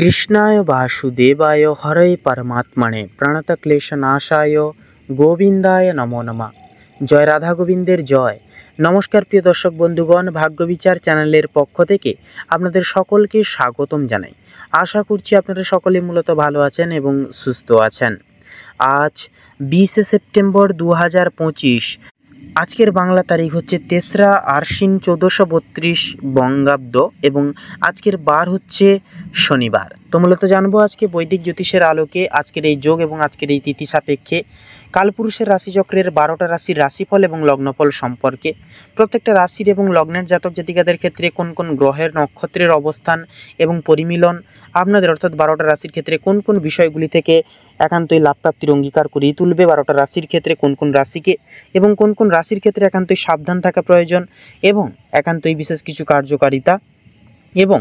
কৃষ্ণায় বাসুদেবায় হরয়ে পরমাত্মনে প্রণতক্লেশনাশায় গোবিন্দায় নমো নমঃ। জয় রাধা গোবিন্দের জয়। নমস্কার প্রিয় দর্শক বন্ধুগণ, ভাগ্যবিচার চ্যানেলের পক্ষ থেকে আপনাদের সকলকে স্বাগতম জানাই। আশা করছি আপনারা সকলে মূলত ভালো আছেন এবং সুস্থ আছেন। আজ 20 সেপ্টেম্বর 2025। আজকের বাংলা তারিখ হচ্ছে 3রা আশ্বিন 1432 বঙ্গাব্দ এবং আজকের বার হচ্ছে শনিবার। তো মূলত জানবো আজকে বৈদিক জ্যোতিষের আলোকে আজকের এই যোগ এবং আজকের এই তিথি সাপেক্ষে কালপুরুষের রাশিচক্রের 12টা রাশির রাশিফল এবং লগ্নফল সম্পর্কে, প্রত্যেকটা রাশির এবং লগ্নের জাতক জাতিকাদের ক্ষেত্রে কোন কোন গ্রহের নক্ষত্রের অবস্থান এবং পরিমিলন আপনাদের অর্থাৎ 12টা রাশির ক্ষেত্রে কোন কোন বিষয়গুলি থেকে একান্তই লাভ প্রাপ্তির অঙ্গীকার করিয়ে তুলবে, 12টা রাশির ক্ষেত্রে কোন কোন রাশিকে এবং কোন কোন রাশির ক্ষেত্রে একান্তই সাবধান থাকা প্রয়োজন এবং একান্তই বিশেষ কিছু কার্যকারিতা এবং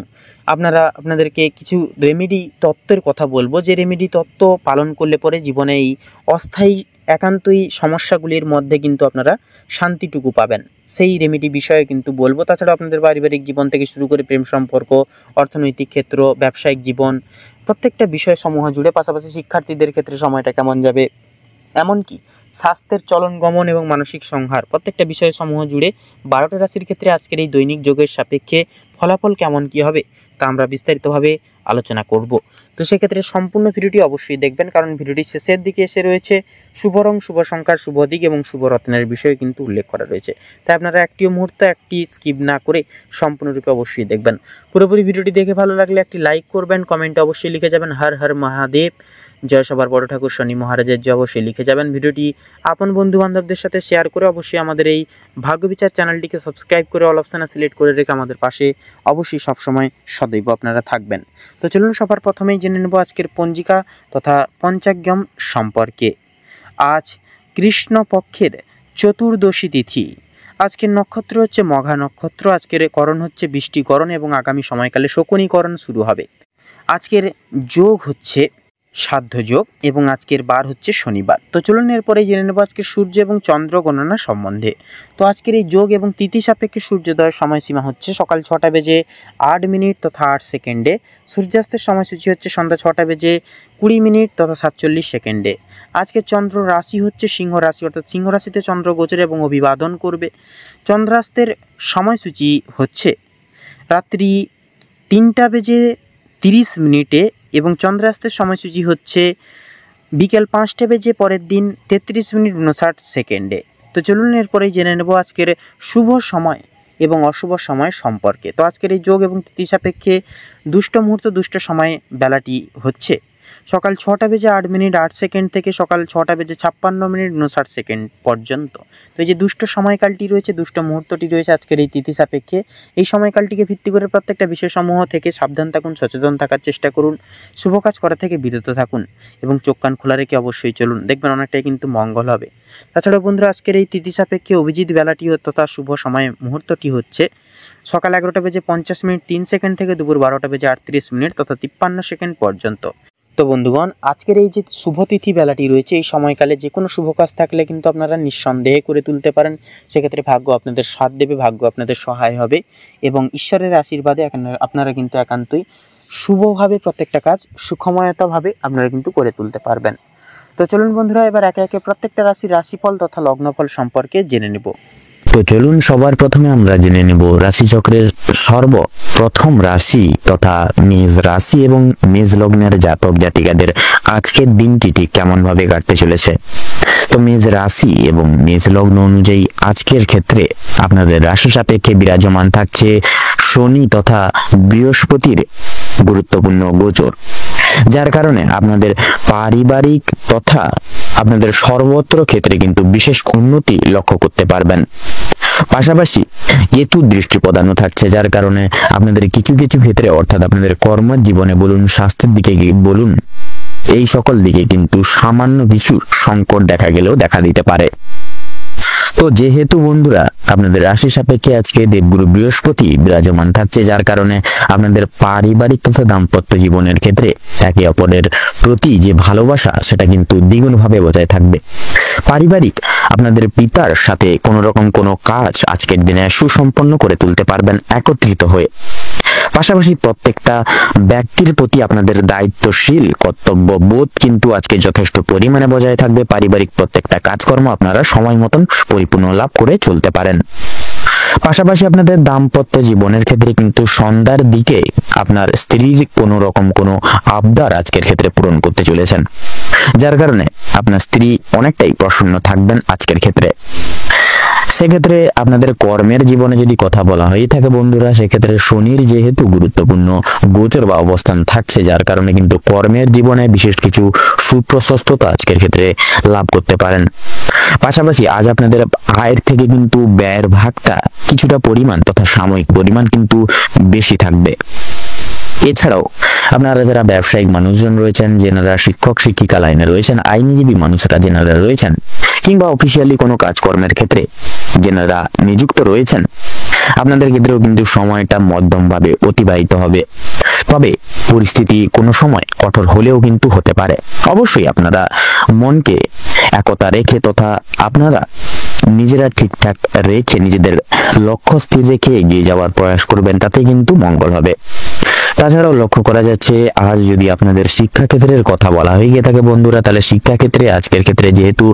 আপনাদেরকে কিছু রেমেডি তত্ত্বের কথা বলবো, যে রেমেডি তত্ত্ব পালন করলে পরে জীবনে এই অস্থায়ী একান্তই সমস্যাগুলির মধ্যে কিন্তু আপনারা শান্তিটুকু পাবেন, সেই রেমেডি বিষয়ে কিন্তু বলবো। তাছাড়া আপনাদের পারিবারিক জীবন থেকে শুরু করে প্রেম সম্পর্ক, অর্থনৈতিক ক্ষেত্র, ব্যবসায়িক জীবন, প্রত্যেকটা বিষয় সমূহ জুড়ে, পাশাপাশি শিক্ষার্থীদের ক্ষেত্রে সময়টা কেমন যাবে, এমনকি স্বাস্থ্যের চলন গমন এবং মানসিক সংহার, প্রত্যেকটা বিষয় সমূহ জুড়ে 12টা রাশির ক্ষেত্রে আজকের এই দৈনিক যোগের সাপেক্ষে ফলাফল কেমন কী হবে তা আমরা বিস্তারিতভাবে আলোচনা করব। তো সেক্ষেত্রে সম্পূর্ণ ভিডিওটি অবশ্যই দেখবেন, কারণ ভিডিওটি শেষের দিকে এসে রয়েছে শুভ রং, শুভ সংখ্যার, শুভ দিক এবং শুভ রত্নের বিষয়ে কিন্তু উল্লেখ করা রয়েছে। তাই আপনারা একটিও মুহূর্ত একটি স্কিপ না করে সম্পূর্ণরূপে অবশ্যই দেখবেন। পুরোপুরি ভিডিওটি দেখে ভালো লাগলে একটি লাইক করবেন, কমেন্টে অবশ্যই লিখে যাবেন হর হর মহাদেব, জয় সবার বড় ঠাকুর শনি মহারাজের জয় অবশ্যই লিখে যাবেন। ভিডিওটি আপন বন্ধু বান্ধবদের সাথে শেয়ার করে অবশ্যই আমাদের এই ভাগ্যবিচার চ্যানেলটিকে সাবস্ক্রাইব করে অল অপশানে সিলেক্ট করে রেখে আমাদের পাশে অবশ্যই সবসময় সদৈব আপনারা থাকবেন। তো চলুন সবার প্রথমেই জেনে নেব আজকের পঞ্জিকা তথা পঞ্চাঙ্গম সম্পর্কে। আজ কৃষ্ণপক্ষের চতুর্দশী তিথি। আজকের নক্ষত্র হচ্ছে মঘা নক্ষত্র। আজকের করণ হচ্ছে বৃষ্টিকরণ এবং আগামী সময়কালে শকুনিকরণ শুরু হবে। আজকের যোগ হচ্ছে সাধ্য যোগ এবং আজকের বার হচ্ছে শনিবার। তো চলুন এরপরে জেনে নেব আজকের সূর্য এবং চন্দ্র গণনা সম্বন্ধে। তো আজকের এই যোগ এবং তিথি সাপেক্ষে সূর্যোদয়ের সময়সীমা হচ্ছে সকাল 6টা বেজে 8 মিনিট তথা 8 সেকেন্ডে। সূর্যাস্তের সময়সূচি হচ্ছে সন্ধ্যা 6টা বেজে 20 মিনিট তথা 47 সেকেন্ডে। আজকের চন্দ্র রাশি হচ্ছে সিংহ রাশি, অর্থাৎ সিংহ রাশিতে চন্দ্র গোচর এবং অভিবাদন করবে। চন্দ্রাস্তের সময়সূচি হচ্ছে রাত্রি 3টা বেজে 30 মিনিটে এবং চন্দ্রাস্তের সময়সূচি হচ্ছে বিকেল 5টা বেজে পরের দিন 33 মিনিট 59 সেকেন্ডে। তো চলুন এরপরেই জেনে নেব আজকের শুভ সময় এবং অশুভ সময় সম্পর্কে। তো আজকের এই যোগ এবং তিথি সাপেক্ষে দুষ্ট মুহূর্ত দুষ্ট সময় বেলাটি হচ্ছে সকাল 6টা বেজে 8 মিনিট 8 সেকেন্ড থেকে সকাল 6টা বেজে 56 মিনিট 59 সেকেন্ড পর্যন্ত। তো এই যে দুষ্ট সময়কালটি রয়েছে, দুষ্ট মুহূর্তটি রয়েছে আজকের এই তিথি সাপেক্ষে, এই সময়কালটিকে ভিত্তি করে প্রত্যেকটা বিষয়সমূহ থেকে সাবধান থাকুন, সচেতন থাকার চেষ্টা করুন, শুভ কাজ করা থেকে বিরত থাকুন এবং চোখ কান খোলা রেখে অবশ্যই চলুন, দেখবেন অনেকটাই কিন্তু মঙ্গল হবে। তাছাড়া বন্ধুরা আজকের এই তিথি সাপেক্ষে অভিজিৎ বেলাটি তথা শুভ সময় মুহূর্তটি হচ্ছে সকাল 11টা বেজে 50 মিনিট 3 সেকেন্ড থেকে দুপুর 12টা বেজে 38 মিনিট তথা 53 সেকেন্ড পর্যন্ত। তো বন্ধুগণ আজকের এই যে শুভতিথি বেলাটি রয়েছে, এই সময়কালে যে কোনো শুভ কাজ থাকলে কিন্তু আপনারা নিঃসন্দেহে করে তুলতে পারেন। সেক্ষেত্রে ভাগ্য আপনাদের সাথ দেবে, ভাগ্য আপনাদের সহায় হবে এবং ঈশ্বরের আশীর্বাদে আপনারা কিন্তু একান্তই শুভভাবে প্রত্যেকটা কাজ সুখময়তাভাবে আপনারা কিন্তু করে তুলতে পারবেন। তো চলুন বন্ধুরা এবার একে একে প্রত্যেকটা রাশির রাশিফল তথা লগ্নফল সম্পর্কে জেনে নেব। তো চলুন সবার প্রথমে আমরা জেনে নেব রাশিচক্রের সর্বপ্রথম রাশি তথা মেষ রাশি এবং মেষ লগ্নের জাতক জাতিকাদের আজকের দিনটি ঠিক কেমন ভাবে কাটতে চলেছে। তো মেষ রাশি এবং মেষ লগ্ন অনুযায়ী আজকের ক্ষেত্রে আপনাদের রাশি সাপেক্ষে বিরাজমান থাকছে শনি তথা বৃহস্পতির গুরুত্বপূর্ণ গোচর, যার কারণে আপনাদের পারিবারিক তথা আপনাদের সর্বত্র ক্ষেত্রে কিন্তু বিশেষ উন্নতি লক্ষ্য করতে পারবেন। পাশাপাশি কেতু দৃষ্টি প্রদানও থাকছে, যার কারণে আপনাদের কিছু কিছু ক্ষেত্রে অর্থাৎ আপনাদের কর্মজীবনে বলুন, স্বাস্থ্যের দিকে বলুন, এই সকল দিকে কিন্তু সামান্য কিছু সংকট দেখা গেলেও দেখা দিতে পারে। তো যেহেতু বন্ধুরা আপনাদের রাশি সাপেক্ষে আজকে দেবগুরু বৃহস্পতি বিরাজমান থাকছে, যার কারণে আপনাদের পারিবারিক তথা দাম্পত্য জীবনের ক্ষেত্রে একে অপরের প্রতি যে ভালোবাসা সেটা কিন্তু দ্বিগুণভাবে বজায় থাকবে। পারিবারিক আপনাদের পিতার সাথে কোনো রকম কোনো কাজ আজকের দিনে সুসম্পন্ন করে তুলতে পারবেন একত্রিত হয়ে। পাশাপাশি প্রত্যেকটা ব্যক্তির প্রতি আপনাদের দায়িত্বশীল কর্তব্য বোধ কিন্তু আজকে যথেষ্ট পরিমাণে বজায় থাকবে। পারিবারিক প্রত্যেকটা কাজকর্ম আপনারা সময় মতন পরিপূর্ণ লাভ করে চলতে পারেন। পাশাপাশি আপনাদের দাম্পত্য জীবনের ক্ষেত্রে কিন্তু সন্ধ্যার দিকে আপনার স্ত্রীর কোনো রকম কোনো আবদার আজকের ক্ষেত্রে পূরণ করতে চলেছেন, যার কারণে আপনার স্ত্রী অনেকটাই প্রসন্ন থাকবেন আজকের ক্ষেত্রে। সেক্ষেত্রে আপনাদের কর্মের জীবনে যদি কথা বলা হয়ে থাকে বন্ধুরা, সেক্ষেত্রে শনির যেহেতু গুরুত্বপূর্ণ গোচর বা অবস্থান থাকছে, যার কারণে কিন্তু কর্মের জীবনে বিশেষ কিছু সুপ্রশস্ততা আজকের ক্ষেত্রে লাভ করতে পারেন। পাশাপাশি আজ আপনাদের আয়ের থেকে কিন্তু ব্যয়ের ভাগটা কিছুটা পরিমাণ তথা সাময়িক পরিমাণ কিন্তু বেশি থাকবে। এছাড়াও আপনারা যারা ব্যবসায়িক মানুষজন রয়েছেন, যেনারা শিক্ষক শিক্ষিকা লাইনে রয়েছেন, আইনজীবী মানুষরা যেনারা রয়েছেন, কিংবা অফিসিয়ালি কোনো কাজকর্মের ক্ষেত্রে যেনারা নিযুক্ত রয়েছেন, আপনাদের ক্ষেত্রেও কিন্তু সময়টা মধ্যমভাবে অতিবাহিত হবে। তবে পরিস্থিতি কোনো সময় কঠোর হলেও কিন্তু হতে পারে। অবশ্যই আপনারা মনকে একতা রেখে তথা আপনারা নিজেরা ঠিকঠাক রেখে নিজেদের লক্ষ্য স্থির রেখে এগিয়ে যাওয়ার প্রয়াস করবেন, তাতে কিন্তু মঙ্গল হবে। তাছাড়াও লক্ষ্য করা যাচ্ছে আজ যদি আপনাদের শিক্ষাক্ষেত্রের কথা বলা হয়ে গিয়ে থাকে বন্ধুরা, তাহলে শিক্ষাক্ষেত্রে আজকের ক্ষেত্রে যেহেতু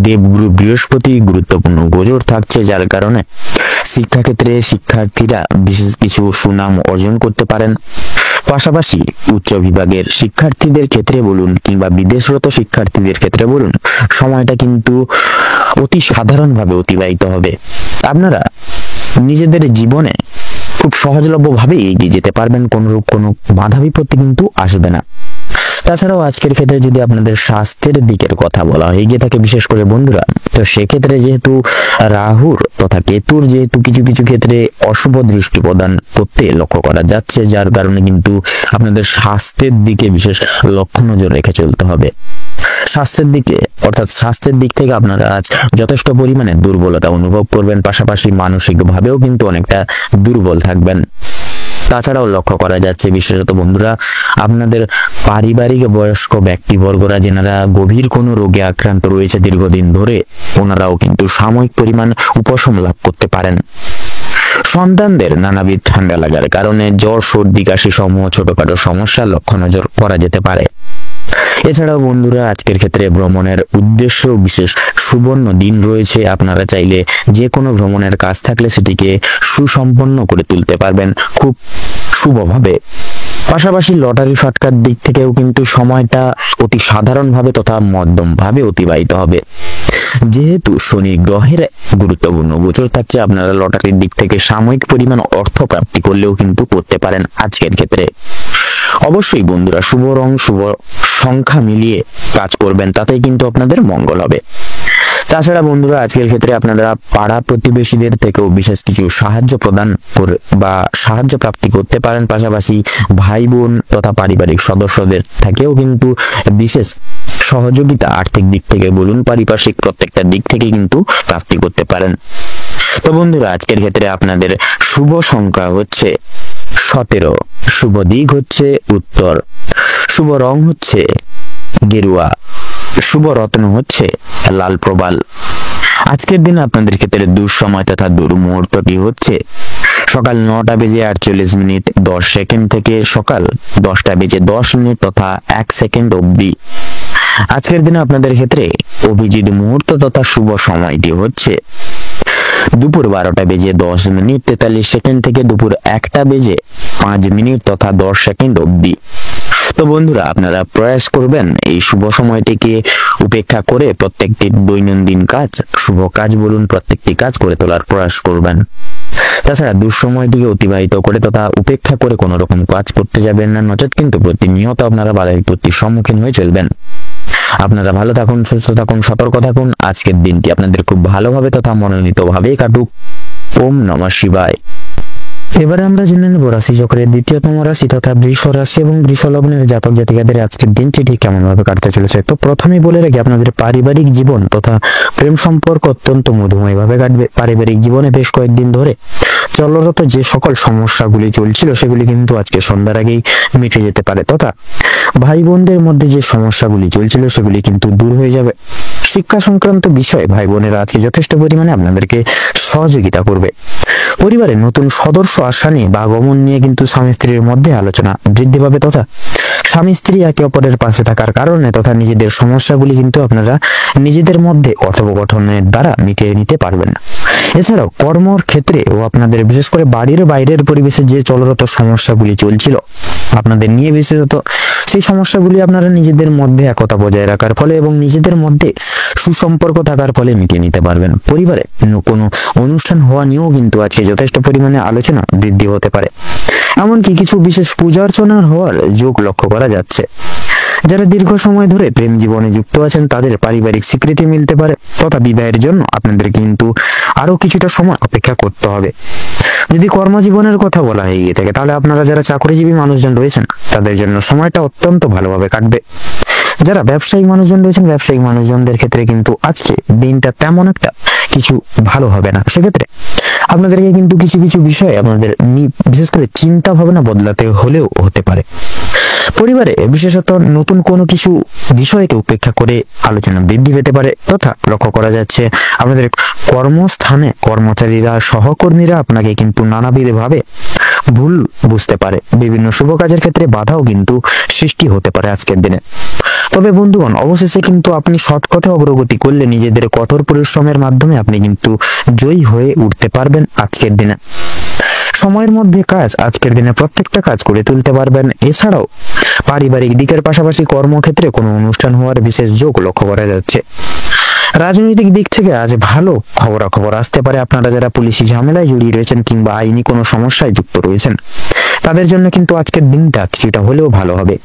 দেবগুরু বৃহস্পতি গুরুত্বপূর্ণ গোচর থাকছে, যার কারণে শিক্ষাক্ষেত্রে শিক্ষার্থীরা বিশেষ কিছু সুনাম অর্জন করতে পারেন। পাশাপাশি উচ্চ বিভাগের শিক্ষার্থীদের ক্ষেত্রে বলুন কিংবা বিদেশরত শিক্ষার্থীদের ক্ষেত্রে বলুন, সময়টা কিন্তু অতি সাধারণভাবে অতিবাহিত হবে। আপনারা নিজেদের জীবনে খুব সহজলভ্যভাবে এগিয়ে যেতে পারবেন, কোনরূপ কোনো বাধা বিপত্তি কিন্তু আসবে না। তাছাড়াও আজকের ক্ষেত্রে যদি আপনাদের স্বাস্থ্যের দিকের কথা বলা হয়ে গিয়ে থাকে বিশেষ করে বন্ধুরা, তো সেক্ষেত্রে যেহেতু রাহুর তথা কেতুর যেহেতু কিছু কিছু ক্ষেত্রে অশুভ দৃষ্টি প্রদান করতে লক্ষ্য করা যাচ্ছে, যার কারণে কিন্তু আপনাদের স্বাস্থ্যের দিকে বিশেষ লক্ষ্য নজর রেখে চলতে হবে। স্বাস্থ্যের দিকে অর্থাৎ স্বাস্থ্যের দিক থেকে আপনারা আজ যথেষ্ট পরিমাণে দুর্বলতা অনুভব করবেন, পাশাপাশি মানসিকভাবেও কিন্তু অনেকটা দুর্বল থাকবেন। তাছাড়াও লক্ষ্য করা যাচ্ছে বিশেষত বন্ধুরা, আপনাদের পারিবারিক বয়স্ক ব্যক্তিবর্গরা যেনারা গভীর কোনো রোগে আক্রান্ত রয়েছে দীর্ঘদিন ধরে, ওনারাও কিন্তু সাময়িক পরিমাণ উপশম লাভ করতে পারেন। সন্তানদের নানাবিধ ঠান্ডা লাগার কারণে জ্বর সর্দি কাশি সমূহ ছোটখাটো সমস্যা লক্ষ্য নজর করা যেতে পারে। এছাড়াও বন্ধুরা আজকের ক্ষেত্রে ভ্রমণের উদ্দেশ্য বিশেষ সুবর্ণ দিন রয়েছে। আপনারা চাইলে যে কোনো ভ্রমণের কাজ থাকলে সেটিকে সুসম্পন্ন করে তুলতে পারবেন খুব শুভভাবে। পাশাপাশি লটারি ফাটকার দিক থেকেও কিন্তু সময়টা অতি সাধারণভাবে তথা মধ্যমভাবে অতিবাহিত হবে। যেহেতু শনি গ্রহের গুরুত্বপূর্ণ গোচর থাকছে, আপনারা লটারির দিক থেকে সাময়িক পরিমাণ অর্থ প্রাপ্তি করলেও কিন্তু করতে পারেন আজকের ক্ষেত্রে। অবশ্যই বন্ধুরা শুভ রং শুভ সংখ্যা মিলিয়ে কাজ করবেন, তাতেই কিন্তু আপনাদের মঙ্গল হবে। তাছাড়া বন্ধুরা আজকের ক্ষেত্রে আপনারা পাড়া প্রতিবেশীদের থেকেও বিশেষ কিছু সাহায্য প্রদান বা সাহায্য প্রাপ্তি করতে পারেন। পাশাপাশি ভাই বোন তথা পারিবারিক সদস্যদের থেকেও কিন্তু বিশেষ সহযোগিতা আর্থিক দিক থেকে বলুন পারিপার্শ্বিক প্রত্যেকটা দিক থেকে কিন্তু প্রাপ্তি করতে পারেন। তো বন্ধুরা আজকের ক্ষেত্রে আপনাদের শুভ সংখ্যা হচ্ছে 17, শুভ দিক হচ্ছে উত্তর, শুভ রং হচ্ছে গেরুয়া, শুভ রত্ন হচ্ছে লাল প্রবাল। আজকের দিনে আপনাদের ক্ষেত্রে দুঃসময় তথা দুর্মুহূর্তটি হচ্ছে সকাল 9:48:10 থেকে সকাল 10:10 তথা 1 সেকেন্ড অবধি। আজকের দিনে আপনাদের ক্ষেত্রে অভিজিৎ মুহূর্ত তথা শুভ সময়টি হচ্ছে দুপুর 12:10:43 থেকে দুপুর 1:05 তথা 10 সেকেন্ড অবধি। তো বন্ধুরা আপনারা প্রয়াস করবেন এই শুভ সময়টিকে উপেক্ষা করে প্রত্যেকটি দৈনন্দিন কাজ শুভ কাজ বলুন প্রত্যেকটি কাজ করে তোলার প্রয়াস করবেন। তাছাড়া দুঃসময়টিকে অতিবাহিত করে তথা উপেক্ষা করে কোনো রকম কাজ করতে যাবেন না, নচেত কিন্তু প্রতিনিয়ত আপনারা বাধা বিপত্তির সম্মুখীন হয়ে চলবেন। আপনারা ভালো থাকুন, সুস্থ থাকুন, সতর্ক থাকুন। আজকের দিনটি আপনাদের খুব ভালোভাবে তথা মনোনীতভাবেই কাটুক। ওম নমঃ শিবায়। এবারে আমরা জেনে নেব রাশি চক্রের দ্বিতীয়তম রাশি তথা বৃষ রাশি এবং বৃষ লগ্নের জাতক জাতিকাদের আজকের দিনটি ঠিক কেমন ভাবে কাটতে চলেছে। তো প্রথমেই বলে রাখি আপনাদের পারিবারিক জীবন তথা প্রেম সম্পর্ক অত্যন্ত মধুময় ভাবে কাটবে। পারিবারিক জীবনে বেশ কয়েকদিন ধরে চলরত যে সকল সমস্যাগুলি চলছিল সেগুলি কিন্তু আজকে সন্ধ্যার আগেই মিটে যেতে পারে, তথা ভাই বোনদের মধ্যে যে সমস্যাগুলি চলছিল সেগুলি কিন্তু দূর হয়ে যাবে। শিক্ষা সংক্রান্ত বিষয়ে ভাই বোনেরা আজকে যথেষ্ট পরিমাণে আপনাদেরকে সহযোগিতা করবে। পরিবারে নতুন সদস্য আসা নিয়ে বা আগমন নিয়ে কিন্তু স্বামী স্ত্রীর মধ্যে আলোচনা বৃদ্ধি পাবে, তথা স্বামী স্ত্রী একে অপরের পাশে থাকার কারণে তথা নিজেদের সমস্যাগুলি কিন্তু আপনারা নিজেদের মধ্যে কথোপকথনের দ্বারা মিটিয়ে নিতে পারবেন। এছাড়াও কর্মর ক্ষেত্রে ও আপনাদের বিশেষ করে বাড়ির বাইরের পরিবেশে যে চলরত সমস্যাগুলি চলছিল আপনাদের নিয়ে, বিশেষত সেই সমস্যাগুলি আপনারা নিজেদের মধ্যে একতা বজায় রাখার ফলে এবং নিজেদের মধ্যে সুসম্পর্ক থাকার ফলে মিটিয়ে নিতে পারবেন। পরিবারে কোনো অনুষ্ঠান হওয়া নিয়েও কিন্তু আজকে যথেষ্ট পরিমাণে আলোচনা বৃদ্ধি হতে পারে। এমনকি কিছু বিশেষ পূজা অর্চনার হওয়ার যোগ লক্ষ্য করা যাচ্ছে। যারা দীর্ঘ সময় ধরে প্রেম জীবনে যুক্ত আছেন তাদের পারিবারিক স্বীকৃতি মিলতে পারে, তথা বিবাহের জন্য আপনাদের কিন্তু আরো কিছুটা সময় অপেক্ষা করতে হবে। যদি কর্মজীবনের কথা বলা হয়ে গিয়ে থাকে তাহলে আপনারা যারা চাকরিজীবী মানুষজন রয়েছেন তাদের জন্য সময়টা অত্যন্ত ভালোভাবে কাটবে। যারা ব্যবসায়িক মানুষজন রয়েছেন ব্যবসায়িক মানুষজনদের ক্ষেত্রে কিন্তু আজকে দিনটা তেমন একটা কিছু ভালো হবে না। সেক্ষেত্রে আপনাদেরকে কিন্তু কিছু কিছু বিষয়ে আপনাদের বিশেষ করে চিন্তা ভাবনা বদলাতে হলেও হতে পারে। পরিবারে বিশেষত নতুন কোনো কিছু বিষয়কে উপেক্ষা করে আলোচনা বৃদ্ধি পেতে পারে, তথা লক্ষ্য করা যাচ্ছে আপনাদের কর্মস্থানে কর্মচারীরা সহকর্মীরা আপনাকে কিন্তু নানাবিধ ভাবে ভুল বুঝতে পারে। বিভিন্ন শুভ কাজের ক্ষেত্রে বাধাও কিন্তু সৃষ্টি হতে পারে আজকের দিনে। তবে বন্ধুগণ, অবশেষে কিন্তু আপনি সৎ পথে অগ্রগতি করলে নিজেদের কঠোর পরিশ্রমের মাধ্যমে আপনি কিন্তু জয়ী হয়ে উঠতে পারবেন আজকের দিনে। সময়ের মধ্যে কাজ আজকের দিনে প্রত্যেকটা কাজ করে তুলতে পারবেন। এছাড়াও পারিবারিক দিকের পাশাপাশি কর্মক্ষেত্রে কোনো অনুষ্ঠান হওয়ার বিশেষ যোগ লক্ষ্য করা যাচ্ছে। রাজনৈতিক দিক থেকে আজ ভালো খবরাখবর আসতে পারে। আপনারা যারা পুলিশি ঝামেলায় জড়িয়ে রয়েছেন কিংবা আইনি কোনো সমস্যায় যুক্ত রয়েছেন তাদের জন্য কিন্তু আজকের দিনটা কিছুটা হলেও ভালো হবে।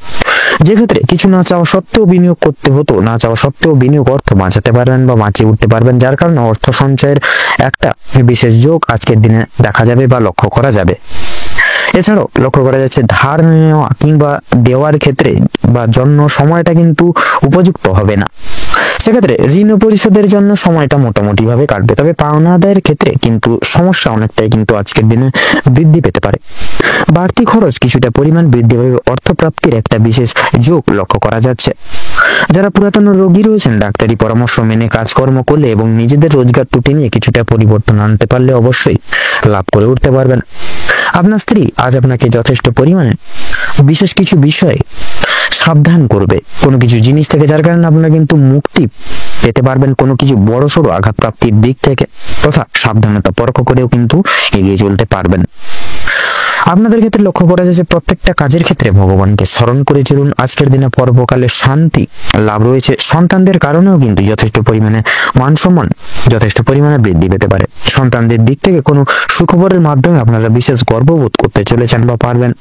যে ক্ষেত্রে কিছু না চাওয়া সত্ত্বেও বিনিয়োগ করতে হতো, না চাওয়া সত্ত্বেও বিনিয়োগ অর্থ বাঁচাতে পারবেন বা বাঁচিয়ে উঠতে পারবেন, যার কারণে অর্থ সঞ্চয়ের একটা বিশেষ যোগ আজকের দিনে দেখা যাবে বা লক্ষ্য করা যাবে। এছাড়াও লক্ষ্য করা যাচ্ছে ধার নেওয়া কিংবা দেওয়ার ক্ষেত্রে বা জন্য সময়টা কিন্তু উপযুক্ত হবে না। সেক্ষেত্রে ঋণ পরিশোধের জন্য সময়টা মোটামুটি ভাবে কাটবে, তবে পাওনা আদায়ের ক্ষেত্রে কিন্তু সমস্যা অনেকটাই কিন্তু আজকের দিনে বৃদ্ধি পেতে পারে। বাড়তি খরচ কিছুটা পরিমাণ বৃদ্ধি পাবে, অর্থপ্রাপ্তির একটা বিশেষ যোগ লক্ষ্য করা যাচ্ছে। যারা পুরাতন রোগী রয়েছেন ডাক্তারি পরামর্শ মেনে কাজকর্ম করলে এবং নিজেদের রোজগার ত্রুটি নিয়ে কিছুটা পরিবর্তন আনতে পারলে অবশ্যই লাভ করে উঠতে পারবেন। আপনার স্ত্রী আজ আপনাকে যথেষ্ট পরিমাণে বিশেষ কিছু বিষয়ে সাবধান করবে কোনো কিছু জিনিস থেকে, যার কারণে আপনারা কিন্তু মুক্তি পেতে পারবেন কোনো কিছু বড়সড় আঘাত প্রাপ্তির দিক থেকে, তথা সাবধানতা পরখ করেও কিন্তু এগিয়ে চলতে পারবেন। আপনাদের ক্ষেত্রে লক্ষ্য করা যাচ্ছে প্রত্যেকটা কাজের ক্ষেত্রে ভগবানকে স্মরণ করে চলুন। আজকের দিনে পর্বকালে শান্তি লাভ রয়েছে। সন্তানদের কারণেও কিন্তু যথেষ্ট পরিমাণে মান সম্মান যথেষ্ট পরিমাণে বৃদ্ধি পেতে পারে। সন্তানদের দিক থেকে কোনো সুখবরের মাধ্যমে আপনারা বিশেষ গর্ববোধ করতে চলেছেন বা পারবেন।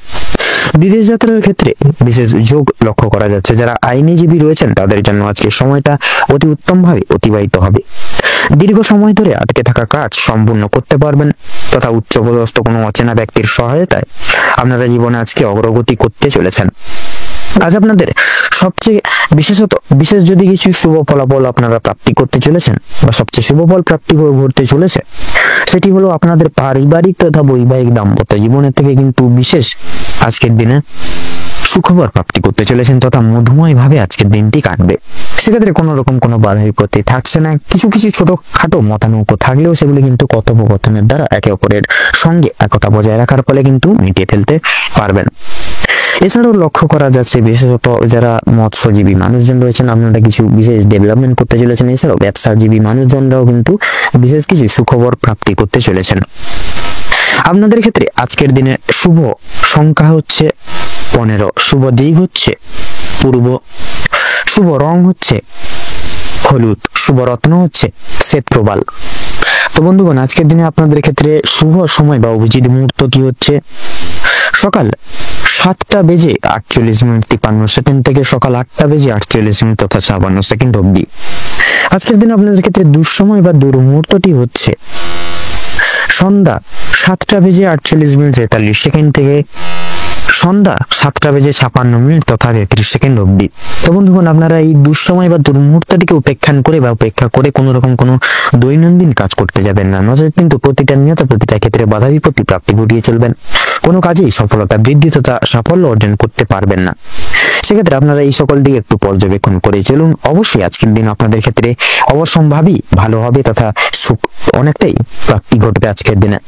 বিদেশ যাত্রার ক্ষেত্রে বিশেষ যোগ লক্ষ্য করা যাচ্ছে। যারা আইনজীবী রয়েছেন তাদের জন্য আজকে সময়টা অতি উত্তমভাবে অতিবাহিত হবে। দীর্ঘ সময় ধরে আটকে থাকা কাজ সম্পূর্ণ করতে পারবেন, তথা উচ্চপদস্থ কোনো অচেনা ব্যক্তির সহায়তায় আপনারা জীবনে আজকে অগ্রগতি করতে চলেছেন। আজ আপনাদের সবচেয়ে বিশেষ যদি কিছু শুভ ফলাফল আপনারা প্রাপ্তি করতে চলেছেন বা সবচেয়ে শুভ ফল প্রাপ্তি ঘটতে চলেছে সেটি হলো আপনাদের পারিবারিক তথা বৈবাহিক দাম্পত্য জীবনের থেকে কিন্তু বিশেষ আজকের দিনে সুখবর প্রাপ্তি করতে চলেছেন, তথা মধুময় ভাবে আজকের দিনটি কাটবে। সেক্ষেত্রে কোনো রকম কোনো বাধা বিপত্তি থাকছে না। কিছু কিছু ছোটখাটো মতানৈক্য থাকলেও সেগুলি কিন্তু কথোপকথনের দ্বারা একে অপরের সঙ্গে একতা বজায় রাখার ফলে কিন্তু মিটিয়ে ফেলতে পারবেন। এছাড়াও লক্ষ্য করা যাচ্ছে বিশেষত যারা মৎস্যজীবী মানুষজন রয়েছেন আপনারা কিছু বিশেষ ডেভেলপমেন্ট করতে চলেছেন। এছাড়াও ব্যবসাজীবী মানুষজনরাও কিন্তু বিশেষ কিছু সুখবর প্রাপ্তি করতে চলেছেন। আপনাদের ক্ষেত্রে আজকের দিনে শুভ সংখ্যা হচ্ছে 15, শুভ দিক হচ্ছে পূর্ব, শুভ রং হচ্ছে হলুদ, শুভ রত্ন হচ্ছে শ্বেতপ্রবাল। তো বন্ধুগণ, আজকের দিনে আপনাদের ক্ষেত্রে শুভ সময় বা অভিজিৎ মুহূর্ত কি হচ্ছে সকাল 7:48:53 থেকে সকাল 8:48 তথা 52 অবধি। আজকের দিনে আপনাদের ক্ষেত্রে দুঃসময় বা দুর্মুহূর্তটি হচ্ছে সন্ধ্যা 7:48:43 থেকে সন্ধ্যা 7:56 তথা 33 অবধি। তো বন্ধুগণ, আপনারা এই দুঃসময় বা দুর্মুহূর্তটিকে উপেক্ষা করে কোনো রকম কোনো দৈনন্দিন কাজ করতে যাবেন না, নচেত কিন্তু প্রতিটা ক্ষেত্রে বাধা বিপত্তি প্রাপ্তি ঘটিয়ে চলবেন। কোনো কাজেই সফলতা বৃদ্ধি তথা সাফল্য অর্জন করতে পারবেন না। সেক্ষেত্রে আপনারা এই সকল দিকে একটু পর্যবেক্ষণ করে চলুন। অবশ্যই আজকের দিন আপনাদের ক্ষেত্রে অবশ্যম্ভাবী ভালো হবে তথা সুখ অনেকটাই প্রাপ্তি ঘটবে আজকের দিনে।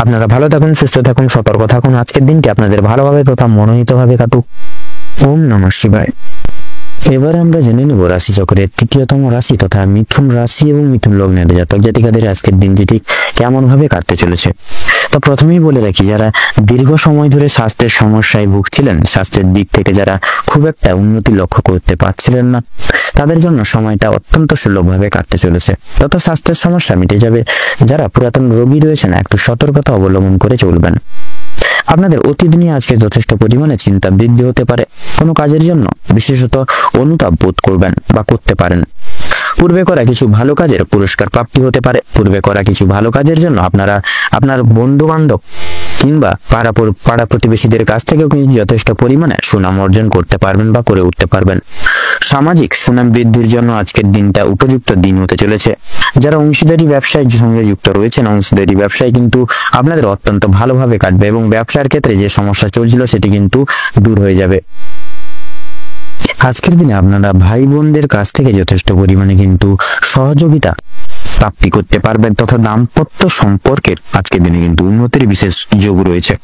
আপনারা ভালো থাকুন, সুস্থ থাকুন, সতর্ক থাকুন। আজকের দিনটি আপনাদের ভালোভাবে তথা মনোনীতভাবে কাটুক। ওম নমঃ শিবায়। এবার আমরা জেনে নেব রাশি চক্রের তৃতীয়তম রাশি তথা মিথুন রাশি এবং মিথুন লগ্নের জাতক জাতিকাদের আজকের দিনটি ঠিক কেমন ভাবে কাটতে চলেছে। তো প্রথমেই বলে রাখি, যারা দীর্ঘ সময় ধরে স্বাস্থ্যের সমস্যায় ভুগছিলেন, স্বাস্থ্যের দিক থেকে যারা খুব একটা উন্নতি লক্ষ্য করতে পারছিলেন না, তাদের জন্য সময়টা অত্যন্ত সুলভভাবে কাটতে চলেছে তথা স্বাস্থ্যের সমস্যা মিটে যাবে। যারা পুরাতন রোগী রয়েছেন একটু সতর্কতা অবলম্বন করে চলবেন। আপনাদের অতীত নিয়ে আজকে যথেষ্ট পরিমাণে চিন্তা বৃদ্ধি হতে পারে। কোনো কাজের জন্য বিশেষত অনুতাপ বোধ করবেন বা করতে পারেন। পূর্বে করা কিছু ভালো কাজের পুরস্কার প্রাপ্তি হতে পারে। পূর্বে করা কিছু ভালো কাজের জন্য আপনারা আপনার বন্ধু বান্ধব কিংবা পাড়া প্রতিবেশীদের কাছ থেকেও কিন্তু যথেষ্ট পরিমাণে সুনাম অর্জন করতে পারবেন বা করে উঠতে পারবেন। সামাজিক সুনাম বৃদ্ধির জন্য আজকের দিনটা উপযুক্ত দিন হতে চলেছে। যারা অংশীদারি ব্যবসায় সঙ্গে যুক্ত রয়েছেন, অংশীদারি ব্যবসায় কিন্তু আপনাদের অত্যন্ত ভালোভাবে কাটবে এবং ব্যবসার ক্ষেত্রে যে সমস্যা চলছিল সেটি কিন্তু দূর হয়ে যাবে। আজকের দিনে আপনারা ভাই বোনদের কাছ থেকে যথেষ্ট পরিমাণে কিন্তু সহযোগিতা প্রাপ্তি করতে পারবেন তথা দাম্পত্য সম্পর্কের আজকের দিনে কিন্তু উন্নতির বিশেষ যোগ রয়েছে।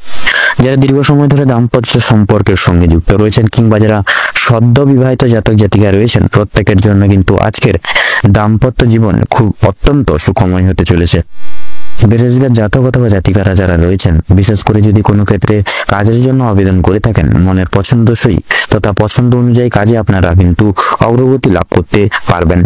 যারা দীর্ঘ সময় ধরে দাম্পত্য সম্পর্কের সঙ্গে যুক্ত রয়েছেন কিংবা যারা সদ্য বিবাহিত জাতক জাতিকা রয়েছেন, প্রত্যেকের জন্য কিন্তু আজকের দাম্পত্য জীবন খুব অত্যন্ত সুখময় হতে চলেছে। বেরোজগার জাতক অথবা জাতিকারা যারা রয়েছেন, বিশেষ করে যদি কোনো ক্ষেত্রে কাজের জন্য আবেদন করে থাকেন, মনের পছন্দসই তথা পছন্দ অনুযায়ী কাজে আপনারা কিন্তু অগ্রগতি লাভ করতে পারবেন।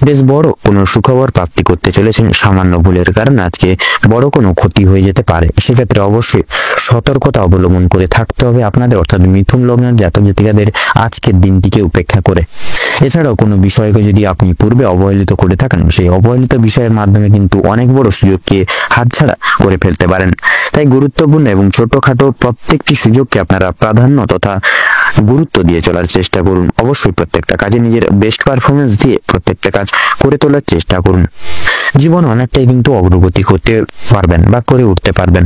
বেশ বড় কোনো সুখবর প্রাপ্তি করতে চলেছেন। সামান্য ভুলের কারণে আজকে বড় কোনো ক্ষতি হয়ে যেতে পারে। সেক্ষেত্রে অবশ্যই সতর্কতা অবলম্বন করে থাকতে হবে আপনাদের, অর্থাৎ মিথুন লগ্নের জাতক জাতিকাদের আজকের দিনটিকে উপেক্ষা করে। এছাড়াও কোনো বিষয়কে যদি আপনি পূর্বে অবহেলিত করে থাকেন, সেই অবহেলিত বিষয়ের মাধ্যমে কিন্তু অনেক বড় সুযোগকে হাতছাড়া করে ফেলতে পারেন। তাই গুরুত্বপূর্ণ এবং ছোটখাটো প্রত্যেকটি সুযোগকে আপনারা প্রাধান্য তথা গুরুত্ব দিয়ে চলার চেষ্টা করুন। অবশ্যই প্রত্যেকটা কাজে নিজের বেস্ট পারফরমেন্স দিয়ে প্রত্যেকটা কাজ করে তোলার চেষ্টা করুন। জীবন অনেকটাই কিন্তু অগ্রগতি করতে পারবেন বা করে উঠতে পারবেন।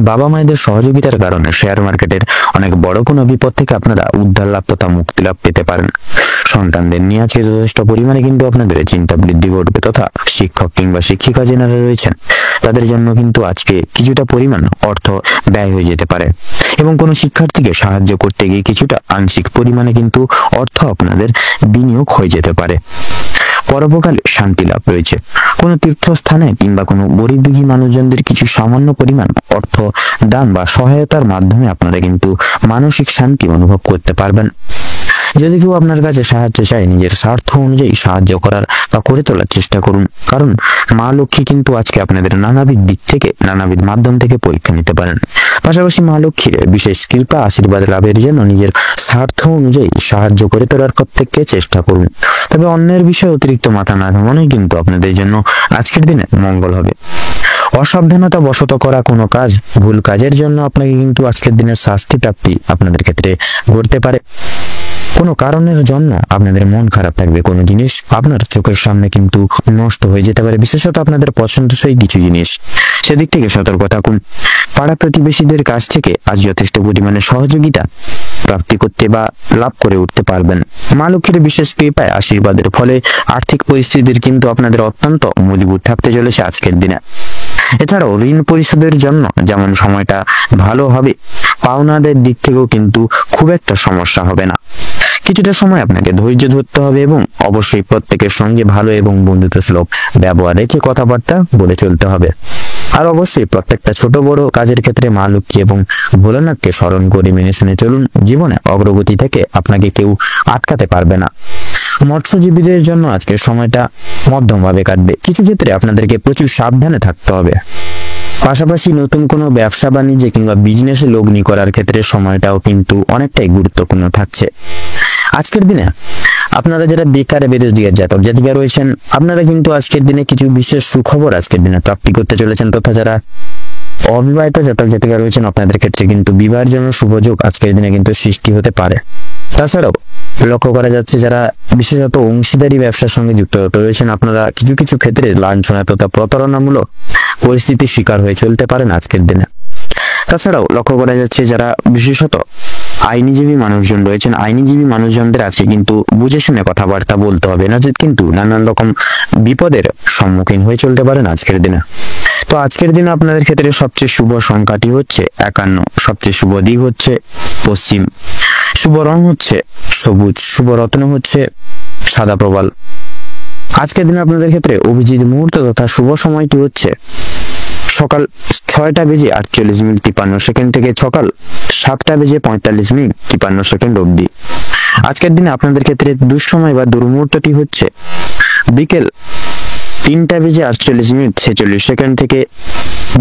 বাবা মায়েদের সহযোগিতার কারণে শেয়ার মার্কেটের অনেক বড় কোনো বিপদ থেকে আপনারা উদ্ধার লাভ তথা মুক্তি লাভ পেতে পারেন। সন্তানদের নিয়ে আজকে যথেষ্ট পরিমাণে কিন্তু আপনাদের চিন্তা বৃদ্ধি ঘটবে তথা শিক্ষক কিংবা শিক্ষিকা যারা রয়েছেন তাদের জন্য কিন্তু আজকে কিছুটা পরিমাণ অর্থ ব্যয় হয়ে যেতে পারে এবং কোনো শিক্ষার্থীকে সাহায্য করতে গিয়ে কিছুটা আংশিক পরিমাণে কিন্তু অর্থ আপনাদের বিনিয়োগ হয়ে যেতে পারে। পরোপকালে শান্তি লাভ রয়েছে। কোনো তীর্থস্থানে কিংবা কোনো গরিব দুঃখী মানুষজনদের কিছু সামান্য পরিমাণ অর্থ দান বা সহায়তার মাধ্যমে আপনারা কিন্তু মানসিক শান্তি অনুভব করতে পারবেন। যদি কেউ আপনার কাছে সাহায্য চায়, নিজের স্বার্থ অনুযায়ী সাহায্য করার বা করে তোলার চেষ্টা করুন, কারণ মা লক্ষ্মী কিন্তু আজকে আপনাদের নানাবিধ দিক থেকে নানাবিধ মাধ্যম থেকে পরীক্ষা নিতে পারেন। পাশাপাশি মা লক্ষ্মীর বিশেষ কৃপা আশীর্বাদ লাভের জন্য নিজের স্বার্থ অনুযায়ী সাহায্য করে তোলার প্রত্যেককে চেষ্টা করুন। তবে অন্যের বিষয়ে অতিরিক্ত মাথা না ঘামানোই কিন্তু আপনাদের জন্য আজকের দিনে মঙ্গল হবে। অসাবধানতা বশত করা কোনো কাজ, ভুল কাজের জন্য আপনাকে কিন্তু আজকের দিনের শাস্তি প্রাপ্তি আপনাদের ক্ষেত্রে ঘটতে পারে। কোনো কারণের জন্য আপনাদের মন খারাপ থাকবে, কোনো জিনিস আপনার চোখের সামনে কিন্তু নষ্ট হয়ে যেতে পারে, বিশেষত আপনাদের পছন্দসই কিছু জিনিস, সেদিক থেকে সতর্ক থাকুন। পাড়া প্রতিবেশীদের কাছ থেকে আজ যথেষ্ট পরিমাণে সহযোগিতা প্রাপ্তি করতে বা লাভ করে উঠতে পারবেন। মা লক্ষ্মীর বিশেষ কৃপায় আশীর্বাদের ফলে আর্থিক পরিস্থিতির কিন্তু আপনাদের অত্যন্ত মজবুত থাকতে চলেছে আজকের দিনে। এছাড়াও ঋণ পরিশোধের জন্য যেমন সময়টা ভালো হবে, পাওনাদের দিক থেকেও কিন্তু খুব একটা সমস্যা হবে না। কিছুটা সময় আপনাকে ধৈর্য ধরতে হবে এবং অবশ্যই প্রত্যেকের সঙ্গে ভালো এবং বন্ধুত্বসুলভ ব্যবহার রেখে কথাবার্তা বলে চলতে হবে। আর অবশ্যই প্রত্যেকটা ছোট বড় কাজের ক্ষেত্রে মা লক্ষ্মী এবং ভোলানাথকে স্মরণ করে মেনে শুনে চলুন। জীবনে অগ্রগতি থেকে আপনাকে কেউ আটকাতে পারবে না। মৎস্যজীবীদের জন্য আজকের সময়টা মধ্যমভাবে কাটবে। কিছু ক্ষেত্রে আপনাদেরকে প্রচুর সাবধানে থাকতে হবে। পাশাপাশি নতুন কোনো ব্যবসা বাণিজ্যে কিংবা বিজনেসে লগ্নি করার ক্ষেত্রে সময়টাও কিন্তু অনেকটাই গুরুত্বপূর্ণ থাকছে। আজকের দিনে আপনারা যারা বেকারে বেরোজগার জাতক জাতিকা রয়েছেন, আপনারা কিন্তু আজকের দিনে কিছু বিশেষ সুখবর আজকের দিনে প্রাপ্তি করতে চলেছেন, তথা যারা অবিবাহিত জাতক জাতিকা রয়েছেন আপনাদের ক্ষেত্রে কিন্তু বিবাহের জন্য শুভযোগ আজকের দিনে কিন্তু সৃষ্টি হতে পারে। তাছাড়াও লক্ষ্য করা যাচ্ছে যারা বিশেষত অংশীদারি ব্যবসার সঙ্গে যুক্ত রয়েছেন, আপনারা কিছু কিছু ক্ষেত্রে লাঞ্ছনা তথা প্রতারণামূলক পরিস্থিতির শিকার হয়ে চলতে পারেন আজকের দিনে। তাছাড়াও লক্ষ্য করা যাচ্ছে যারা বিশেষত আইনজীবী মানুষজন রয়েছেন, আইনজীবী মানুষজনদের আজকে কিন্তু বুঝে শুনে কথাবার্তা বলতে হবে, নচেৎ কিন্তু নানান রকম বিপদের সম্মুখীন হয়ে চলতে পারেন আজকের দিনে। তো আজকের দিনে আপনাদের ক্ষেত্রে সবচেয়ে শুভ সংখ্যাটি হচ্ছে 51, সবচেয়ে শুভ দিক হচ্ছে পশ্চিম, শুভ রং হচ্ছে সবুজ, শুভ রত্ন হচ্ছে সাদা প্রবাল। আজকের দিনে আপনাদের ক্ষেত্রে অভিজিৎ মুহূর্ত তথা শুভ সময়টি হচ্ছে সকাল 6:48:53 থেকে সকাল 7:45:53 অবধি। আজকের দিনে আপনাদের ক্ষেত্রে দুঃসময় বা দুর্মুহূর্তটি হচ্ছে বিকেল 3:48:46 থেকে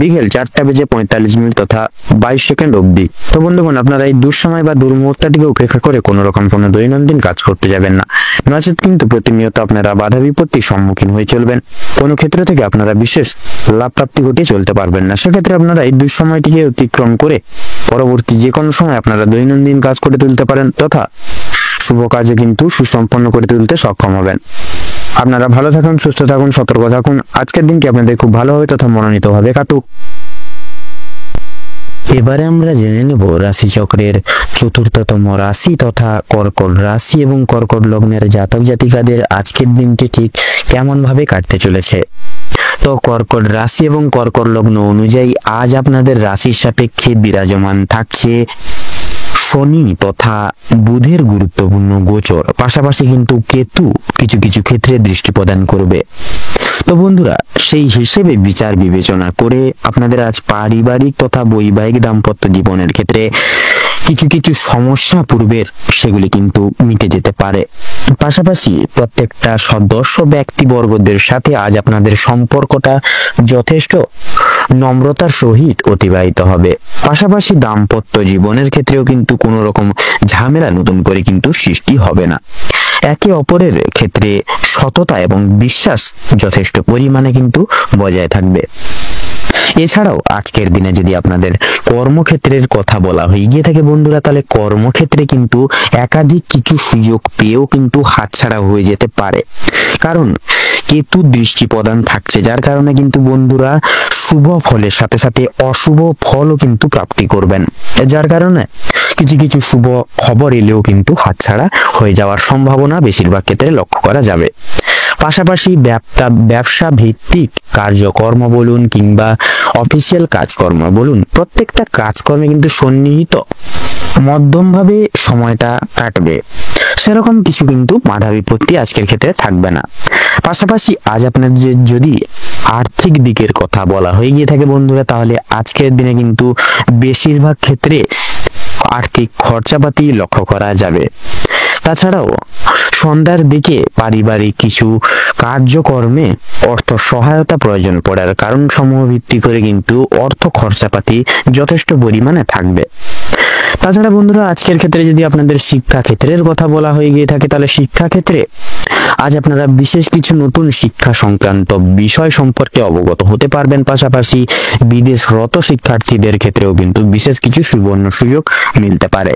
বিকেল 4:45 তথা 22 অবধি। তো বন্ধুগণ, আপনারা এই দুঃসময় বা দুর্মুহূর্তটিকে উপেক্ষা করে কোনো রকম কোনো দৈনন্দিন কাজ করতে যাবেন না, নচেৎ কিন্তু প্রতিনিয়ত আপনারা বাধা বিপত্তির সম্মুখীন হয়ে চলবেন। কোনো ক্ষেত্র থেকে আপনারা বিশেষ লাভ প্রাপ্তি ঘটিয়ে চলতে পারবেন না। সেক্ষেত্রে আপনারা এই দুঃসময়টিকে অতিক্রম করে পরবর্তী যে কোনো সময় আপনারা দৈনন্দিন কাজ করে তুলতে পারেন তথা শুভ কাজে কিন্তু সুসম্পন্ন করে তুলতে সক্ষম হবেন। আপনারা ভালো থাকুন, সুস্থ থাকুন, সতর্ক থাকুন। আজকের দিনটি আপনাদের খুব ভালো হবে তথা মনোনীতভাবে কাটুক। এবারে আমরা জেনে নেব রাশিচক্রের চতুর্থতম রাশি তথা কর্কট রাশি এবং কর্কট লগ্নের জাতক জাতিকাদের আজকের দিনটি ঠিক কেমন ভাবে কাটতে চলেছে। তো কর্কট রাশি এবং কর্কট লগ্ন অনুযায়ী আজ আপনাদের রাশির সাপেক্ষে বিরাজমান থাকছে শনি তথা বুধের গুরুত্বপূর্ণ গোচর, পাশাপাশি কিন্তু কেতু কিছু কিছু ক্ষেত্রে দৃষ্টি প্রদান করবে। তো বন্ধুরা, সেই হিসেবে বিচার বিবেচনা করে আপনাদের আজ পারিবারিক তথা বৈবাহিক দাম্পত্য জীবনের ক্ষেত্রে কিছু কিছু সমস্যা পূর্বের সেগুলি কিন্তু মিটে যেতে পারে। পাশাপাশি প্রত্যেকটা সদস্য ব্যক্তিবর্গদের সাথে আজ আপনাদের সম্পর্কটা যথেষ্ট নম্রতার সহিত অতিবাহিত হবে। পাশাপাশি দাম্পত্য জীবনের ক্ষেত্রেও কিন্তু কোনো রকম ঝামেলা নতুন করে কিন্তু সৃষ্টি হবে না। একে অপরের ক্ষেত্রে সততা এবং বিশ্বাস যথেষ্ট পরিমাণে কিন্তু বজায় থাকবে। এছাড়াও আজকের দিনে যদি আপনাদের কর্মক্ষেত্রের কথা বলা হয়ে গিয়ে থাকে বন্ধুরা, তাহলে কর্মক্ষেত্রে কিন্তু একাধিক কিছু সুযোগ পেয়েও কিন্তু হাতছাড়া হয়ে যেতে পারে, কারণ কেতু দৃষ্টি প্রদান থাকছে, যার কারণে কিন্তু বন্ধুরা শুভ ফলের সাথে সাথে অশুভ ফলও কিন্তু প্রাপ্তি করবেন, যার কারণে কিছু কিছু শুভ খবর এলেও কিন্তু হাতছাড়া হয়ে যাওয়ার সম্ভাবনা বেশিরভাগ ক্ষেত্রে লক্ষ্য করা যাবে। পাশাপাশি ব্যবসা ভিত্তিক কার্যকর্ম বলুন কিংবা অফিসিয়াল কাজকর্ম বলুন, প্রত্যেকটা কাজকর্মে কিন্তু সন্নিহিত মধ্যমভাবে সময়টা কাটবে, সেরকম কিছু কিন্তু বাধা বিপত্তি আজকের ক্ষেত্রে থাকবে না। পাশাপাশি আজ আপনাদের যদি আর্থিক দিকের কথা বলা হয়ে গিয়ে থাকে বন্ধুরা, তাহলে আজকের দিনে কিন্তু বেশিরভাগ ক্ষেত্রে আর্থিক খরচাপাতি লক্ষ্য করা যাবে। তাছাড়াও সন্ধ্যার দিকে পারিবারিক কিছু কার্যকর্মে অর্থ সহায়তা প্রয়োজন পড়ার কারণ সমূহ ভিত্তি করে কিন্তু অর্থ খরচাপাতি যথেষ্ট পরিমাণে থাকবে। তাছাড়া বন্ধুরা, আজকের ক্ষেত্রে যদি আপনাদের শিক্ষা ক্ষেত্রের কথা বলা হয়ে গিয়ে থাকে, তাহলে শিক্ষা ক্ষেত্রে আজ আপনারা বিশেষ কিছু নতুন শিক্ষা সংক্রান্ত বিষয় সম্পর্কে অবগত হতে পারবেন। পাশাপাশি বিদেশরত শিক্ষার্থীদের ক্ষেত্রেও কিন্তু বিশেষ কিছু সুবর্ণ সুযোগ মিলতে পারে।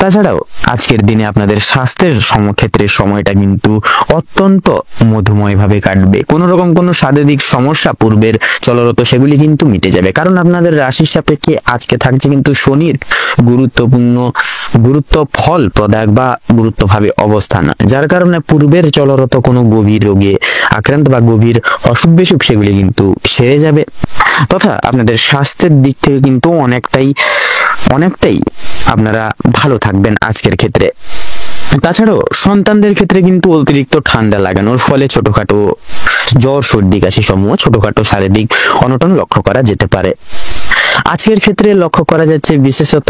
তাছাড়াও আজকের দিনে আপনাদের স্বাস্থ্যের ক্ষেত্রে সময়টা কিন্তু অত্যন্ত মধুময় ভাবে কাটবে। কোনো রকম কোনো শারীরিক সমস্যা পূর্বের চলরত সেগুলি কিন্তু মিটে যাবে, কারণ আপনাদের রাশির সাপেক্ষে আজকে থাকছে কিন্তু শনির গুরুত্ব ফল প্রদায়ক বা গুরুত্বভাবে অবস্থান, যার কারণে পূর্বের চলরত কোনো গভীর রোগে আক্রান্ত বা গভীর অসুখ বিসুখ সেগুলি কিন্তু সেরে যাবে, তথা আপনাদের স্বাস্থ্যের দিক থেকে কিন্তু অনেকটাই আপনারা ভালো থাকবেন আজকের ক্ষেত্রে। তাছাড়াও সন্তানদের ক্ষেত্রে কিন্তু অতিরিক্ত ঠান্ডা লাগানোর ফলে ছোটখাটো জ্বর সর্দি কাশি সমূহ ছোটখাটো শারীরিক অনটন লক্ষ্য করা যেতে পারে। আজকের ক্ষেত্রে লক্ষ্য করা যাচ্ছে বিশেষত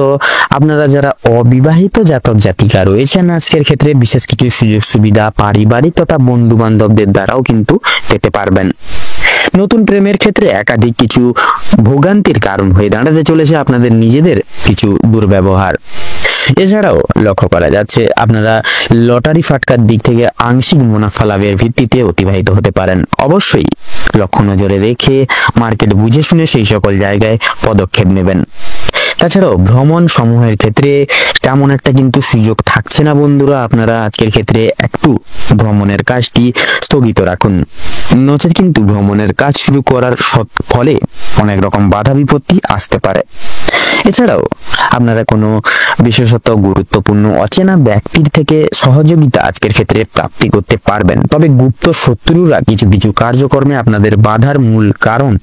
আপনারা যারা অবিবাহিত জাতক জাতিকা রয়েছেন, আজকের ক্ষেত্রে বিশেষ কিছু সুযোগ সুবিধা পারিবারিক তথা বন্ধু বান্ধবদের দ্বারাও কিন্তু পেতে পারবেন। নতুন প্রেমের ক্ষেত্রে একাধিক কিছু ভোগান্তির কারণ হয়ে দাঁড়াতে চলেছে আপনাদের নিজেদের কিছু দুর্ব্যবহার। এছাড়াও লক্ষ্য করা যাচ্ছে আপনারা লটারি ফাটকার দিক থেকে আংশিক মুনাফা লাভের ভিত্তিতে অতিবাহিত হতে পারেন। অবশ্যই লক্ষ্য নজরে রেখে মার্কেট বুঝে শুনে সেই সকল জায়গায় পদক্ষেপ নেবেন। তাছাড়াও ভ্রমণ সমূহের ক্ষেত্রে তেমন একটা কিন্তু সুযোগ থাকছে না বন্ধুরা, আপনারা আজকের ক্ষেত্রে একটু ভ্রমণের কাজটি স্থগিত রাখুন, নচেৎ কিন্তু ভ্রমণের কাজ শুরু করার ফলে অনেক রকম বাধা বিপত্তি আসতে পারে। এছাড়াও আপনারা কোনো বিশেষত গুরুত্বপূর্ণ অচেনা ব্যক্তির থেকে সহযোগিতা আজকের ক্ষেত্রে প্রাপ্তি করতে পারবেন। তবে গুপ্ত শত্রুরা কিছু কিছু কার্যক্রমে আপনাদের বাধার মূল কারণ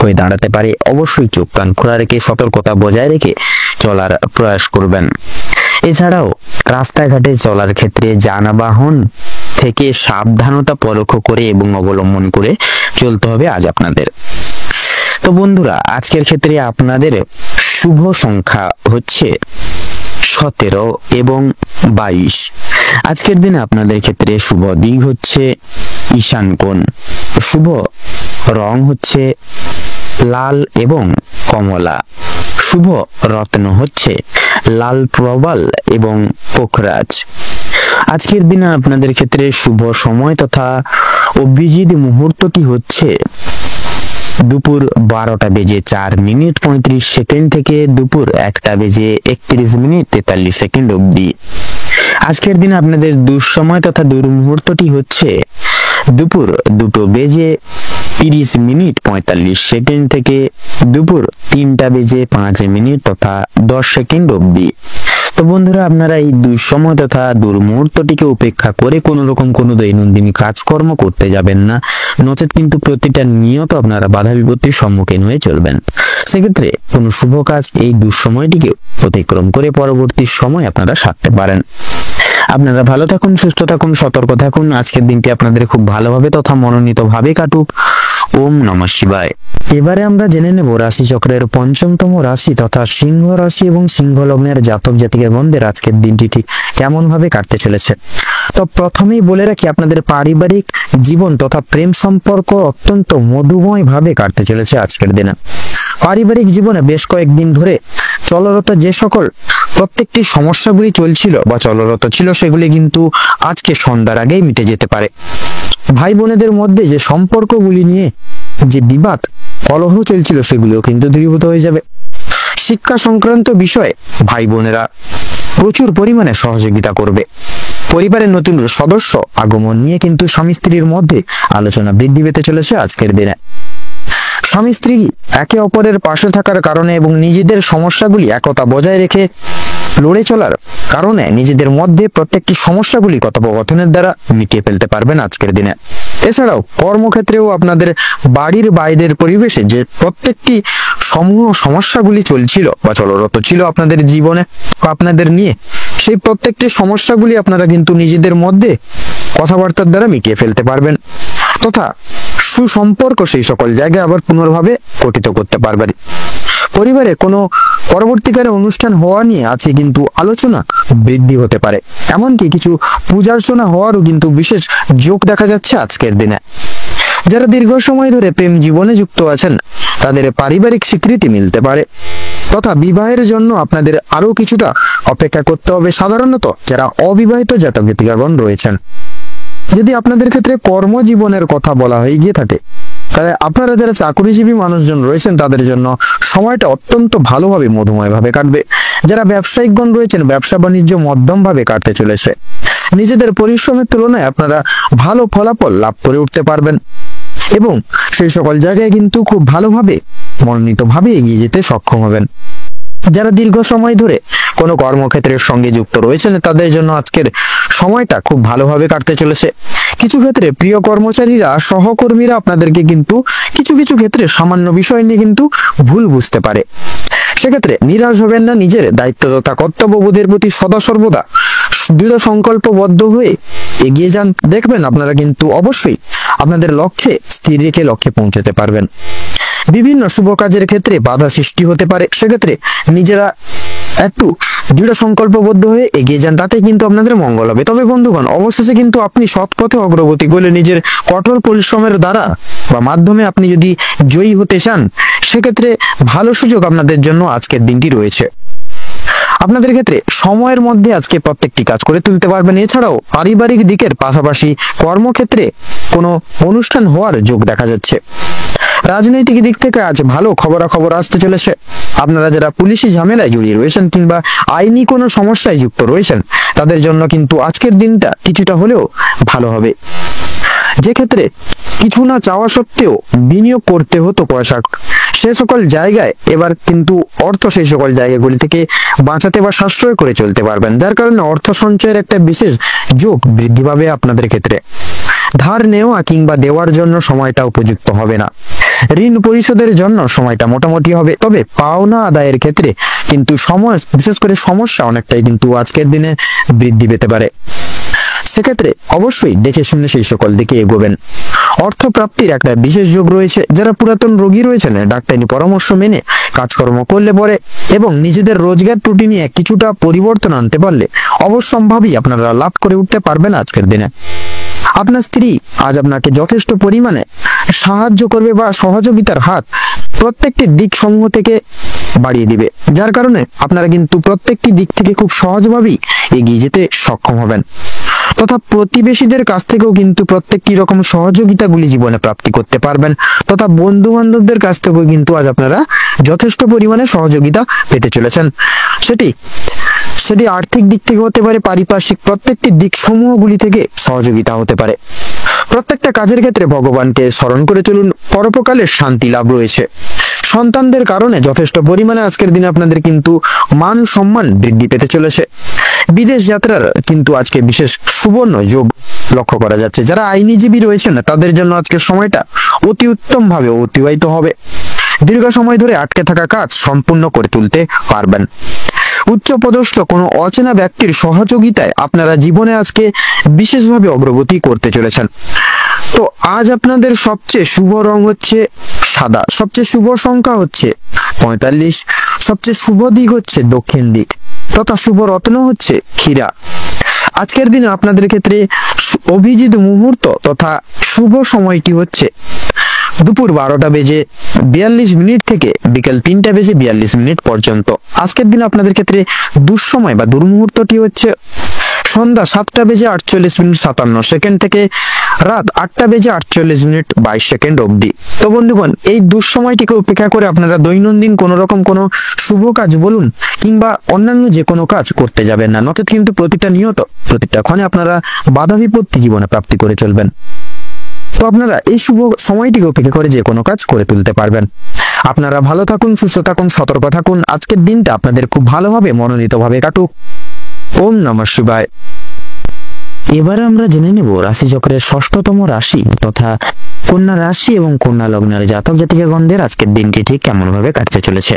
হয়ে দাঁড়াতে পারে। অবশ্যই চোখ কান খোলা রেখে সতর্কতা বজায় রেখে চলার প্রয়াস করবেন। এছাড়াও রাস্তাঘাটে চলার ক্ষেত্রে যানবাহন থেকে সাবধানতা পরখ করে এবং অবলম্বন করে চলতে হবে আজ আপনাদের। তো বন্ধুরা, আজকের ক্ষেত্রে আপনাদের শুভ সংখ্যা হচ্ছে 17 এবং 22। আজকের দিনে আপনাদের ক্ষেত্রে শুভ দিক হচ্ছে ঈশান কোণ। শুভ রং হচ্ছে লাল এবং কমলা। শুভ রত্ন হচ্ছে লাল প্রবাল এবং পোখরাজ। আজকের দিনে আপনাদের ক্ষেত্রে শুভ সময় তথা অভিজিৎ মুহূর্তটি হচ্ছে দুপুর 12টা বেজে 4 মিনিট 35 সেকেন্ড থেকে দুপুর 1টা বেজে 31 মিনিট 43 সেকেন্ড অবধি। আজকের দিনে আপনাদের দুঃসময় তথা দুর্মুহূর্তটি হচ্ছে দুপুর 2টো বেজে 30 মিনিট 45 সেকেন্ড থেকে দুপুর 3টা বেজে 5 মিনিট তথা 10 সেকেন্ড অবধি। তো বন্ধুরা, আপনারা এই দুঃসময় তথা দুর্মুহূর্তটিকে উপেক্ষা করে কোনো রকম কোনো দৈনন্দিন কাজকর্ম করতে যাবেন না, নচেত কিন্তু প্রতিটা নিয়ত আপনারা বাধা বিপত্তির সম্মুখীন হয়ে চলবেন। সেক্ষেত্রে কোনো শুভ কাজ এই দুঃসময়টিকে অতিক্রম করে পরবর্তী সময় আপনারা সারতে পারেন। আপনারা ভালো থাকুন, সুস্থ থাকুন, সতর্ক থাকুন। আজকের দিনটি আপনাদের খুব ভালোভাবে তথা মনোনীতভাবে কাটুক। ওম নমঃ শিবায়। এবারে আমরা জেনে নেব রাশি চক্রের পঞ্চমতম রাশি তথা সিংহ রাশি এবং সিংহ লগ্নের জাতক জাতিকাগণদের আজকের দিনটি ঠিক কেমন ভাবে কাটতে চলেছে। তো প্রথমেই বলে রাখি, আপনাদের পারিবারিক জীবন তথা প্রেম সম্পর্ক অত্যন্ত মধুময় ভাবে কাটতে চলেছে আজকের দিনে। পারিবারিক জীবনে বেশ কয়েকদিন ধরে চলরত যে সকল প্রত্যেকটি সমস্যাগুলি চলছিল বা চলরত ছিল, সেগুলি কিন্তু আজকে সন্ধ্যার আগেই মিটে যেতে পারে। ভাই বোনেদের মধ্যে যে সম্পর্কগুলি নিয়ে যে বিবাদ কলহ চলছিল, সেগুলিও কিন্তু দূরীভূত হয়ে যাবে। শিক্ষা সংক্রান্ত বিষয়ে ভাই বোনেরা প্রচুর পরিমাণে সহযোগিতা করবে। পরিবারের নতুন সদস্য আগমন নিয়ে কিন্তু স্বামী স্ত্রীর মধ্যে আলোচনা বৃদ্ধি পেতে চলেছে আজকের দিনে। স্বামী স্ত্রী একে অপরের পাশে থাকার কারণে এবং নিজেদের সমস্যাগুলি একতা বজায় রেখে লড়ে চলার কারণে নিজেদের মধ্যে প্রত্যেকটি সমস্যাগুলি কথোপকথনের দ্বারা মিটিয়ে ফেলতে পারবেন আজকের দিনে। এছাড়াও কর্মক্ষেত্রেও আপনাদের বাড়ির বাইরের পরিবেশে যে প্রত্যেকটি সমূহ সমস্যাগুলি চলছিল বা চলরত ছিল আপনাদের জীবনে বা আপনাদের নিয়ে, সেই প্রত্যেকটি সমস্যাগুলি আপনারা কিন্তু নিজেদের মধ্যে কথাবার্তার দ্বারা মিটিয়ে ফেলতে পারবেন তথা সুসম্পর্ক সেই সকল জায়গায় আবার পুনর্ভাবে গঠিত করতে পারবেন। পরিবারে কোনো পরবর্তীকালে অনুষ্ঠান হওয়া নিয়ে আজকে কিন্তু আলোচনা বৃদ্ধি হতে পারে, এমনকি কিছু পূজার্চনা হওয়ারও কিন্তু বিশেষ যোগ দেখা যাচ্ছে আজকের দিনে। যারা দীর্ঘ সময় ধরে প্রেম জীবনে যুক্ত আছেন, তাদের পারিবারিক স্বীকৃতি মিলতে পারে তথা বিবাহের জন্য আপনাদের আরো কিছুটা অপেক্ষা করতে হবে। সাধারণত যারা অবিবাহিত জাতক জাতিকাগণ রয়েছেন, যদি আপনাদের ক্ষেত্রে কর্মজীবনের কথা বলা হয়ে গিয়ে থাকে, তাহলে আপনারা যারা চাকরিজীবী মানুষজন রয়েছেন, তাদের জন্য সময়টা অত্যন্ত ভালোভাবে মধুময় ভাবে কাটবে। যারা ব্যবসায়িকগণ রয়েছেন, ব্যবসা বাণিজ্য মধ্যম ভাবে কাটতে চলেছে। নিজেদের পরিশ্রমের তুলনায় আপনারা ভালো ফলাফল লাভ করে উঠতে পারবেন এবং সেই সকল জায়গায় কিন্তু খুব ভালোভাবে মনোনীতভাবে এগিয়ে যেতে সক্ষম হবেন। যারা দীর্ঘ সময় ধরে কোনো কর্মক্ষেত্রের সঙ্গে যুক্ত রয়েছেন, তাদের জন্য আজকের সময়টা খুব ভালোভাবে কাটতে চলেছে। কিছু ক্ষেত্রে প্রিয় কর্মচারীরা সহকর্মীরা আপনাদেরকে কিন্তু কিছু কিছু ক্ষেত্রে সামান্য বিষয় নিয়ে কিন্তু ভুল বুঝতে পারে। সেক্ষেত্রে নিরাশ হবেন না, নিজের দায়িত্ব তথা কর্তব্যবোধের প্রতি সদা সর্বদা দৃঢ় সংকল্পবদ্ধ হয়ে এগিয়ে যান। দেখবেন আপনারা কিন্তু অবশ্যই আপনাদের লক্ষ্যে স্থির রেখে লক্ষ্যে পৌঁছতে পারবেন। বিভিন্ন শুভ কাজের ক্ষেত্রে বাধা সৃষ্টি হতে পারে, সেক্ষেত্রে নিজেরা একটু দৃঢ় সংকল্পবদ্ধ হয়ে এগিয়ে যান, তাতে কিন্তু আপনাদের মঙ্গল হবে। তবে বন্ধুগণ, অবশেষে কিন্তু আপনি সৎ পথে অগ্রগতি করলে নিজের কঠোর পরিশ্রমের দ্বারা বা মাধ্যমে আপনি যদি জয়ী হতে চান, সেক্ষেত্রে ভালো সুযোগ আপনাদের জন্য আজকের দিনটি রয়েছে। আপনাদের ক্ষেত্রে সময়ের মধ্যে আজকে প্রত্যেকটি কাজ করে তুলতে পারবেন। এছাড়াও পারিবারিক দিকের পাশাপাশি কর্মক্ষেত্রে কোনো অনুষ্ঠান হওয়ার যোগ দেখা যাচ্ছে। রাজনৈতিক দিক থেকে আজ ভালো খবরাখবর আসতে চলেছে। আপনারা যারা পুলিশি ঝামেলায় জড়িয়ে রয়েছেন কিংবা আইনি কোনো সমস্যায় যুক্ত রয়েছেন, তাদের জন্য কিন্তু আজকের দিনটা কিছুটা হলেও ভালো হবে। যে ক্ষেত্রে কিছু না চাওয়া সত্ত্বেও বিনিয়োগ করতে হতো পয়সা, সে সকল জায়গায় এবার কিন্তু অর্থ সেই সকল জায়গাগুলি থেকে বাঁচাতে বা সাশ্রয় করে চলতে পারবেন, যার কারণে অর্থ সঞ্চয়ের একটা বিশেষ যোগ বৃদ্ধি পাবে আপনাদের ক্ষেত্রে। ধার নেওয়া কিংবা দেওয়ার জন্য সময়টা উপযুক্ত হবে না, ঋণ পরিশোধের জন্য সময়টা মোটামুটি হবে, তবে পাওনা আদায়ের ক্ষেত্রে কিন্তু সময়, বিশেষ করে সমস্যা অনেকটাই কিন্তু আজকের দিনে বৃদ্ধি পেতে পারে। সেক্ষেত্রে অবশ্যই দেখে শুনে সেই সকল দিকে এগোবেন। অর্থ প্রাপ্তির একটা বিশেষ যোগ রয়েছে। যারা পুরাতন রোগী রয়েছেন ডাক্তারি পরামর্শ মেনে কাজকর্ম করলে পরে এবং নিজেদের রোজগার ত্রুটি নিয়ে কিছুটা পরিবর্তন আনতে পারলে অবশ্যম্ভাবী আপনারা লাভ করে উঠতে পারবেন আজকের দিনে। আপনার স্ত্রী আজ আপনাকে যথেষ্ট পরিমাণে সাহায্য করবে বা সহযোগিতার হাত প্রত্যেকটি দিক সমূহ থেকে বাড়িয়ে দিবে, যার কারণে আপনারা কিন্তু প্রত্যেকটি দিক থেকে খুব সহজভাবেই এগিয়ে যেতে সক্ষম হবেন। তথা প্রতিবেশীদের কাছ থেকেও কিন্তু প্রত্যেকটি রকম সহযোগিতাগুলি জীবনে প্রাপ্তি করতে পারবেন, তথা বন্ধু বান্ধবদের কাছ থেকেও কিন্তু আজ আপনারা যথেষ্ট পরিমাণে সহযোগিতা পেতে চলেছেন। সেটি আর্থিক দিক থেকে হতে পারে, পারিপার্শ্বিক প্রত্যেকটি দিক সমূহগুলি থেকে সহযোগিতা হতে পারে। প্রত্যেকটা কাজের ক্ষেত্রে ভগবানকে স্মরণ করে চলুন, পরোপকালের শান্তি লাভ রয়েছে। সন্তানদের কারণে যথেষ্ট পরিমাণে আজকের দিনে আপনাদের কিন্তু মান সম্মান বৃদ্ধি পেতে চলেছে। বিদেশ যাত্রার কিন্তু আজকে বিশেষ সুবর্ণ যোগ লক্ষ্য করা যাচ্ছে। যারা আইনজীবী রয়েছেন তাদের জন্য আজকের সময়টা অতি উত্তম ভাবে অতিবাহিত হবে। দীর্ঘ সময় ধরে আটকে থাকা কাজ সম্পূর্ণ করে তুলতে পারবেন। উচ্চপদস্থ কোনো অচেনা ব্যক্তির সহযোগিতায় আপনারা জীবনে আজকে বিশেষভাবে অগ্রগতি করতে চলেছেন। তো আজ আপনাদের সবচেয়ে শুভ রং হচ্ছে সাদা, সবচেয়ে শুভ সংখ্যা হচ্ছে 45, সবচেয়ে শুভ দিক হচ্ছে দক্ষিণ দিক, তথা শুভ রত্ন হচ্ছে হীরা। আজকের দিনে আপনাদের ক্ষেত্রে অভিজিৎ মুহূর্ত তথা শুভ সময়টি হচ্ছে দুপুর 12:42 থেকে বিকেল 3:42 পর্যন্ত। আজকের দিনে আপনাদের ক্ষেত্রে দুঃসময় বা দুর্মুহূর্তটি হচ্ছে সন্ধ্যা 7:48 থেকে রাত 8:48 অবধি। তো বন্ধুগণ, এই দুঃসময়টিকে উপেক্ষা করে আপনারা দৈনন্দিন কোন রকম কোনো শুভ কাজ বলুন কিংবা অন্যান্য যে কোনো কাজ করতে যাবেন না, নচেত কিন্তু প্রতিটা ক্ষণে আপনারা বাধা বিপত্তি জীবনে প্রাপ্তি করে চলবেন। তো আপনারা এই শুভ সময়টিকে উপেক্ষা করে যে কোনো কাজ করে তুলতে পারবেন। আপনারা ভালো থাকুন, সুস্থ থাকুন, সতর্ক থাকুন। আজকের দিনটা আপনাদের খুব ভালোভাবে মনোনীতভাবে কাটুক। ওম নমঃ শিবায়। এবারে আমরা জেনে নেব রাশিচক্রের ষষ্ঠতম রাশি তথা কন্যা রাশি এবং কন্যা লগ্নের জাতক জাতিকাগণদের আজকের দিনটি ঠিক কেমন ভাবে কাটতে চলেছে।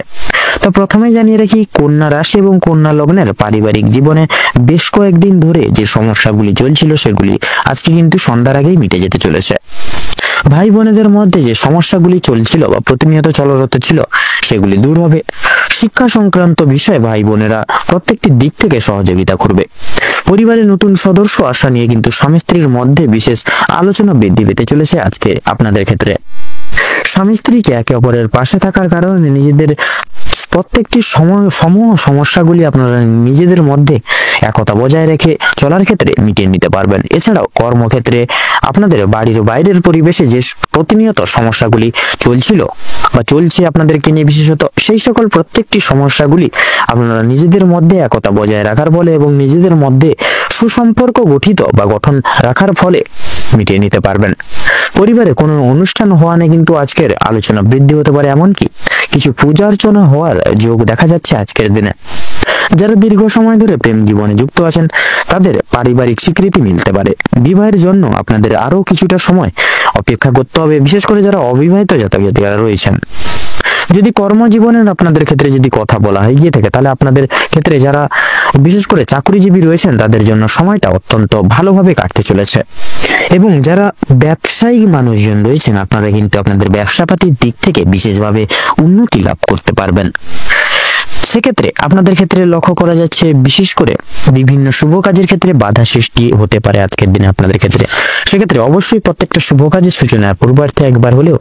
তো প্রথমে জানিয়ে রাখি, কন্যা রাশি এবং কন্যা লগ্নের পারিবারিক জীবনে বেশ কয়েকদিন ধরে যে সমস্যাগুলি চলছিল সেগুলি আজকে কিন্তু সন্ধ্যার আগেই মিটে যেতে চলেছে। ভাই বোনেদের মধ্যে যে সমস্যাগুলি চলছিল বা প্রতিনিয়ত চলরত ছিল সেগুলি দূর হবে। শিক্ষা সংক্রান্ত বিষয়ে ভাই বোনেরা প্রত্যেকটি দিক থেকে সহযোগিতা করবে। পরিবারের নতুন সদস্য আসা নিয়ে কিন্তু স্বামী স্ত্রীর মধ্যে বিশেষ আলোচনা বৃদ্ধি পেতে চলেছে আজকে আপনাদের ক্ষেত্রে। স্বামী স্ত্রীকে একে অপরের পাশে থাকার কারণে নিজেদের প্রত্যেকটি সমূহ সমস্যাগুলি আপনারা নিজেদের মধ্যে একতা বজায় রেখে চলার ক্ষেত্রে মিটিয়ে নিতে পারবেন। এছাড়াও কর্মক্ষেত্রে আপনাদের বাড়ির বাইরের পরিবেশে যে প্রতিনিয়ত সমস্যাগুলি চলছিল বা চলছে আপনাদেরকে নিয়ে বিশেষত, সেই সকল প্রত্যেকটি সমস্যাগুলি আপনারা নিজেদের মধ্যে একতা বজায় রাখার ফলে এবং নিজেদের মধ্যে সুসম্পর্ক গঠন রাখার ফলে মিটিয়ে নিতে পারবেন। পরিবারে কোনো অনুষ্ঠান হওয়া নিয়ে কিন্তু আজকের আলোচনা বৃদ্ধি হতে পারে, এমনকি কিছু পূজা অর্চনা হওয়ার যোগ দেখা যাচ্ছে আজকের দিনে। যারা দীর্ঘ সময় ধরে প্রেম জীবনে যুক্ত আছেন তাদের পারিবারিক স্বীকৃতি মিলতে পারে। বিবাহের জন্য আপনাদের আরো কিছুটা সময় অপেক্ষা করতে হবে, বিশেষ করে যারা অবিবাহিত জাতক জাতিকারা রয়েছেন। যদি কর্মজীবনের আপনাদের ক্ষেত্রে যদি কথা বলা হয় গিয়ে থাকে, তাহলে আপনাদের ক্ষেত্রে যারা বিশেষ করে চাকরিজীবী রয়েছেন তাদের জন্য সময়টা অত্যন্ত ভালোভাবে কাটতে চলেছে। এবং যারা ব্যবসায়িক মানুষজন রয়েছেন আপনারা কিন্তু আপনাদের ব্যবসাপাতির দিক থেকে বিশেষভাবে উন্নতি লাভ করতে পারবেন। সেক্ষেত্রে আপনাদের ক্ষেত্রে লক্ষ্য করা যাচ্ছে বিশেষ করে বিভিন্ন শুভ কাজের ক্ষেত্রে বাধা সৃষ্টি হতে পারে আজকের দিনে আপনাদের ক্ষেত্রে। সেক্ষেত্রে অবশ্যই প্রত্যেকটা শুভ কাজের সূচনার পূর্বার্থে একবার হলেও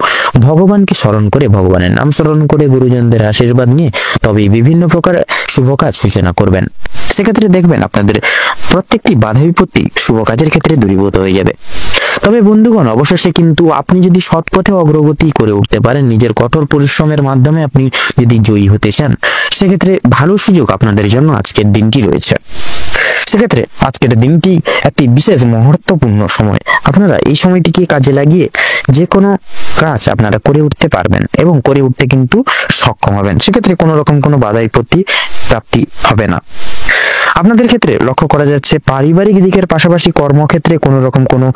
ভগবানকে স্মরণ করে, ভগবানের নাম স্মরণ করে, গুরুজনদের আশীর্বাদ নিয়ে তবেই বিভিন্ন প্রকার শুভ কাজ সূচনা করবেন। সেক্ষেত্রে দেখবেন আপনাদের প্রত্যেকটি বাধা বিপত্তি শুভ কাজের ক্ষেত্রে দূরীভূত হয়ে যাবে। তবে বন্ধুগণ, অবশেষে কিন্তু আপনি যদি সৎ পথে অগ্রগতি করে উঠতে পারেন, নিজের কঠোর পরিশ্রমের মাধ্যমে আপনি যদি জয়ী হতে চান, সেক্ষেত্রে ভালো সুযোগ আপনাদের জন্য আজকের দিনটি রয়েছে। সেক্ষেত্রে আজকের দিনটি একটি বিশেষ মহত্বপূর্ণ সময়। আপনারা এই সময়টিকে কাজে লাগিয়ে যে কোনো কাজ আপনারা করে উঠতে পারবেন এবং করে উঠতে কিন্তু সক্ষম হবেন। সেক্ষেত্রে কোনো রকম কোনো বাধা বিপত্তি প্রাপ্তি হবে না। আপনাদের ক্ষেত্রে লক্ষ্য করা যাচ্ছে পারিবারিক দিকের পাশাপাশি কর্মক্ষেত্রে কোনো রকম কোনো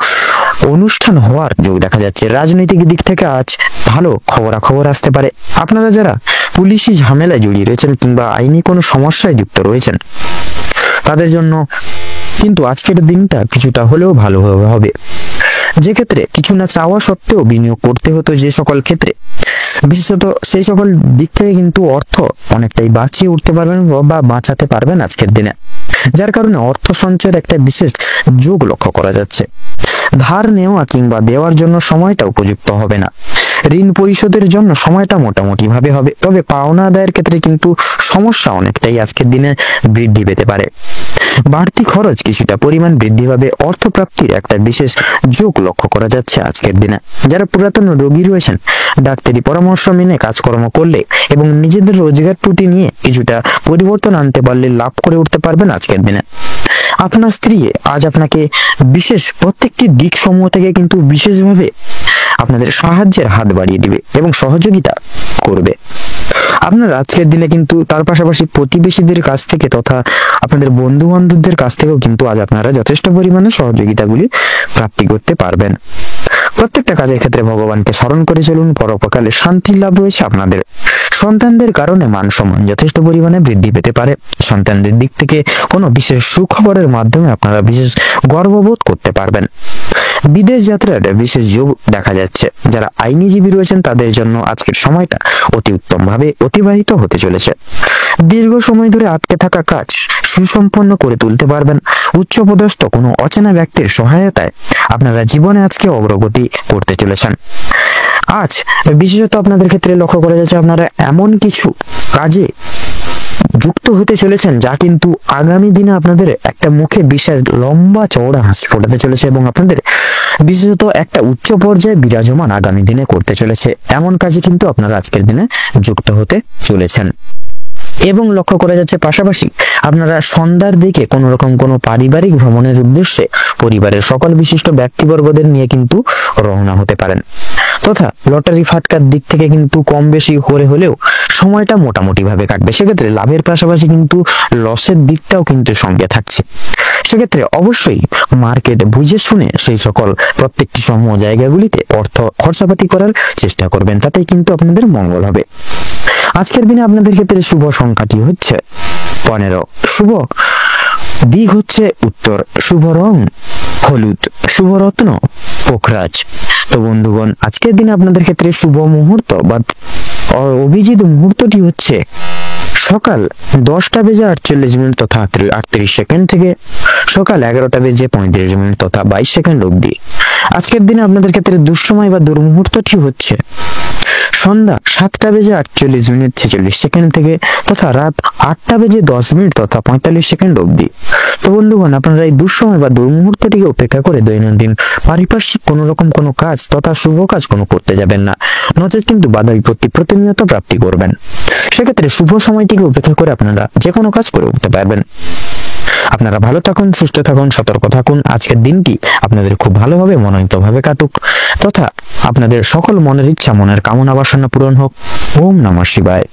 অনুষ্ঠান হওয়ার যোগ দেখা যাচ্ছে। রাজনৈতিক দিক থেকে আজ ভালো খবরাখবর আসতে পারে। আপনারা যারা পুলিশি ঝামেলায় জড়িয়ে রয়েছেন কিংবা আইনি কোনো সমস্যায় যুক্ত রয়েছেন তাদের জন্য কিন্তু আজকের দিনটা কিছুটা হলেও ভালো হবে। যে ক্ষেত্রে কিছু না চাওয়া সত্ত্বেও বিনিয়োগ করতে হতো যে সকল ক্ষেত্রে, বিশেষত সেই সকল দিক থেকে কিন্তু অর্থ অনেকটাই বাঁচিয়ে উঠতে পারবেন বা বাঁচাতে পারবেন আজকের দিনে, যার কারণে অর্থ সঞ্চয়ের একটা বিশেষ যোগ লক্ষ্য করা যাচ্ছে। ধার নেওয়া কিংবা দেওয়ার জন্য সময়টা উপযুক্ত হবে না। ঋণ পরিশোধের জন্য সময়টা মোটামুটি ভাবে হবে, তবে পাওনা আদায়ের ক্ষেত্রে কিন্তু সমস্যা অনেকটাই আজকের দিনে বৃদ্ধি পেতে পারে। বাড়তি খরচ কিছুটা পরিমাণ বৃদ্ধি পাবে। অর্থপ্রাপ্তির একটা বিশেষ যোগ লক্ষ্য করা যাচ্ছে আজকের দিনে। যারা পুরাতন রোগী রয়েছেন ডাক্তারি পরামর্শ মেনে কাজকর্ম করলে এবং নিজেদের রোজগার ত্রুটি নিয়ে কিছুটা পরিবর্তন আনতে পারলে লাভ করে উঠতে পারবেন আজকের দিনে। আপনার স্ত্রী আজ আপনাকে বিশেষ প্রত্যেকটি দিক সমূহ থেকে কিন্তু বিশেষভাবে আপনাদের সাহায্যের হাত বাড়িয়ে দিবে এবং সহযোগিতা করবে। আপনার আজকের দিনে কিন্তু তার পাশাপাশি প্রতিবেশীদের কাছ থেকে তথা আপনাদের বন্ধু বান্ধবদের কাছ থেকেও কিন্তু আজ আপনারা যথেষ্ট পরিমাণে সহযোগিতাগুলি প্রাপ্তি করতে পারবেন। প্রত্যেকটা কাজের ক্ষেত্রে ভগবানকে স্মরণ করে চলুন। পরোপকালে শান্তির লাভ রয়েছে আপনাদের। সন্তানদের কারণে মান সম্মান যথেষ্ট পরিমাণে বৃদ্ধি পেতে পারে। সন্তানদের দিক থেকে কোনো বিশেষ সুখবরের মাধ্যমে আপনারা বিশেষ গর্ববোধ করতে পারবেন। বিদেশ যাত্রার বিশেষ যোগ দেখা যাচ্ছে। যারা আইনজীবী রয়েছেন তাদের জন্য আজকের সময়টা অতি উত্তম ভাবে অতিবাহিত হতে চলেছে। দীর্ঘ সময় ধরে আটকে থাকা কাজ সুসম্পন্ন করে তুলতে পারবেন। উচ্চপদস্থ কোনো অচেনা ব্যক্তির সহায়তায় আপনারা জীবনে আজকে অগ্রগতি করতে চলেছেন। আজ বিশেষত আপনাদের ক্ষেত্রে লক্ষ্য করা যাচ্ছে আপনারা এমন কিছু কাজে যুক্ত হতে চলেছেন যা কিন্তু আগামী দিনে আপনাদের একটা মুখে বিশাল লম্বা চওড়া হাসি ফোটাতে চলেছে এবং আপনাদের বিশেষত একটা উচ্চ পর্যায়ে বিরাজমান আগামী দিনে করতে চলেছে। এমন কাজে কিন্তু আপনারা আজকের দিনে যুক্ত হতে চলেছেন। এবং লক্ষ্য করা যাচ্ছে পাশাপাশি আপনারা সন্ধ্যার দিকে কোনো রকম কোনো পারিবারিক ভ্রমণের উদ্দেশ্যে পরিবারের সকল বিশিষ্ট ব্যক্তিবর্গদের নিয়ে কিন্তু রওনা হতে পারেন। তথা লটারি ফাটকার দিক থেকে কিন্তু কম বেশি করে হলেও সময়টা মোটামুটি ভাবে কাটবে। সেক্ষেত্রে লাভের পাশাপাশি কিন্তু লসের দিকটাও কিন্তু সঙ্গে থাকছে। সেক্ষেত্রে অবশ্যই মার্কেট বুঝে শুনে সেই সকল প্রত্যেকটি সমূহ জায়গাগুলিতে অর্থ খরচাপাতি করার চেষ্টা করবেন, তাতেই কিন্তু আপনাদের মঙ্গল হবে। আজকের দিনে আপনাদের ক্ষেত্রে শুভ সংখ্যাটি হচ্ছে 15, শুভ দিক হচ্ছে উত্তর, শুভ রং হলুদ, শুভ রত্ন পোখরাজ। তো বন্ধুগণ, আজকের দিনে আপনাদের ক্ষেত্রে শুভ মুহূর্ত বা অভিজিৎ মুহূর্তটি হচ্ছে সকাল 10:48 তথা 38 সেকেন্ড থেকে সকাল 11:35 তথা 22 সেকেন্ড অবধি। আজকের দিনে আপনাদের ক্ষেত্রে দুঃসময় বা দুর্মুহূর্তটি হচ্ছে সন্ধ্যা 7:48 46 সেকেন্ড থেকে তথা রাত 8:10 তথা 45 সেকেন্ড অবধি। তো বন্ধুগণ, আপনারা এই দুঃসময় বা দুর্মুহূর্তটিকে উপেক্ষা করে দৈনন্দিন পারিপার্শ্বিক কোনো রকম কোনো কাজ তথা শুভ কাজ কোনো করতে যাবেন না, নচেত কিন্তু বাধা বিপত্তি প্রতিনিয়ত প্রাপ্তি করবেন। সেক্ষেত্রে শুভ সময়টিকে উপেক্ষা করে আপনারা যে কোনো কাজ করে উঠতে পারবেন। আপনারা ভালো থাকুন, সুস্থ থাকুন, সতর্ক থাকুন। আজকের দিনটি আপনাদের খুব ভালোভাবে মনোনীতভাবে কাটুক তথা আপনাদের সকল মনের ইচ্ছা মনের কামনা বাসনা পূরণ হোক। ওম নমঃ শিবায়।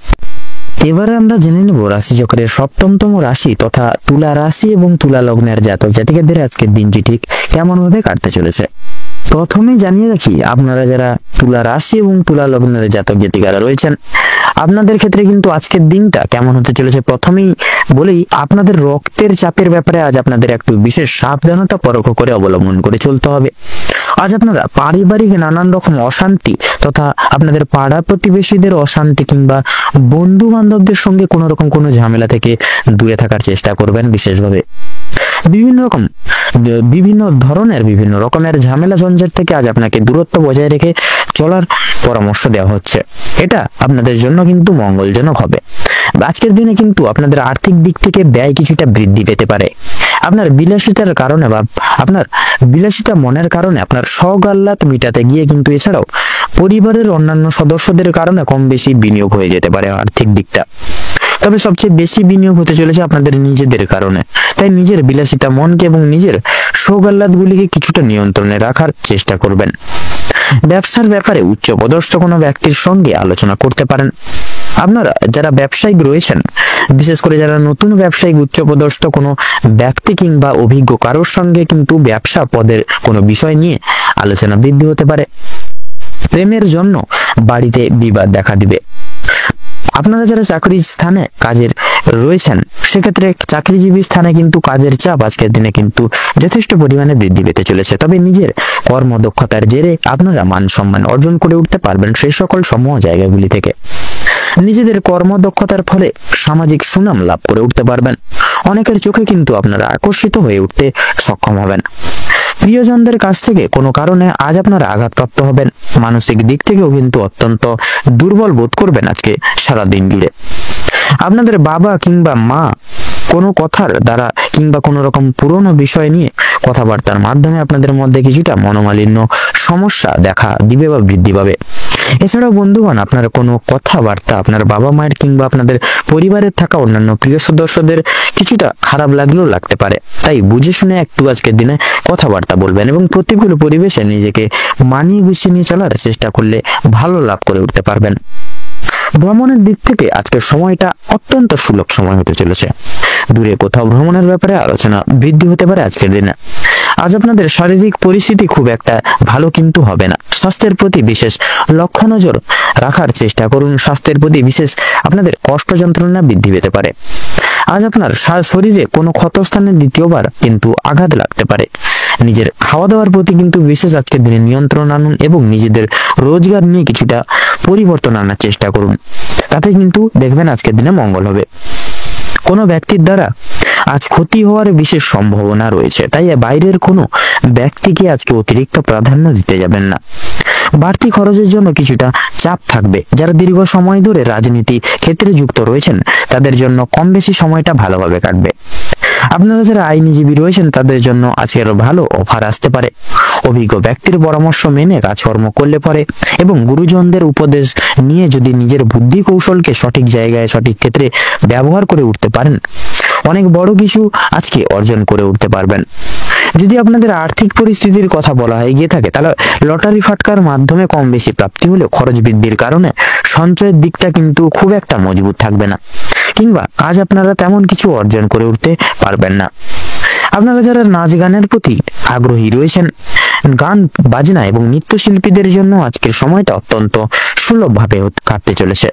এবারে আমরা জেনে নেব রাশিচক্রের সপ্তমতম রাশি তথা তুলা রাশি এবং তুলা লগ্নের জাতক জাতিকাদের আজকের দিনটি ঠিক কেমন ভাবে কাটতে চলেছে। প্রথমে জানিয়ে রাখি, আপনারা যারা তুলা রাশি এবং তুলা লগ্নের জাতক জাতিকারা রয়েছেন আপনাদের ক্ষেত্রে কিন্তু আজকের দিনটা কেমন হতে চলেছে প্রথমেই বলেই, আপনাদের রক্তের চাপের ব্যাপারে আজ আপনাদের একটু বিশেষ সাবধানতা পরখ করে অবলম্বন করে চলতে হবে। আজ আপনারা পারিবারিক নানান রকম অশান্তি তথা আপনাদের পাড়া প্রতিবেশীদের অশান্তি কিংবা বন্ধু বান্ধবদের সঙ্গে কোনো রকম কোনো ঝামেলা থেকে দূরে থাকার চেষ্টা করবেন। বিশেষভাবে বিভিন্ন ধরনের বিভিন্ন রকমের ঝামেলা ঝঞ্ঝাট থেকে আজ আপনাকে দূরত্ব বজায় রেখে চলার পরামর্শ দেওয়া হচ্ছে। এটা আপনাদের জন্য কিন্তু মঙ্গলজনক হবে। আজকের দিনে কিন্তু আপনাদের আর্থিক দিক থেকে ব্যয় কিছুটা বৃদ্ধি পেতে পারে। আপনার বিলাসিতার কারণে বা আপনার বিলাসিতা মনের কারণে আপনার শখ আহ্লাদ মিটাতে গিয়ে কিন্তু এছাড়াও পরিবারের অন্যান্য সদস্যদের কারণে কম বেশি বিনিয়োগ হয়ে যেতে পারে আর্থিক দিকটা। তবে সবচেয়ে বেশি বিনিয়োগ হতে চলেছে আপনাদের নিজেদের কারণে। তাই নিজের বিলাসিতা মনকে এবং নিজের শোক-আহ্লাদগুলিকে কিছুটা নিয়ন্ত্রণে রাখার চেষ্টা করবেন। ব্যবসার ব্যাপারে উচ্চপদস্থ কোনো ব্যক্তির সঙ্গে আলোচনা করতে পারেন। আপনারা যারা ব্যবসায়িক রয়েছেন, বিশেষ করে যারা নতুন ব্যবসায়িক উচ্চপদস্থ কোনো ব্যক্তি কিংবা অভিজ্ঞ কারোর সঙ্গে কিন্তু ব্যবসা পদের কোনো বিষয় নিয়ে আলোচনা বৃদ্ধি হতে পারে। প্রেমের জন্য বাড়িতে বিবাদ দেখা দিবে। আপনারা যারা চাকরির স্থানে কাজের রয়েছেন, সেক্ষেত্রে চাকরিজীবী স্থানে কিন্তু কাজের চাপ আজকের দিনে কিন্তু যথেষ্ট পরিমাণে বৃদ্ধি পেতে চলেছে। তবে নিজের কর্মদক্ষতার জেরে আপনারা মান সম্মান অর্জন করে উঠতে পারবেন সেই সকল সমূহ জায়গাগুলি থেকে। নিজেদের কর্মদক্ষতার ফলে সামাজিক সুনাম লাভ করে উঠতে পারবেন। অনেকের চোখে কিন্তু আপনারা আকর্ষিত হয়ে উঠতে সক্ষম হবেন। প্রিয়জনদের কাছ থেকে কোনো কারণে আজ আপনারা আঘাতপ্রাপ্ত হবেন। মানসিক দিক থেকেও কিন্তু অত্যন্ত দুর্বল বোধ করবেন আজকে সারা দিন জুড়ে। আপনাদের বাবা কিংবা মা কোনো কথার দ্বারা কিংবা কোনো রকম পুরনো বিষয় নিয়ে কথাবার্তার মাধ্যমে আপনাদের মধ্যে কিছুটা মনোমালিন্য সমস্যা দেখা দিবে বা বৃদ্ধি পাবে। এছাড়াও বন্ধুগণ, আপনার কোনো কথাবার্তা আপনার বাবা মায়ের কিংবা আপনাদের পরিবারের থাকা অন্যান্য প্রিয় সদস্যদের কিছুটা খারাপ লাগলেও লাগতে পারে। তাই বুঝে শুনে একটু আজকের দিনে কথাবার্তা বলবেন এবং প্রতিকূল পরিবেশে নিজেকে মানিয়ে গুছিয়ে নিয়ে চলার চেষ্টা করলে ভালো লাভ করে উঠতে পারবেন। ভ্রমণের দিক থেকে আজকের সময়টা অত্যন্ত সুলভ সময় হতে চলেছে। দূরে কোথাও ভ্রমণের ব্যাপারে আলোচনা বৃদ্ধি হতে পারে আজকের দিনে। আজ আপনাদের শারীরিক পরিস্থিতি খুব একটা ভালো কিন্তু হবে না। স্বাস্থ্যের প্রতি বিশেষ লক্ষ্য নজর রাখার চেষ্টা করুন। স্বাস্থ্যের প্রতি বিশেষ আপনাদের কষ্ট যন্ত্রণা বৃদ্ধি পেতে পারে। আজ আপনার শরীরে কোনো ক্ষতস্থানে দ্বিতীয়বার কিন্তু আঘাত লাগতে পারে। নিজের খাওয়া দাওয়ার প্রতি কিন্তু বিশেষ আজকের দিনে নিয়ন্ত্রণ আনুন এবং নিজেদের রোজগার নিয়ে কিছুটা পরিবর্তন আনার চেষ্টা করুন। তাতে কিন্তু দেখবেন আজকের দিনে মঙ্গল হবে। কোনো ব্যক্তির দ্বারা আজ ক্ষতি হওয়ার বিশেষ সম্ভাবনা রয়েছে, তাই বাইরের কোনো ব্যক্তিকে আজকে অতিরিক্ত প্রাধান্য দিতে যাবেন না। বাড়তি খরচের জন্য কিছুটা চাপ থাকবে। যারা দীর্ঘ সময় ধরে রাজনীতি ক্ষেত্রে যুক্ত রয়েছেন, তাদের জন্য কম বেশি সময়টা ভালোভাবে কাটবে। আপনারা যারা আইনজীবী রয়েছেন, তাদের জন্য আজকের ভালো অফার আসতে পারে। অভিজ্ঞ ব্যক্তির পরামর্শ মেনে কাজকর্ম করলে পরে এবং গুরুজনদের উপদেশ নিয়ে যদি নিজের বুদ্ধি কৌশলকে সঠিক জায়গায় সঠিক ক্ষেত্রে ব্যবহার করে উঠতে পারেন, অনেক বড় কিছু আজকে অর্জন করে উঠতে পারবেন। যদি আপনাদের আর্থিক পরিস্থিতির কথা বলা হয়ে গিয়ে থাকে, তাহলে লটারি ফাটকার মাধ্যমে কম বেশি প্রাপ্তি হলেও খরচ বৃদ্ধির কারণে সঞ্চয়ের দিকটা কিন্তু খুব একটা মজবুত থাকবে না, কিংবা আজ আপনারা তেমন কিছু অর্জন করে উঠতে পারবেন না। আপনারা যারা নাচ গানের প্রতি আগ্রহী রয়েছেন, গান বাজনা এবং নৃত্যশিল্পীদের জন্য আজকের সময়টা অত্যন্ত সুলভভাবে কাটতে চলেছে।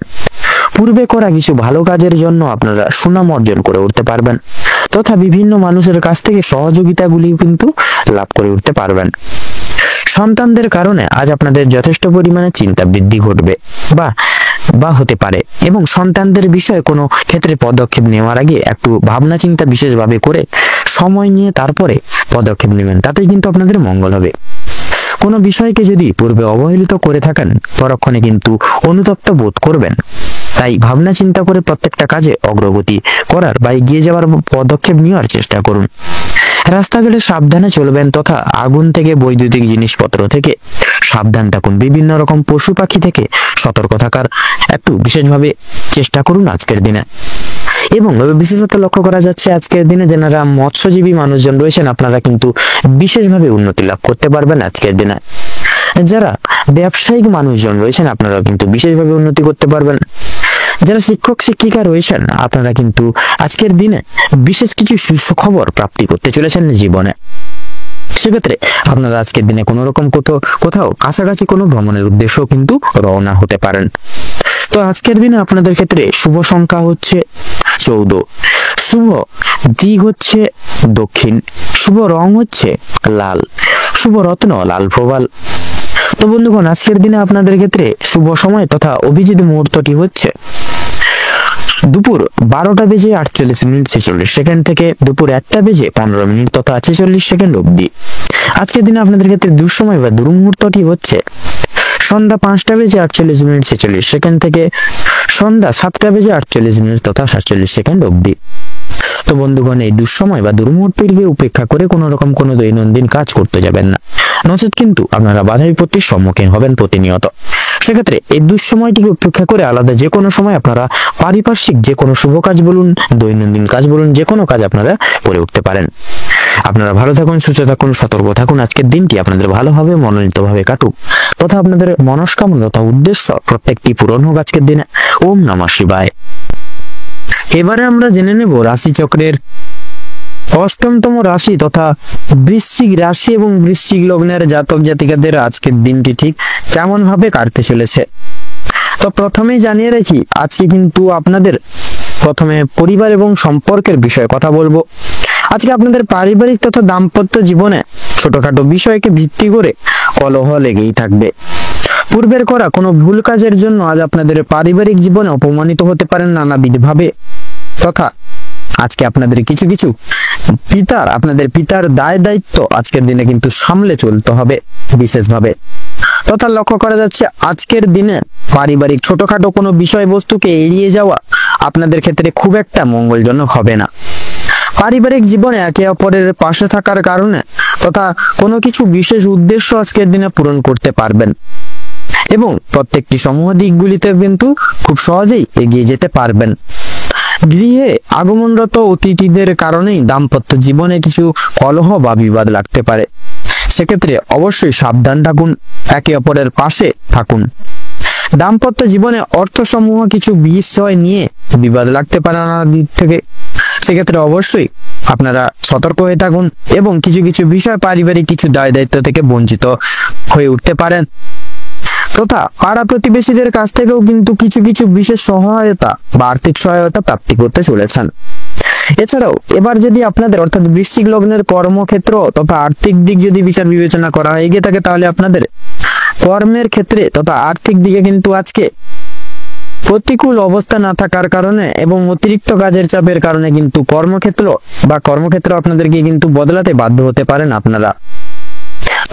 পূর্বে করা কিছু ভালো কাজের জন্য আপনারা সুনাম অর্জন করে উঠতে পারবেন তথা বিভিন্ন মানুষের কাছ থেকে সহযোগিতাগুলি কিন্তু লাভ করে উঠতে পারবেন। সন্তানদের কারণে আজ আপনাদের যথেষ্ট পরিমাণে চিন্তা বৃদ্ধি ঘটবে বা হতে পারে এবং সন্তানদের বিষয়ে কোনো ক্ষেত্রে পদক্ষেপ নেওয়ার আগে একটু ভাবনা চিন্তা বিশেষভাবে করে সময় নিয়ে তারপরে পদক্ষেপ নেবেন, তাতেই কিন্তু আপনাদের মঙ্গল হবে। কোনো বিষয়কে যদি পূর্বে অবহেলিত করে থাকেন, পরক্ষণে কিন্তু অনুতপ্ত বোধ করবেন। তাই ভাবনা চিন্তা করে প্রত্যেকটা কাজে অগ্রগতি করার বা এগিয়ে যাওয়ার পদক্ষেপ নেওয়ার চেষ্টা করুন। রাস্তাঘাটে সাবধানে চলবেন তথা আগুন থেকে বৈদ্যুতিক জিনিসপত্র থেকে সাবধান থাকুন। বিভিন্ন রকম পশু পাখি থেকে সতর্ক থাকার একটু বিশেষভাবে চেষ্টা করুন আজকের দিনে। এবং বিশেষত লক্ষ্য করা যাচ্ছে আজকের দিনে যারা মৎস্যজীবী মানুষজন রয়েছেন, আপনারা কিন্তু বিশেষভাবে উন্নতি লাভ করতে পারবেন আজকের দিনে। যারা ব্যবসায়িক মানুষজন রয়েছেন, আপনারা কিন্তু বিশেষভাবে উন্নতি করতে পারবেন। যারা শিক্ষক শিক্ষিকা রয়েছেন, আপনারা কিন্তু আজকের দিনে বিশেষ কিছু সুখবর প্রাপ্তি করতে চলেছেন জীবনে। সেক্ষেত্রে আপনারা আজকের দিনে কোনো রকম কোথাও কাছাকাছি কোনো ভ্রমণের উদ্দেশ্যও কিন্তু রওনা হতে পারেন। তো আজকের দিনে আপনাদের ক্ষেত্রে শুভ সংখ্যা হচ্ছে 14, শুভ দিক হচ্ছে দক্ষিণ, শুভ রং হচ্ছে লাল, শুভ রত্ন লাল প্রবাল। তো বন্ধুগণ, আজকের দিনে আপনাদের ক্ষেত্রে শুভ সময় তথা অভিজিৎ মুহূর্তটি হচ্ছে দুপুর 12:48:46 থেকে দুপুর 1:15 তথা 46 অবধি। আজকের দিনে আপনাদের ক্ষেত্রে দুঃসময় বা দুর্মুহূর্তটি হচ্ছে সন্ধ্যা 5:48:46 থেকে সন্ধ্যা 7:48 তথা 47 অবধি। তো বন্ধুগণ, এই দুঃসময় বা দুর্মুহূর্তটিকে উপেক্ষা করে কোনো রকম কোনো দৈনন্দিন কাজ করতে যাবেন না, নচেত কিন্তু আপনারা বাধা বিপত্তির সম্মুখীন হবেন প্রতিনিয়ত। সেক্ষেত্রে এই দুঃসময়টিকে উপেক্ষা করে আলাদা যে কোনো সময় আপনারা পারিপার্শ্বিক যে কোনো শুভ কাজ বলুন, দৈনন্দিন কাজ বলুন, যে কোনো কাজ আপনারা করে উঠতে পারেন। আপনারা ভালো থাকুন, সুস্থ থাকুন, সতর্ক থাকুন। আজকের দিনটি আপনাদের ভালোভাবে মনোনীতভাবে কাটুক তথা আপনাদের মনস্কামনা তথা উদ্দেশ্য প্রত্যেকটি পূরণ হোক আজকের দিনে। ওম নমঃ শিবায়। এবারে আমরা জেনে নেব রাশিচক্রের অষ্টমতম রাশি তথা বৃশ্চিক রাশি এবং বৃশ্চিক লগ্নের জাতক জাতিকাদের আজকের দিনটি ঠিক কেমন ভাবে কাটতে চলেছে। তো প্রথমেই জানিয়ে রাখি, আজকে কিন্তু আপনাদের প্রথমে পরিবার এবং সম্পর্কের বিষয়ে কথা বলবো। আজকে আপনাদের পারিবারিক তথা দাম্পত্য জীবনে ছোটখাটো বিষয়কে ভিত্তি করে কলহ লেগেই থাকবে। পূর্বের করা কোনো ভুল কাজের জন্য আজ আপনাদের পারিবারিক জীবনে অপমানিত হতে পারেন নানাবিধভাবে, তথা আজকে আপনাদের কিছু আপনাদের পিতার দায় দায়িত্ব আজকের দিনে কিন্তু সামলে চলতে হবে বিশেষভাবে। তথা লক্ষ্য করা যাচ্ছে আজকের দিনে পারিবারিক ছোটখাটো কোনো বিষয়বস্তুকে এড়িয়ে যাওয়া আপনাদের ক্ষেত্রে খুব একটা মঙ্গলজনক হবে না। পারিবারিক জীবনে একে অপরের পাশে থাকার কারণে তথা কোনো কিছু বিশেষ উদ্দেশ্য আজকের দিনে পূরণ করতে পারবেন এবং প্রত্যেকটি সমূহ দিকগুলিতে কিন্তু খুব সহজেই এগিয়ে যেতে পারবেন। গৃহে আগমনরত অতিথিদের কারণেই দাম্পত্য জীবনে কিছু কলহ বা বিবাদ লাগতে পারে। সেক্ষেত্রে অবশ্যই সাবধান থাকুন, একে অপরের পাশে থাকুন। দাম্পত্য জীবনে অর্থসমূহ কিছু বিষয় নিয়ে বিবাদ লাগতে পারে নানা দিক থেকে। সেক্ষেত্রে অবশ্যই আপনারা সতর্ক হয়ে থাকুন এবং কিছু বিষয় পারিবারিক কিছু দায় দায়িত্ব থেকে বঞ্চিত হয়ে উঠতে পারেন। তথা পাড়া প্রতিবেশীদের কাছ থেকেও কিন্তু কিছু বিশেষ সহায়তা বা আর্থিক সহায়তা প্রাপ্তি করতে চলেছেন। এছাড়াও এবার যদি আপনাদের অর্থাৎ বৃশ্চিক লগ্নের কর্মক্ষেত্র তথা আর্থিক দিক যদি বিচার বিবেচনা করা হয়ে গিয়ে থাকে, তাহলে আপনাদের কর্মের ক্ষেত্রে তথা আর্থিক দিকে কিন্তু আজকে প্রতিকূল অবস্থা না থাকার কারণে এবং অতিরিক্ত কাজের চাপের কারণে কিন্তু কর্মক্ষেত্র আপনাদেরকে কিন্তু বদলাতে বাধ্য হতে পারেন আপনারা।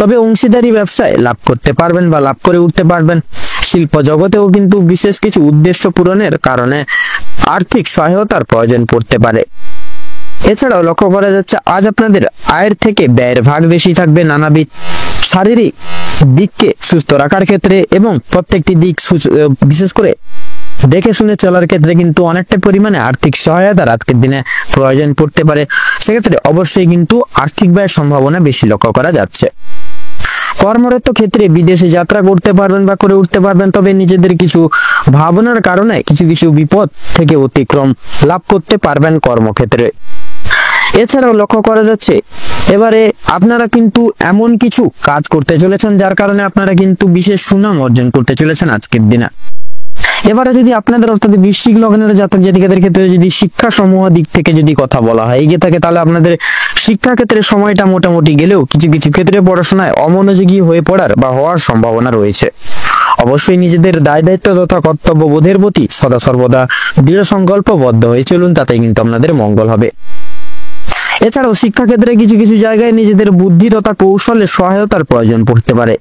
তবে অংশীদারি ব্যবসায় লাভ করতে পারবেন বা লাভ করে উঠতে পারবেন। শিল্প জগতেও কিন্তু বিশেষ কিছু উদ্দেশ্য পূরণের কারণে আর্থিক সহায়তার প্রয়োজন পড়তে পারে। এছাড়াও লক্ষ্য করা যাচ্ছে আজ আপনাদের আয়ের থেকে ব্যয়ের ভাগ বেশি থাকবে নানাবিধ শারীরিক দিককে সুস্থ রাখার ক্ষেত্রে এবং প্রত্যেকটি দিক বিশেষ করে দেখে শুনে চলার ক্ষেত্রে কিন্তু অনেকটা পরিমাণে আর্থিক সহায়তার আজকের দিনে প্রয়োজন পড়তে পারে। সেক্ষেত্রে অবশ্যই কিন্তু আর্থিক ব্যয়ের সম্ভাবনা বেশি লক্ষ্য করা যাচ্ছে। কর্মরত ক্ষেত্রে বিদেশে যাত্রা করতে পারবেন বা করে উঠতে পারবেন, তবে নিজেদের কিছু ভাবনার কারণে কিছু বিপদ থেকে অতিক্রম লাভ করতে পারবেন কর্মক্ষেত্রে। এছাড়াও লক্ষ্য করা যাচ্ছে এবারে আপনারা কিন্তু এমন কিছু কাজ করতে চলেছেন যার কারণে আপনারা কিন্তু বিশেষ সুনাম অর্জন করতে চলেছেন আজকের দিনে। এবারে যদি আপনাদের অর্থাৎ বৃশ্চিক লগ্নের জাতক জাতিকাদের ক্ষেত্রে যদি শিক্ষা সমূহ দিক থেকে যদি কথা বলা হয় এগিয়ে থাকে, তাহলে আপনাদের শিক্ষা ক্ষেত্রে সময়টা মোটামুটি গেলেও কিছু ক্ষেত্রে পড়াশোনায় অমনোযোগী হয়ে পড়ার বা হওয়ার সম্ভাবনা রয়েছে। অবশ্যই নিজেদের দায় দায়িত্ব তথা কর্তব্য বোধের প্রতি সদা সর্বদা দৃঢ় সংকল্পবদ্ধ হয়ে চলুন, তাতে কিন্তু আপনাদের মঙ্গল হবে। এছাড়াও শিক্ষাক্ষেত্রে কিছু জায়গায় নিজেদের বুদ্ধি তথা কৌশলের সহায়তার প্রয়োজন পড়তে পারে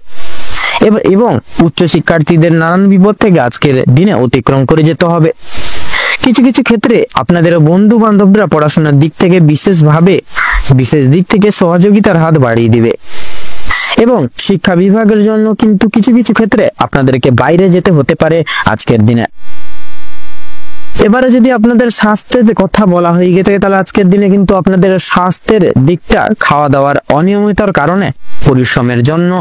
এবং উচ্চ শিক্ষার্থীদের নানান বিপদ থেকে আজকের দিনে অতিক্রম করে যেতে হবে। কিছু ক্ষেত্রে আপনাদের বন্ধু বান্ধবরা পড়াশোনার দিক থেকে বিশেষ দিক থেকে সহযোগিতার হাত বাড়িয়ে দিবে এবং শিক্ষা বিভাগের জন্য কিন্তু কিছু ক্ষেত্রে আপনাদেরকে বাইরে যেতে হতে পারে আজকের দিনে। এবারে যদি আপনাদের স্বাস্থ্যের কথা বলা হয়ে গিয়ে থাকে, তাহলে আজকের দিনে কিন্তু আপনাদের স্বাস্থ্যের দিকটা খাওয়া দাওয়ার অনিয়মিততার কারণে পরিশ্রমের জন্য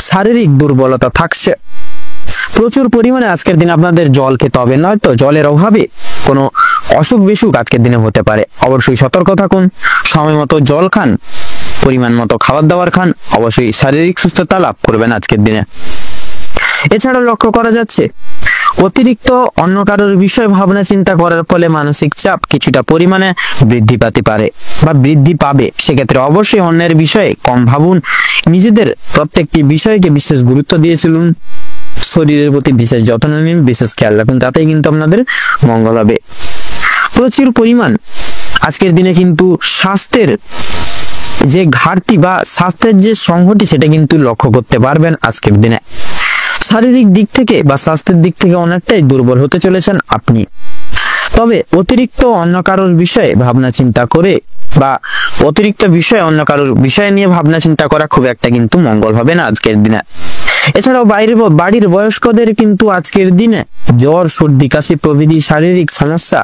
শারীরিক দুর্বলতা থাকছে। প্রচুর পরিমাণে আজকের দিনে আপনাদের জল খেতে হবে, নয়তো জলের অভাবে কোনো অসুখ বিসুখ আজকের দিনে হতে পারে। অবশ্যই সতর্ক থাকুন, সময় মতো জল খান, পরিমাণ মতো খাবার দাবার খান, অবশ্যই শারীরিক সুস্থতা লাভ করবেন আজকের দিনে। এছাড়াও লক্ষ্য করা যাচ্ছে অতিরিক্ত অন্য কারোর বিষয় ভাবনা চিন্তা করার ফলে মানসিক চাপ কিছুটা পরিমাণে বৃদ্ধি পেতে পারে বা বৃদ্ধি পাবে। সেক্ষেত্রে অবশ্যই অন্যের বিষয়ে কম ভাবুন, নিজেদের প্রত্যেকটি বিষয়কে বিশেষ গুরুত্ব দিয়ে চলুন, শরীরের প্রতি বিশেষ যত্ন নিন, বিশেষ খেয়াল রাখুন, তাতেই কিন্তু আপনাদের মঙ্গল হবে। প্রচুর পরিমাণ আজকের দিনে কিন্তু স্বাস্থ্যের যে ঘাটতি বা স্বাস্থ্যের যে সংহতি সেটা কিন্তু লক্ষ্য করতে পারবেন আজকের দিনে। শারীরিক দিক থেকে বা স্বাস্থ্যের দিক থেকে অনেকটাই দুর্বল হতে চলেছেন আপনি। তবে অতিরিক্ত অন্য কারোর বিষয়ে ভাবনা চিন্তা করে বা অতিরিক্ত বিষয় অন্য কারোর বিষয় নিয়ে ভাবনা চিন্তা করা খুব একটা কিন্তু মঙ্গল হবে না আজকের দিনে। এছাড়াও বাড়ির বয়স্কদের কিন্তু আজকের দিনে জ্বর, সর্দি, কাশি প্রভৃতি শারীরিক সমস্যা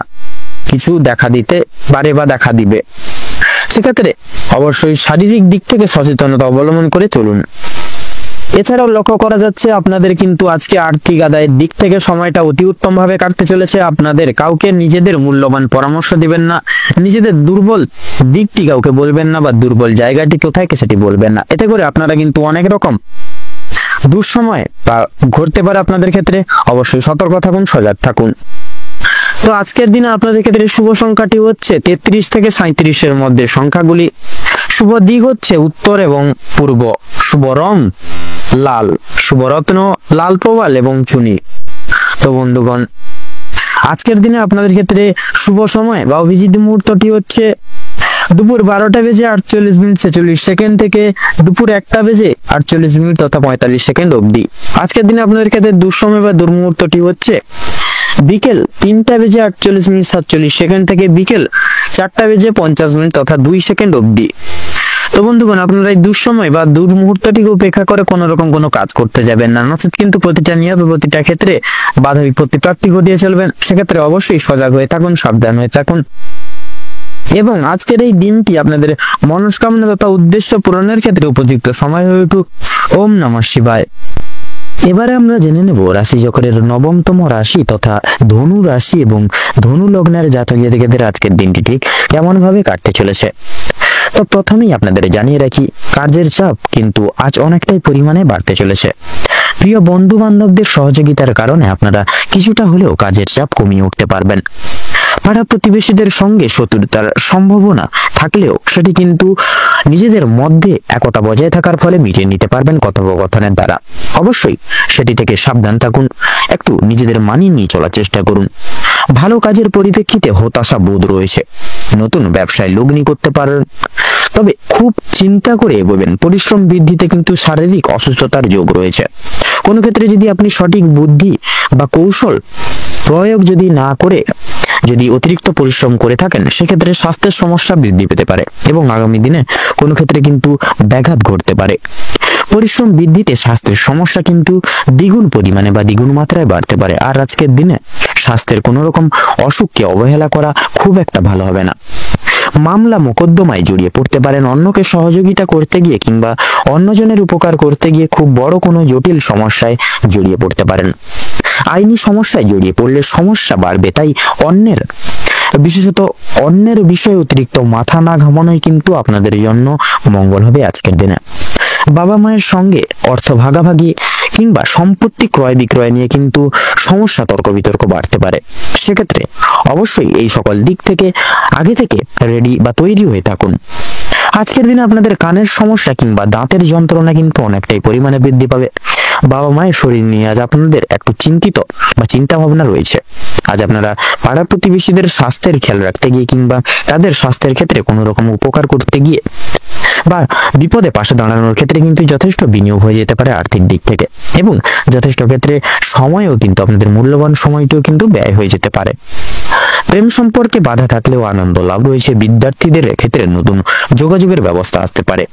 কিছু দেখা দিতে পারে বা দেখা দিবে। সেক্ষেত্রে অবশ্যই শারীরিক দিক থেকে সচেতনতা অবলম্বন করে চলুন। এছাড়াও লক্ষ্য করা যাচ্ছে আপনাদের কিন্তু আজকে আর্থিক আদায়ের দিক থেকে সময়টা অতি উত্তম ভাবে কাটতে চলেছে। আপনাদের কাউকে নিজেদের মূল্যবান পরামর্শ দিবেন না, নিজেদের দুর্বল দিকটি কাউকে বলবেন না বা দুর্বল জায়গাটি কোথায় সেটি বলবেন না। এতে করে আপনারা কিন্তু অনেক রকম দুঃসময় বা ঘটতে পারে আপনাদের ক্ষেত্রে। অবশ্যই সতর্ক থাকুন, সজাগ থাকুন। তো আজকের দিনে আপনাদের ক্ষেত্রে শুভ সংখ্যাটি হচ্ছে 33 থেকে 37-এর মধ্যে সংখ্যাগুলি। শুভ দিক হচ্ছে উত্তর এবং পূর্ব। শুভ রং লাল। শুভ রত্ন লাল প্রবাল এবং চুনি। তো বন্ধুগণ, আজকের দিনে আপনাদের ক্ষেত্রে শুভ সময় বা অভিজিৎ মুহূর্তটি হচ্ছে দুপুর 12:48:46 থেকে দুপুর 1:48 তথা 45 অবধি। আজকের দিনে আপনাদের ক্ষেত্রে দুঃসময় বা দুর্মুহূর্তটি হচ্ছে বিকেল 3:48:47 থেকে বিকেল 4:50 তথা 2 সেকেন্ড অবধি। তো বন্ধুগণ, আপনারা এই দুঃসময় বা দুর্মুহূর্তটিকে উপেক্ষা করে কোন রকম কোনো কাজ করতে যাবেন না, নচেত কিন্তু প্রতিটা নিয়ত প্রতিটা ক্ষেত্রে বাধা বিপত্তি প্রাপ্তি ঘটিয়ে চলবেন। সেক্ষেত্রে অবশ্যই সজাগ হয়ে থাকুন, সাবধান হয়ে থাকুন। এবং আজকের এই দিনটি আপনাদের মনস্কামনা তথা উদ্দেশ্য পূরণের ক্ষেত্রে উপযুক্ত সময় হয়ে উঠুক। ওম নমঃ শিবায়। এবারে আমরা জেনে নেব রাশি চক্রের 9তম রাশি তথা ধনু রাশি এবং ধনু লগ্নের জাতক জাতিকাদের আজকের দিনটি ঠিক কেমন ভাবে কাটতে চলেছে। তো প্রথমেই আপনাদের জানিয়ে রাখি, কাজের চাপ কিন্তু আজ অনেকটাই পরিমাণে বাড়তে চলেছে। প্রিয় বন্ধু বান্ধবদের সহযোগিতার কারণে আপনারা কিছুটা হলেও কাজের চাপ কমিয়ে উঠতে পারবেন। পাড়া প্রতিবেশীদের সঙ্গে শত্রুতার সম্ভাবনা থাকলেও সেটি কিন্তু নিজেদের মধ্যে একতা বজায় থাকার ফলে মিটিয়ে নিতে পারবেন কথোপকথনের দ্বারা। অবশ্যই সেটি থেকে সাবধান থাকুন, একটু নিজেদের মানিয়ে নিয়ে চলার চেষ্টা করুন। ভালো কাজের পরিপ্রেক্ষিতে হতাশা বোধ রয়েছে। নতুন ব্যবসায় লগ্নি করতে পারেন, তবে খুব চিন্তা করে এগোবেন। পরিশ্রম বৃদ্ধিতে কিন্তু শারীরিক অসুস্থতার যোগ রয়েছে। কোনো ক্ষেত্রে যদি আপনি সঠিক বুদ্ধি বা কৌশল প্রয়োগ যদি না করে যদি অতিরিক্ত পরিশ্রম করে থাকেন, সেক্ষেত্রে স্বাস্থ্যের সমস্যা বৃদ্ধি পেতে পারে এবং আগামী দিনে কোনো ক্ষেত্রে কিন্তু ব্যাঘাত ঘটতে পারে। পরিশ্রম বৃদ্ধিতে স্বাস্থ্যের সমস্যা কিন্তু দ্বিগুণ পরিমাণে বা দ্বিগুণ মাত্রায় বাড়তে পারে। আর আজকের দিনে স্বাস্থ্যের কোনো রকম অসুখকে অবহেলা করা খুব একটা ভালো হবে না। মামলা মোকদ্দমায় জড়িয়ে পড়তে পারেন। অন্যকে সহযোগিতা করতে গিয়ে কিংবা অন্যজনের উপকার করতে গিয়ে খুব বড় কোনো জটিল সমস্যায় জড়িয়ে পড়তে পারেন। আইনি সমস্যায় জড়িয়ে পড়লে সমস্যা বাড়বে, তাই বিশেষত অন্যের বিষয়ে অতিরিক্ত মাথা না ঘামানোই কিন্তু আপনাদের জন্য মঙ্গল হবে আজকের দিনে। বাবা মায়ের সঙ্গে অর্থ ভাগাভাগি কিংবা সম্পত্তি ক্রয় বিক্রয় নিয়ে কিন্তু সমস্যা, তর্ক বিতর্ক বাড়তে পারে। সেক্ষেত্রে অবশ্যই এই সকল দিক থেকে আগে থেকে রেডি বা তৈরি হয়ে থাকুন। আজকের দিনে আপনাদের কানের সমস্যা কিংবা দাঁতের যন্ত্রণা কিন্তু অনেকটাই পরিমাণে বৃদ্ধি পাবে। বাবা মায়ের শরীর নিয়ে আজ আপনাদের একটু চিন্তিত বা চিন্তা ভাবনা রয়েছে। আজ আপনারা পাড়া প্রতিবেশীদের স্বাস্থ্যের খেয়াল রাখতে গিয়ে কিংবা তাদের স্বাস্থ্যের ক্ষেত্রে কোনো রকম উপকার করতে গিয়ে বা বিপদে পাশে দাঁড়ানোর ক্ষেত্রে কিন্তু যথেষ্ট বিনিয়োগ হয়ে যেতে পারে আর্থিক দিক থেকে, এবং যথেষ্ট ক্ষেত্রে সময়ও কিন্তু আপনাদের মূল্যবান সময়টিও কিন্তু ব্যয় হয়ে যেতে পারে। প্রেম সম্পর্কে বাধা থাকলেও আনন্দ লাভ রয়েছে। বিদ্যার্থীদের ক্ষেত্রে নতুন যোগাযোগের ব্যবস্থা আসতে পারে।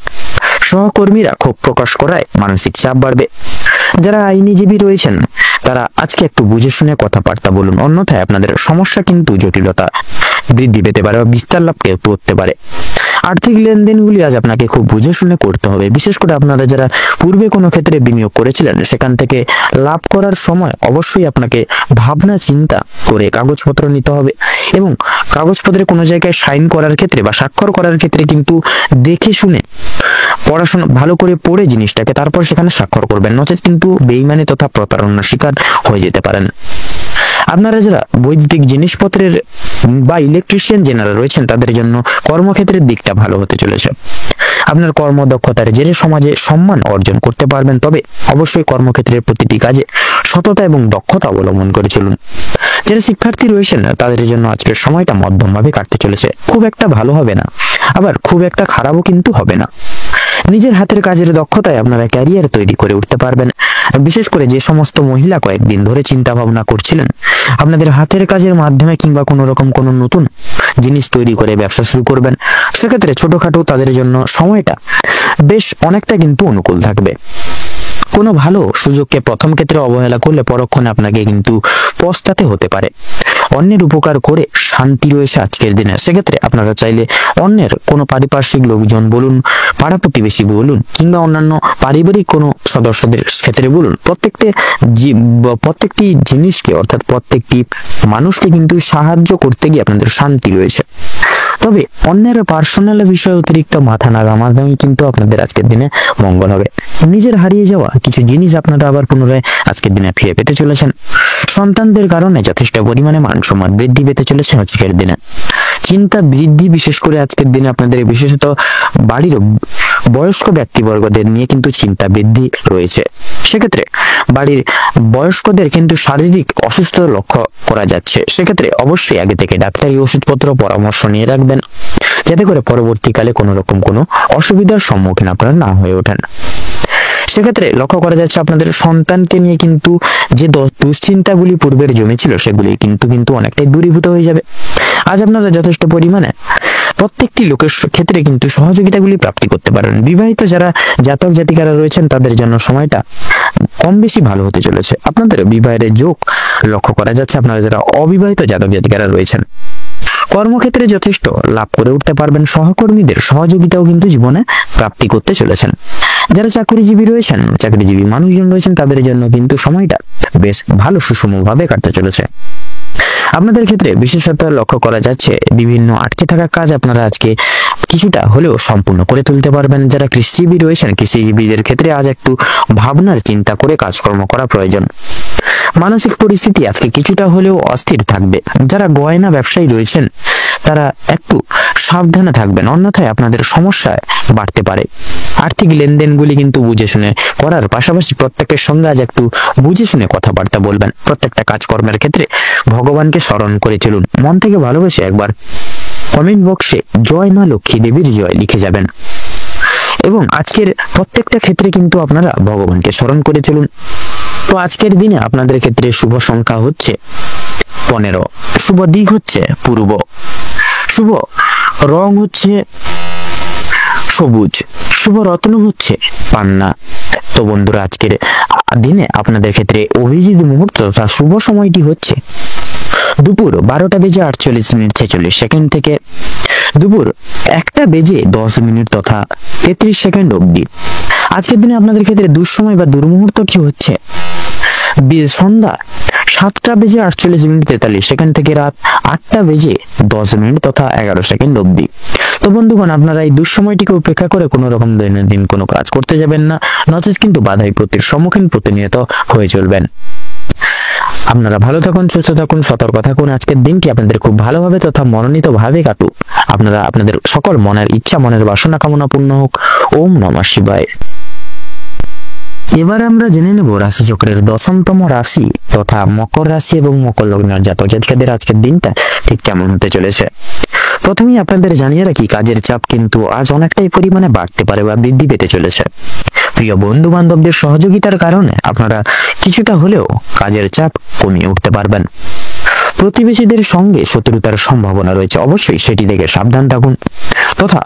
সহকর্মীরা ক্ষোভ প্রকাশ করায় মানসিক চাপ বাড়বে। যারা আইনজীবী রয়েছেন তারা আজকে একটু বুঝে শুনে কথাবার্তা বলুন, অন্যথায় আপনাদের সমস্যা কিন্তু জটিলতা বৃদ্ধি পেতে পারে বা বিস্তার লাভ করতে পারে। আর্থিক লেনদেনগুলি আজ আপনাকে খুব বুঝে শুনে করতে হবে। বিশেষ করে আপনারা যারা পূর্বে কোনো ক্ষেত্রে বিনিয়োগ করেছিলেন, সেখান থেকে লাভ করার সময় অবশ্যই আপনাকে ভাবনা চিন্তা করে কাগজপত্র নিতে হবে, এবং কাগজপত্রে কোনো জায়গায় সাইন করার ক্ষেত্রে বা স্বাক্ষর করার ক্ষেত্রে কিন্তু দেখে শুনে পড়াশোনা ভালো করে পড়ে জিনিসটাকে তারপর সেখানে স্বাক্ষর করবেন, নচেত কিন্তু বেইমানি তথা প্রতারণার শিকার হয়ে যেতে পারেন। আপনারা যারা বৈদ্যুতিক জিনিসপত্রের বা ইলেকট্রিশিয়ান যারা রয়েছেন, তাদের জন্য কর্মক্ষেত্রের দিকটা ভালো হতে চলেছে। আপনার কর্মদক্ষতার জেরে সমাজে সম্মান অর্জন করতে পারবেন, তবে অবশ্যই কর্মক্ষেত্রের প্রতিটি কাজে সততা এবং দক্ষতা অবলম্বন করে চলুন। যারা শিক্ষার্থী রয়েছেন তাদের জন্য আজকের সময়টা মধ্যমভাবে কাটতে চলেছে। খুব একটা ভালো হবে না, আবার খুব একটা খারাপও কিন্তু হবে না। নিজের হাতের কাজের দক্ষতায় আপনারা ক্যারিয়ার তৈরি করে উঠতে পারবেন। বিশেষ করে যে সমস্ত মহিলা কয়েকদিন ধরে চিন্তা ভাবনা করছিলেন আপনাদের হাতের কাজের মাধ্যমে কিংবা কোনো রকম কোনো নতুন জিনিস তৈরি করে ব্যবসা শুরু করবেন, সেক্ষেত্রে ছোটখাটো তাদের জন্য সময়টা বেশ অনেকটা কিন্তু অনুকূল থাকবে। কোনো ভালো সুযোগকে প্রথম ক্ষেত্রে অবহেলা করলে পরক্ষণে আপনাকে কিন্তু পস্তাতে হতে পারে। অন্যের উপকার করে শান্তি রয়েছে আজকের দিনে। সেক্ষেত্রে আপনারা চাইলে অন্যের কোনো পারিপার্শ্বিক লোকজন বলুন, পাড়া প্রতিবেশী বলুন, কিংবা অন্যান্য পারিবারিক কোনো সদস্যদের ক্ষেত্রে বলুন, প্রত্যেকটি জিনিসকে অর্থাৎ প্রত্যেকটি মানুষকে কিন্তু সাহায্য করতে গিয়ে আপনাদের শান্তি রয়েছে। তবে অন্যের পার্সোনাল বিষয়ে অতিরিক্ত মাথা না ঘামানোই কিন্তু আপনাদের আজকের দিনে মঙ্গল হবে। নিজের হারিয়ে যাওয়া কিছু জিনিস আপনারা আবার পুনরায় আজকের দিনে ফিরে পেতে চলেছেন। সন্তানদের কারণে যথেষ্ট পরিমাণে মান সম্মান বৃদ্ধি পেতে চলেছে আজকের দিনে। চিন্তা বৃদ্ধি বিশেষ করে আজকের দিনে আপনাদের বিশেষত বাড়ির বয়স্ক ব্যক্তিবর্গদের নিয়ে কিন্তু চিন্তা বৃদ্ধি রয়েছে। সেক্ষেত্রে বাড়ির বয়স্কদের কিন্তু শারীরিক অসুস্থতা লক্ষ্য করা যাচ্ছে। সেক্ষেত্রে অবশ্যই আগে থেকে ডাক্তারি ওষুধপত্র পরামর্শ নিয়ে রাখবেন, যাতে করে পরবর্তীকালে কোনো রকম কোনো অসুবিধার সম্মুখীন আপনারা না হয়ে ওঠেন। সেক্ষেত্রে লক্ষ্য করা যাচ্ছে আপনাদের সন্তানকে নিয়ে কিন্তু যে দুশ্চিন্তাগুলি পূর্বের জমেছিল সেগুলি কিন্তু অনেকটাই দূরীভূত হয়ে যাবে। আজ আপনারা যথেষ্ট পরিমাণে প্রত্যেকটি লোকের ক্ষেত্রে কিন্তু সহযোগিতাগুলি প্রাপ্তি করতে পারেন। বিবাহিত যারা জাতক জাতিকারা রয়েছেন তাদের জন্য সময়টা কম বেশি ভালো হতে চলেছে। আপনাদের বিবাহের যোগ লক্ষ্য করা যাচ্ছে। আপনারা যারা অবিবাহিত জাতক জাতিকারা রয়েছেন কর্মক্ষেত্রে যথেষ্ট লাভ করে উঠতে পারবেন। সহকর্মীদের সহযোগিতাও কিন্তু জীবনে প্রাপ্তি করতে চলেছেন। যারা চাকরিজীবী রয়েছেন, চাকরিজীবী মানুষজন রয়েছেন, তাদের জন্য কিন্তু সময়টা বেশ ভালো সুষমভাবে কাটতে চলেছে। আপনাদের ক্ষেত্রে বিশেষত লক্ষ্য করা যাচ্ছে বিভিন্ন আটকে থাকা কাজ আপনারা আজকে কিছুটা হলেও সম্পূর্ণ করে তুলতে পারবেন। যারা কৃষিজীবী রয়েছেন, কৃষিজীবীদের ক্ষেত্রে আজ একটু ভাবনার চিন্তা করে কাজকর্ম করা প্রয়োজন। মানসিক পরিস্থিতি আজকে কিছুটা হলেও অস্থির থাকবে। যারা গয়না ব্যবসায়ী রয়েছেন তারা একটু সাবধানে থাকবেন, অন্যথায় আপনাদের সমস্যায় বাড়তে পারে। আর্থিক লেনদেনগুলি কিন্তু বুঝে শুনে করার পাশাপাশি প্রত্যেকের সঙ্গে আজ একটু বুঝে শুনে কথাবার্তা বলবেন। প্রত্যেকটা কাজকর্মের ক্ষেত্রে ভগবানকে স্মরণ করে চলুন। মন থেকে ভালোবেসে একবার কমেন্ট বক্সে জয় মা লক্ষ্মী দেবীর জয় লিখে যাবেন এবং আজকের প্রত্যেকটা ক্ষেত্রে কিন্তু আপনারা ভগবানকে স্মরণ করে চলুন। তো আজকের দিনে আপনাদের ক্ষেত্রে শুভ সংখ্যা হচ্ছে 15, শুভ দিক হচ্ছে পূর্ব, শুভ রং হচ্ছে সবুজ, শুভ রত্ন হচ্ছে পান্না। তো বন্ধুরা আজকের দিনে আপনাদের ক্ষেত্রে অভিজিৎ মুহূর্ত তথা শুভ সময়টি হচ্ছে দুপুর 12:48:46 থেকে দুপুর 1:10 তথা 33 অবধি। আজকের দিনে আপনাদের ক্ষেত্রে দুঃসময় বা দুর্মুহূর্তটি হচ্ছে সন্ধ্যা 7:48:43 থেকে রাত 8:10 তথা 11 অবধি। তো বন্ধুগণ, আপনারা এই দুঃসময়টিকে উপেক্ষা করে কোনো রকম দৈনন্দিন কোনো কাজ করতে যাবেন না, নচেত কিন্তু বাধা বিপত্তির সম্মুখীন প্রতিনিয়ত হয়ে চলবেন। আপনারা ভালো থাকুন, সুস্থ থাকুন, সতর্ক থাকুন। আজকের দিনটি আপনাদের খুব ভালোভাবে তথা মনোনীত ভাবে কাটুক। আপনারা আপনাদের সকল মনের ইচ্ছা, মনের বাসনা কামনা পূর্ণ হোক। ওম নমঃ শিবায়। এবার আমরা জেনে নেব রাশিচক্রের 10তম রাশি তথা মকর রাশি এবং মকর লগ্নের জাতক জাতিকাদের আজকের দিনটা ঠিক কেমন হতে চলেছে। প্রথমেই আপনাদের জানিয়ে রাখি, কাজের চাপ কিন্তু আজ অনেকটাই পরিমাণে বাড়তে পারে বা বৃদ্ধি পেতে চলেছে। প্রিয় বন্ধু বান্ধবদের সহযোগিতার কারণে আপনারা কিছুটা হলেও কাজের চাপ কমিয়ে উঠতে পারবেন। প্রতিবেশীদের সঙ্গে শত্রুতার সম্ভাবনা রয়েছে, অবশ্যই সেটি থেকে সাবধান থাকুন তথা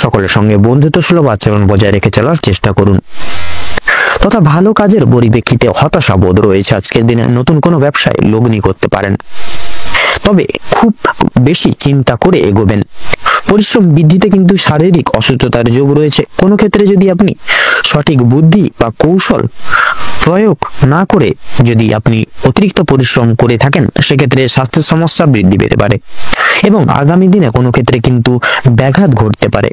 সকলের সঙ্গে বন্ধুত্ব সুলভ আচরণ বজায় রেখে চলার চেষ্টা করুন। তথা ভালো কাজের পরিপ্রেক্ষিতে হতাশা বোধ রয়েছে। আজকের দিনে নতুন কোনো ব্যবসায় লগ্নি করতে পারেন, তবে খুব বেশি চিন্তা করে এগোবেন। পরিশ্রম বৃদ্ধিতে কিন্তু শারীরিক অসুস্থতার যোগ রয়েছে। কোনো ক্ষেত্রে যদি আপনি সঠিক বুদ্ধি বা কৌশল প্রয়োগ না করে যদি আপনি অতিরিক্ত পরিশ্রম করে থাকেন, সেক্ষেত্রে স্বাস্থ্যের সমস্যা বৃদ্ধি পেতে পারে এবং আগামী দিনে কোনো ক্ষেত্রে কিন্তু ব্যাঘাত ঘটতে পারে।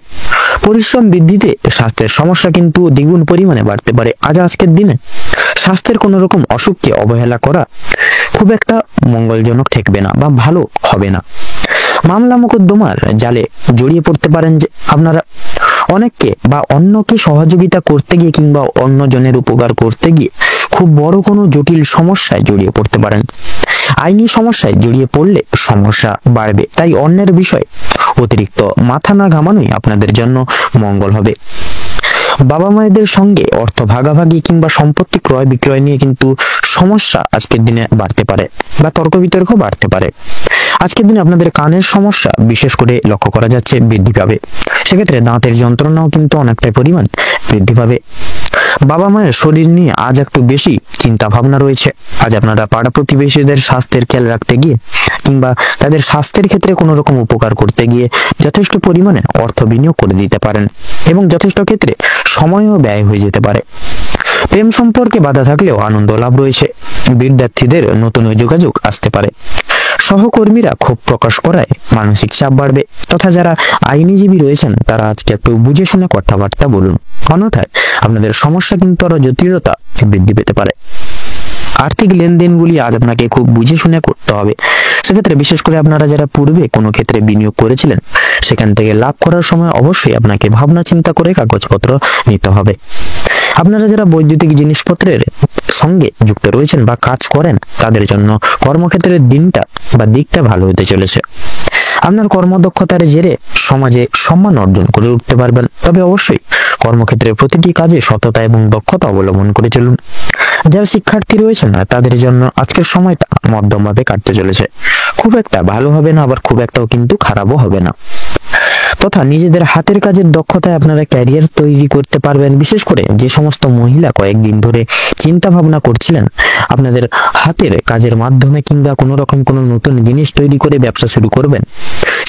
পরিশ্রম বৃদ্ধিতে স্বাস্থ্যের সমস্যা কিন্তু দ্বিগুণ পরিমাণে বাড়তে পারে। আজকের দিনে স্বাস্থ্যের কোনো রকম অসুখকে অবহেলা করা খুব একটা মঙ্গলজনক ঠেকবে না বা ভালো হবে না। মামলা মোকদ্দমার জালে জড়িয়ে পড়তে পারেন যে আপনারা। অনেককে বা অন্যকে সহযোগিতা করতে গিয়ে কিংবা অন্যজনের উপকার করতে গিয়ে খুব বড় কোনো জটিল সমস্যায় জড়িয়ে পড়তে পারেন। আইনি সমস্যায় জড়িয়ে পড়লে সমস্যা বাড়বে, তাই অন্যের বিষয়ে অতিরিক্ত মাথা না ঘামানোই আপনাদের জন্য মঙ্গল হবে। বাবা মায়েদের সঙ্গে অর্থ ভাগাভাগি কিংবা সম্পত্তি ক্রয় বিক্রয় নিয়ে কিন্তু সমস্যা আজকের দিনে বাড়তে পারে বা তর্ক বিতর্ক বাড়তে পারে। আজকের দিনে আপনাদের কানের সমস্যা বিশেষ করে লক্ষ্য করা যাচ্ছে বৃদ্ধি পাবে। সেক্ষেত্রে দাঁতের যন্ত্রণাও কিন্তু অনেকটাই পরিমাণ বৃদ্ধি পাবে। বাবা মায়ের শরীর নিয়ে আজ একটু বেশি চিন্তা ভাবনা রয়েছে। আজ আপনারা পাড়া প্রতিবেশীদের স্বাস্থ্যের খেয়াল রাখতে গিয়ে কিংবা তাদের স্বাস্থ্যের ক্ষেত্রে কোনো রকম উপকার করতে গিয়ে যথেষ্ট পরিমাণে অর্থ বিনিয়োগ করে দিতে পারেন এবং যথেষ্ট ক্ষেত্রে সময়ও ব্যয় হয়ে যেতে পারে। প্রেম সম্পর্কে বাধা থাকলেও আনন্দ লাভ রয়েছে। বিদ্যার্থীদের নতুন যোগাযোগ আসতে পারে। সহকর্মীরা ক্ষোভ প্রকাশ করায় মানসিক চাপ বাড়বে, তথা যারা আইনজীবী রয়েছেন তারা আজকে একটু বুঝে শুনে কথাবার্তা বলুন, অন্যথায় আপনাদের সমস্যা কিন্তু আরো জটিলতা বৃদ্ধি পেতে পারে। আর্থিক লেনদেনগুলি আজ আপনাকে খুব বুঝে শুনে করতে হবে। সেক্ষেত্রে বিশেষ করে আপনারা যারা পূর্বে কোনো ক্ষেত্রে বিনিয়োগ করেছিলেন সেখান থেকে লাভ করার সময় অবশ্যই আপনাকে ভাবনা চিন্তা করে কাগজপত্র নিতে হবে। আপনারা যারা বৈদ্যুতিক জিনিসপত্রের সঙ্গে যুক্ত রয়েছেন বা কাজ করেন তাদের জন্য কর্মক্ষেত্রের দিকটা ভালো হতে চলেছে। আপনার কর্মদক্ষতার জেরে সমাজে সম্মান অর্জন করে উঠতে পারবেন, তবে অবশ্যই কর্মক্ষেত্রে প্রতিটি কাজে সততা এবং দক্ষতা অবলম্বন করে চলুন। যারা শিক্ষার্থী রয়েছেন না তাদের জন্য আজকের সময়টা মধ্যমভাবে কাটতে চলেছে। খুব একটা ভালো হবে না, আবার খুব একটাও কিন্তু খারাপও হবে না। তথা নিজেদের হাতের কাজের দক্ষতায় আপনারা ক্যারিয়ার তৈরি করতে পারবেন। বিশেষ করে যে সমস্ত মহিলা কয়েকদিন ধরে চিন্তা ভাবনা করছিলেন আপনাদের হাতের কাজের মাধ্যমে কিংবা কোনো নতুন জিনিস তৈরি করে ব্যবসা শুরু করবেন,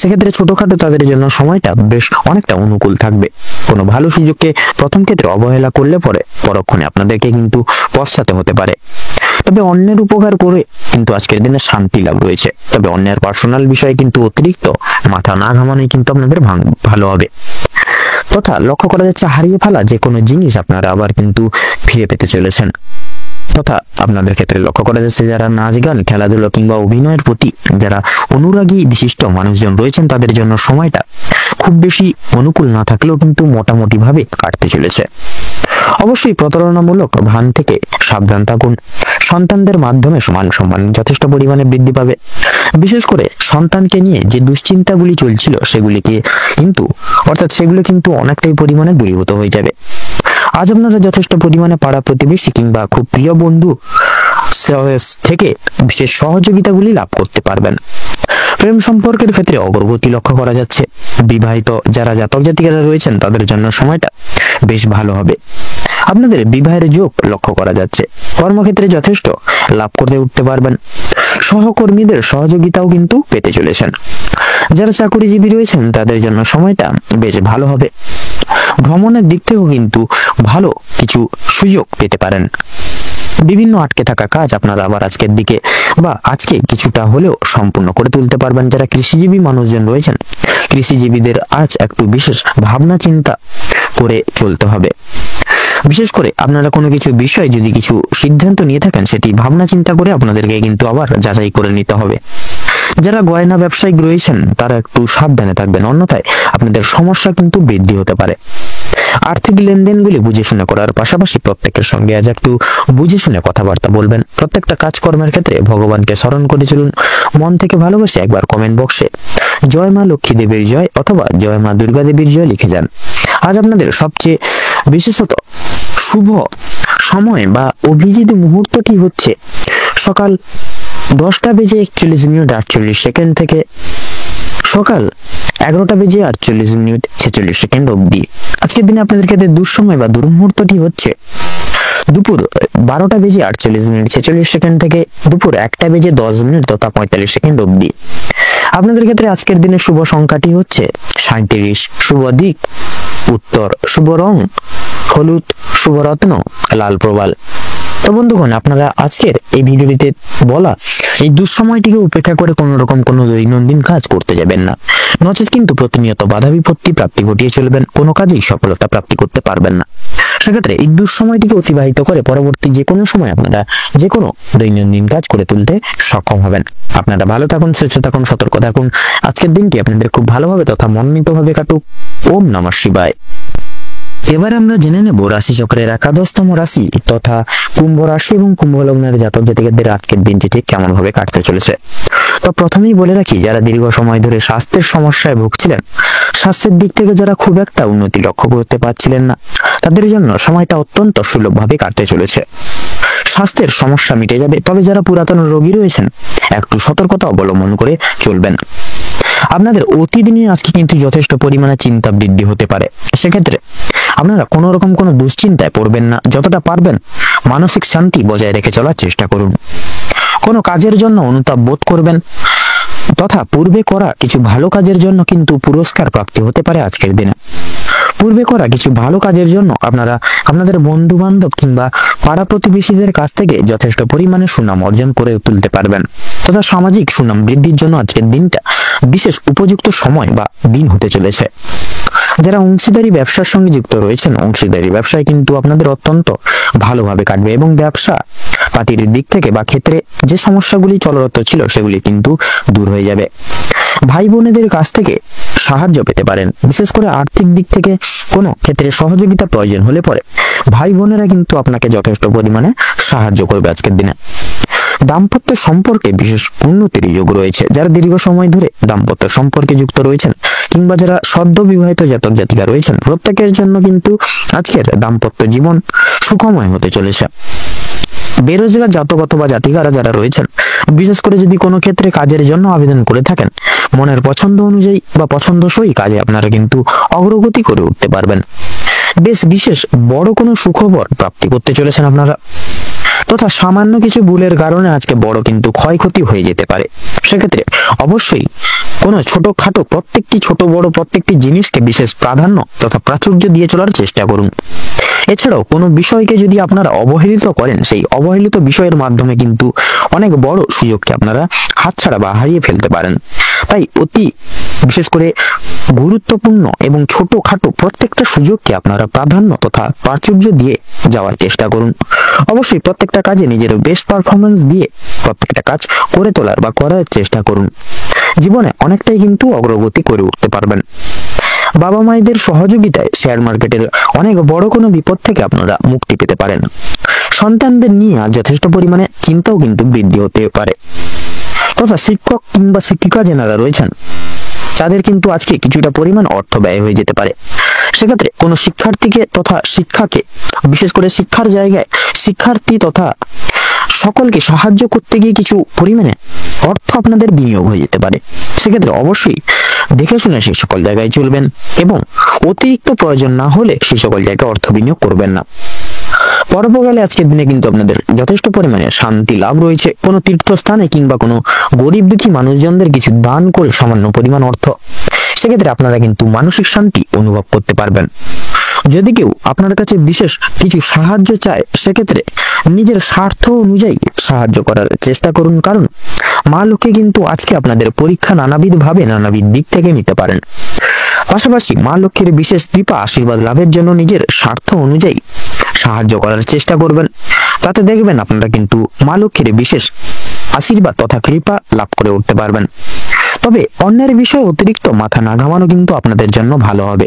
সেক্ষেত্রে ছোটখাটো তাদের জন্য সময়টা বেশ অনেকটা অনুকূল থাকবে। কোনো ভালো সুযোগকে প্রথম ক্ষেত্রে অবহেলা করলে পরে পরক্ষণে আপনাদেরকে কিন্তু পশ্চাতে হতে পারে। তবে অন্যের উপকার করে কিন্তু আজকের দিনে শান্তি লাভ রয়েছে। তবে অন্যের পার্সোনাল বিষয়ে কিন্তু অতিরিক্ত মাথা না ঘামানোই কিন্তু আপনাদের ভালো হবে। তথা লক্ষ্য করা যাচ্ছে হারিয়ে ফেলা যে কোনো জিনিস আপনারা আবার কিন্তু ফিরে পেতে চলেছেন। তথা আপনাদের ক্ষেত্রে লক্ষ্য করা যাচ্ছে যারা নাচ গান খেলাধুলো কিংবা অভিনয়ের প্রতি যারা অনুরাগী বিশিষ্ট মানুষজন রয়েছেন তাদের জন্য সময়টা খুব বেশি অনুকূল না থাকলেও কিন্তু মোটামুটি ভাবে কাটতে চলেছে। অবশ্যই প্রতারণামূলক ভান থেকে সাবধান থাকুন। সন্তানদের মাধ্যমে মান সম্মান যথেষ্ট পরিমাণে বৃদ্ধি পাবে। বিশেষ করে সন্তানকে নিয়ে যে দুশ্চিন্তাগুলি চলছিল সেগুলো কিন্তু অনেকটাই পরিমাণে দূরীভূত হয়ে যাবে। আজ আপনারা যথেষ্ট পরিমাণে পাড়া প্রতিবেশী কিংবা খুব প্রিয় বন্ধু থেকে বিশেষ সহযোগিতাগুলি লাভ করতে পারবেন। প্রেম সম্পর্কের ক্ষেত্রে অগ্রগতি লক্ষ্য করা যাচ্ছে। বিবাহিত যারা জাতক জাতিকারা রয়েছেন তাদের জন্য সময়টা বেশ ভালো হবে। আপনাদের বিবাহের যোগ লক্ষ্য করা যাচ্ছে। কর্মক্ষেত্রে যথেষ্ট লাভ করতে উঠতে পারবেন। সহকর্মীদের সহযোগিতাও কিন্তু পেতে চলেছেন। যারা চাকরিজীবী রয়েছেন তাদের জন্য সময়টা বেশ ভালো হবে। ভ্রমণের দিক থেকেও কিন্তু ভালো কিছু সুযোগ পেতে পারেন। বিভিন্ন আটকে থাকা কাজ আপনারা আবার আজকে কিছুটা হলেও সম্পূর্ণ করে তুলতে পারবেন। যারা কৃষিজীবী মানুষজন রয়েছেন কৃষিজীবীদের আজ একটু বিশেষ ভাবনা চিন্তা করে চলতে হবে। বিশেষ করে আপনারা কোনো কিছু বিষয় যদি কিছু সিদ্ধান্ত নিয়ে থাকেন সেটি ভাবনা চিন্তা করে আপনাদেরকে কিন্তু আবার যাচাই করে নিতে হবে। যারা গয়না ব্যবসায়িক রয়েছেন তারা একটু সাবধানে থাকবেন, অন্যথায় আপনাদের সমস্যা কিন্তু বৃদ্ধি হতে পারে। আর্থিক লেনদেনগুলি বুঝে শুনে করার পাশাপাশি প্রত্যেকের সঙ্গে আজ একটু বুঝে শুনে কথাবার্তা বলবেন। প্রত্যেকটা কাজকর্মের ক্ষেত্রে ভগবানকে স্মরণ করে চলুন। মন থেকে ভালোবেসে একবার কমেন্ট বক্সে জয় মা লক্ষ্মী দেবীর জয় অথবা জয় মা দুর্গা দেবীর জয় লিখে যান। আজ আপনাদের সবচেয়ে বিশেষত শুভ সময় বা অভিজিৎ মুহূর্তটি হচ্ছে সকাল 10:41:48 থেকে সকাল 11:48:46 অবধি। আজকের দিনে আপনাদের ক্ষেত্রে দুঃসময় বা দুর্মুহূর্তটি হচ্ছে দুপুর 12:48:46 থেকে দুপুর 1:10 তথা 45 অবধি। আপনাদের ক্ষেত্রে আজকের দিনে শুভ সংখ্যাটি হচ্ছে 37, শুভ দিক উত্তর, শুভ রং হলুদ, শুভ রত্ন লাল প্রবাল। তো বন্ধুগণ, আপনারা আজকের এই ভিডিওটিতে বলা এই দুঃসময়টিকে উপেক্ষা করে কোনো দৈনন্দিন কাজ করতে যাবেন না, নচেত কিন্তু প্রতিনিয়ত বাধা বিপত্তি প্রাপ্তি ঘটিয়ে চলবেন, কোনো কাজেই সফলতা প্রাপ্তি করতে পারবেন না। সেক্ষেত্রে এই দুঃসময়টিকে অতিবাহিত করে পরবর্তী যে কোনো সময় আপনারা যে কোনো দৈনন্দিন কাজ করে তুলতে সক্ষম হবেন। আপনারা ভালো থাকুন, সুস্থ থাকুন, সতর্ক থাকুন। আজকের দিনটি আপনাদের খুব ভালোভাবে তথা মনোনীতভাবে কাটুক। ওম নমঃ শিবায়। এবার আমরা জেনে নেব রাশি চক্রের একাদশতম রাশি তথা কুম্ভ রাশি এবং কুম্ভ লগ্নের জাতক জাতিকাদের আজকের দিনটি ঠিক কেমন ভাবে কাটতে চলেছে। তো প্রথমেই বলে রাখি, যারা দীর্ঘ সময় ধরে স্বাস্থ্যের সমস্যায় ভুগছিলেন, স্বাস্থ্যের দিক থেকে যারা খুব একটা উন্নতি লক্ষ্য করতে পারছিলেন না, তাদের জন্য সময়টা অত্যন্ত সুলভভাবে কাটতে চলেছে। স্বাস্থ্যের সমস্যা মিটে যাবে। তবে যারা পুরাতন রোগী রয়েছেন একটু সতর্কতা অবলম্বন করে চলবেন। আপনাদের অতীত নিয়ে আজকে কিন্তু যথেষ্ট পরিমাণে চিন্তা বৃদ্ধি হতে পারে। সেক্ষেত্রে আপনারা কোনো রকম কোনো দুশ্চিন্তায় পড়বেন না, যতটা পারবেন মানসিক শান্তি বজায় রেখে চলার চেষ্টা করুন। কোনো কাজের জন্য অনুতাপ বোধ করবেন তথা পূর্বে করা কিছু ভালো কাজের জন্য কিন্তু পুরস্কার প্রাপ্তি হতে পারে আজকের দিনে। পূর্বে করা কিছু ভালো কাজের জন্য আপনারা আপনাদের বন্ধু বান্ধব কিংবা পাড়া প্রতিবেশীদের কাছ থেকে যথেষ্ট পরিমাণে সুনাম অর্জন করে তুলতে পারবেন তথা সামাজিক সুনাম বৃদ্ধির জন্য আজকের দিনটা বিশেষ উপযুক্ত সময় বা দিন হতে চলেছে। যারা অংশীদারি ব্যবসার সঙ্গে যুক্ত রয়েছেন, অংশীদারি ব্যবসায় কিন্তু আপনাদের অত্যন্ত ভালোভাবে কাটবে এবং ব্যবসা পাতির দিক থেকে বা ক্ষেত্রে যে সমস্যাগুলি চলরত ছিল সেগুলি কিন্তু দূর হয়ে যাবে। ভাই বোনেদের কাছ থেকে সাহায্য পেতে পারেন, বিশেষ করে আর্থিক দিক থেকে কোনো ক্ষেত্রে সহযোগিতা প্রয়োজন হলে পরে ভাই বোনেরা কিন্তু আপনাকে যথেষ্ট পরিমাণে সাহায্য করবে আজকের দিনে। দাম্পত্য সম্পর্কে বিশেষ উন্নতির যোগ রয়েছে। যারা দীর্ঘ সময় ধরে দাম্পত্য সম্পর্কে যুক্ত রয়েছেন কিংবা যারা সদ্য বিবাহিত জাতক জাতিকা রয়েছেন, প্রত্যেকের জন্য কিন্তু আজকের দাম্পত্য জীবন সুখময় হতে চলেছে। বেরোজগার জাতক অথবা জাতিকারা যারা রয়েছেন, বিশেষ করে যদি কোনো ক্ষেত্রে কাজের জন্য আবেদন করে থাকেন, মনের পছন্দ অনুযায়ী বা পছন্দসই কাজে আপনারা কিন্তু অগ্রগতি করে উঠতে পারবেন। বেশ বিশেষ বড় কোনো সুখবর প্রাপ্তি করতে চলেছেন আপনারা, তথা সামান্য কিছু ভুলের কারণে আজকে বড় কিন্তু ক্ষয়ক্ষতি হয়ে যেতে পারে। সেক্ষেত্রে অবশ্যই কোনো ছোটখাটো প্রত্যেকটি ছোট বড় প্রত্যেকটি জিনিসকে বিশেষ প্রাধান্য তথা প্রাচুর্য দিয়ে চলার চেষ্টা করুন। এছাড়াও কোনো বিষয়কে যদি আপনারা অবহেলিত করেন, সেই অবহেলিত বিষয়ের মাধ্যমে কিন্তু অনেক বড় সুযোগকে আপনারা হাতছাড়া বা হারিয়ে ফেলতে পারেন। তাই অতি বিশেষ করে গুরুত্বপূর্ণ এবং ছোটখাটো প্রত্যেকটা সুযোগকে আপনারা প্রাধান্য তথা প্রাচুর্য দিয়ে যাওয়ার চেষ্টা করুন। অবশ্যই প্রত্যেকটা কাজে নিজের বেস্ট পারফরমেন্স দিয়ে প্রত্যেকটা কাজ করে তোলার বা করার চেষ্টা করুন। জীবনে অনেকটাই কিন্তু অগ্রগতি করে উঠতে পারবেন। বাবা মায়েদের সহযোগিতায় শেয়ার মার্কেটের অনেক বড় কোনো বিপদ থেকে আপনারা মুক্তি পেতে পারেন। সন্তানদের নিয়ে যথেষ্ট পরিমাণে চিন্তাও কিন্তু বৃদ্ধি হতে পারে। তথা শিক্ষক কিংবা শিক্ষিকা যারা রয়েছেন, তাদের কিন্তু আজকে কিছুটা পরিমাণ অর্থ ব্যয় হয়ে যেতে পারে। সেক্ষেত্রে কোনো শিক্ষার্থীকে তথা শিক্ষাকে বিশেষ করে শিক্ষার জায়গায় শিক্ষার্থী তথা সকলকে সাহায্য করতে গিয়ে কিছু পরিমাণে অর্থ আপনাদের বিনিয়োগ হয়ে যেতে পারে। সেক্ষেত্রে অবশ্যই দেখে শুনে সেই সকল জায়গায় চলবেন এবং অতিরিক্ত প্রয়োজন না হলে সেই সকল জায়গায় অর্থ বিনিয়োগ করবেন না। পরবর্তীকালে আজকের দিনে কিন্তু আপনাদের যথেষ্ট পরিমাণে শান্তি লাভ রয়েছে। কোনো তীর্থস্থানে কিংবা কোনো গরিব দুঃখী মানুষজনদের কিছু দান করে সামান্য পরিমাণ অর্থ, সেক্ষেত্রে আপনারা কিন্তু মানসিক শান্তি অনুভব করতে পারবেন। যদি কেউ আপনার কাছে বিশেষ কিছু সাহায্য চায়, সেক্ষেত্রে নিজের স্বার্থ অনুযায়ী সাহায্য করার চেষ্টা করুন, কারণ মা লক্ষ্মী কিন্তু আজকে আপনাদের পরীক্ষা নানাবিধ ভাবে নানাবিধ দিক থেকে নিতে পারেন। পাশাপাশি মা লক্ষ্মীর বিশেষ কৃপা আশীর্বাদ লাভের জন্য নিজের স্বার্থ অনুযায়ী সাহায্য করার চেষ্টা করবেন। তাতে দেখবেন আপনারা কিন্তু মা লক্ষ্মীর বিশেষ আশীর্বাদ তথা কৃপা লাভ করে উঠতে পারবেন। তবে অন্যের বিষয়ে অতিরিক্ত মাথা না ঘামানো কিন্তু আপনাদের জন্য ভালো হবে।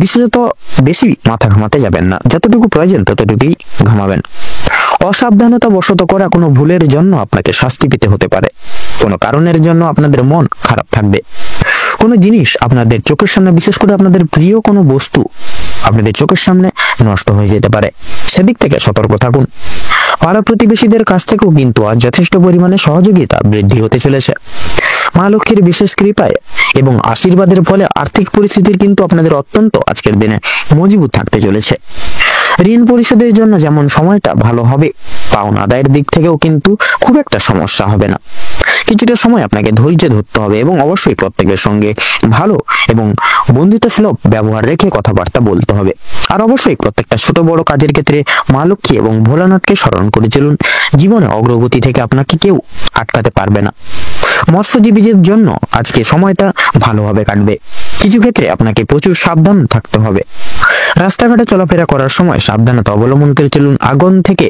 বিশেষত বেশি মাথা ঘামাতে যাবেন না, যতটুকু প্রয়োজন ততটুকুই ঘামাবেন। অসাবধানতা বশত করা কোনো ভুলের জন্য আপনাকে শাস্তি পেতে হতে পারে। কোনো কারণের জন্য আপনাদের মন খারাপ থাকবে। কোনো জিনিস আপনাদের চোখের সামনে, বিশেষ করে আপনাদের প্রিয় কোনো বস্তু আপনাদের চোখের সামনে নষ্ট হয়ে যেতে পারে, সেদিক থেকে সতর্ক থাকুন। পাড়া প্রতিবেশীদের কাছ থেকেও কিন্তু আজ যথেষ্ট পরিমাণে সহযোগিতা বৃদ্ধি হতে চলেছে। মা লক্ষ্মীর বিশেষ কৃপায় এবং আশীর্বাদের ফলে আর্থিক পরিস্থিতির কিন্তু আপনাদের অত্যন্ত আজকের দিনে মজবুত থাকতে চলেছে। ঋণ পরিশোধের জন্য যেমন সময়টা ভালো হবে, পাওনা আদায়ের দিক থেকেও কিন্তু খুব একটা সমস্যা হবে না। কিছুটা সময় আপনাকে ধৈর্য ধরতে হবে এবং অবশ্যই প্রত্যেকের সঙ্গে ভালো এবং বন্ধুত্ব সুলভ ব্যবহার রেখে কথাবার্তা বলতে হবে। আর অবশ্যই প্রত্যেকটা ছোট বড় কাজের ক্ষেত্রে মা লক্ষ্মী এবং ভোলানাথকে স্মরণ করে চলুন। জীবনে অগ্রগতি থেকে আপনাকে কেউ আটকাতে পারবে না। মৎস্যজীবীদের জন্য আজকে সময়টা ভালোভাবে কাটবে। কিছু ক্ষেত্রে আপনাকে প্রচুর সাবধান থাকতে হবে। রাস্তাঘাটে চলাফেরা করার সময় সাবধানতা অবলম্বন করে চলুন। আগুন থেকে,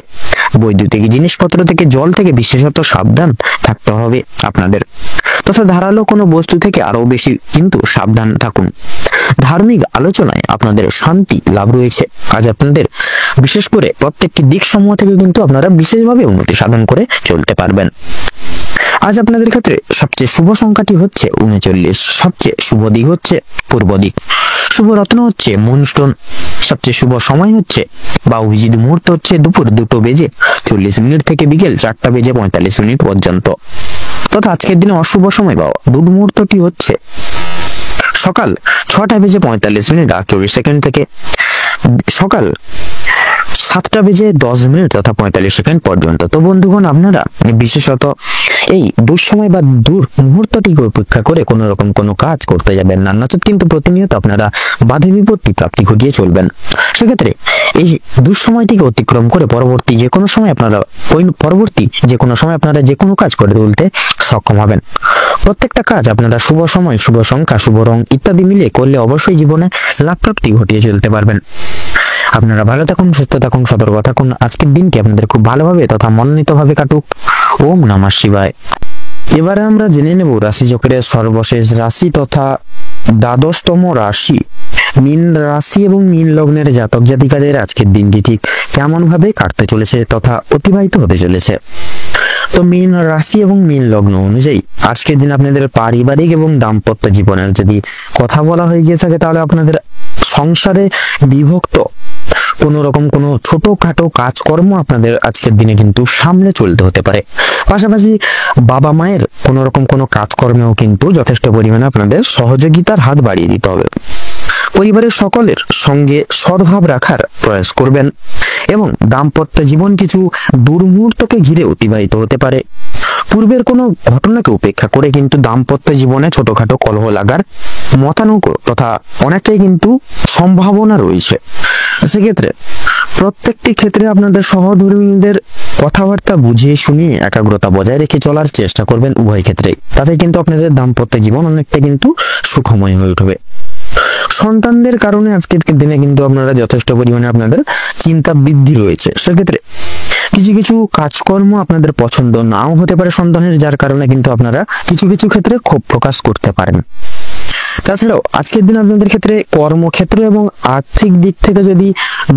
বৈদ্যুতিক জিনিসপত্র থেকে, জল থেকে বিশেষত সাবধান থাকতে হবে আপনাদের। তথা ধারালো কোনো বস্তু থেকে আরো বেশি কিন্তু সাবধান থাকুন। ধার্মিক আলোচনায় আপনাদের শান্তি লাভ রয়েছে। আজ আপনাদের বিশেষ করে প্রত্যেকটি দিক সমূহ থেকে কিন্তু আপনারা বিশেষভাবে উন্নতি সাধন করে চলতে পারবেন। আজ আপনাদের ক্ষেত্রে সবচেয়ে শুভ সংখ্যাটি হচ্ছে 39, সবচেয়ে শুভ দিক হচ্ছে পূর্ব দিক, শুভ রত্ন হচ্ছে মুনস্টোন, সবচেয়ে শুভ সময় হচ্ছে বা অভিজিৎ মুহূর্ত হচ্ছে দুপুর 2:40 থেকে বিকেল 4:45 পর্যন্ত। তথা আজকের দিনে অশুভ সময় বা দুর্মুহূর্তটি হচ্ছে সকাল 6:45 থেকে সকাল 7:10 তথা 45 পর্যন্ত। তো বন্ধুগণ, আপনারা বিশেষত এই দুঃসময় বা দূর মুহূর্তটিকে উপেক্ষা করে কোনো রকম কোনো কাজ করতে যাবেন না, নচেত কিন্তু প্রতিনিয়ত আপনারা বাধা বিপত্তি প্রাপ্তি ঘটিয়ে চলবেন। সেক্ষেত্রে এই দুঃসময়টিকে অতিক্রম করে পরবর্তী যে কোনো সময় আপনারা যে কোনো কাজ করে তুলতে সক্ষম হবেন। প্রত্যেকটা কাজ আপনারা শুভ সময়, শুভ সংখ্যা, শুভ রং ইত্যাদি মিলিয়ে করলে অবশ্যই জীবনে লাভ প্রাপ্তি ঘটিয়ে চলতে পারবেন। আপনারা ভালো থাকুন, সুস্থ থাকুন, সতর্ক থাকুন। আজকের দিনটি আপনাদের খুব ভালোভাবে তথা মনোনীতভাবে কাটুক। ওম নমঃ শিবায়। এবারে আমরা জেনে নেব রাশিচক্রের সর্বশেষ রাশি তথা দ্বাদশতম রাশি মীন রাশি এবং মীন লগ্নের জাতক জাতিকাদের আজকের দিনটি ঠিক কেমন ভাবে কাটতে চলেছে তথা অতিবাহিত হতে চলেছে। তো মীন রাশি এবং মীন লগ্ন অনুযায়ী আজকের দিন আপনাদের পারিবারিক এবং দাম্পত্য জীবনের যদি কথা বলা হয়ে গিয়ে থাকে, তাহলে আপনাদের সংসারে বিভক্ত কোনো রকম কোনো ছোটখাটো কাজকর্ম আপনাদের আজকের দিনে কিন্তু সামলে চলতে হতে পারে। পাশাপাশি বাবা মায়ের কোনো রকম কোনো কাজকর্মেও কিন্তু যথেষ্ট পরিমাণে আপনাদের সহযোগিতার হাত বাড়িয়ে দিতে হবে। পরিবারের সকলের সঙ্গে সদ্ভাব রাখার প্রয়াস করবেন এবং দাম্পত্য জীবন কিছু দুর্মুহূর্তকে ঘিরে অতিবাহিত হতে পারে। পূর্বের কোনো ঘটনাকে উপেক্ষা করে কিন্তু দাম্পত্য জীবনে ছোটখাটো কলহ লাগার মতানৈক্য তথা অনেকটাই কিন্তু সম্ভাবনা রয়েছে। সেক্ষেত্রে প্রত্যেকটি ক্ষেত্রে আপনাদের সহধর্মীদের কথাবার্তা বুঝিয়ে শুনিয়ে একাগ্রতা বজায় রেখে চলার চেষ্টা করবেন উভয় ক্ষেত্রে। তাতে কিন্তু আপনাদের দাম্পত্য জীবন অনেকটা কিন্তু সুখময় হয়ে উঠবে। সন্তানদের কারণে আজকের দিনে কিন্তু আপনারা যথেষ্ট পরিমাণে আপনাদের চিন্তা বৃদ্ধি রয়েছে। সেক্ষেত্রে কিছু কিছু কাজকর্ম আপনাদের পছন্দ নাও হতে পারে সন্তানের, যার কারণে কিন্তু আপনারা কিছু কিছু ক্ষেত্রে ক্ষোভ প্রকাশ করতে পারেন। তাছাড়াও আজকের দিন আপনাদের ক্ষেত্রে কর্মক্ষেত্র এবং আর্থিক দিক থেকে যদি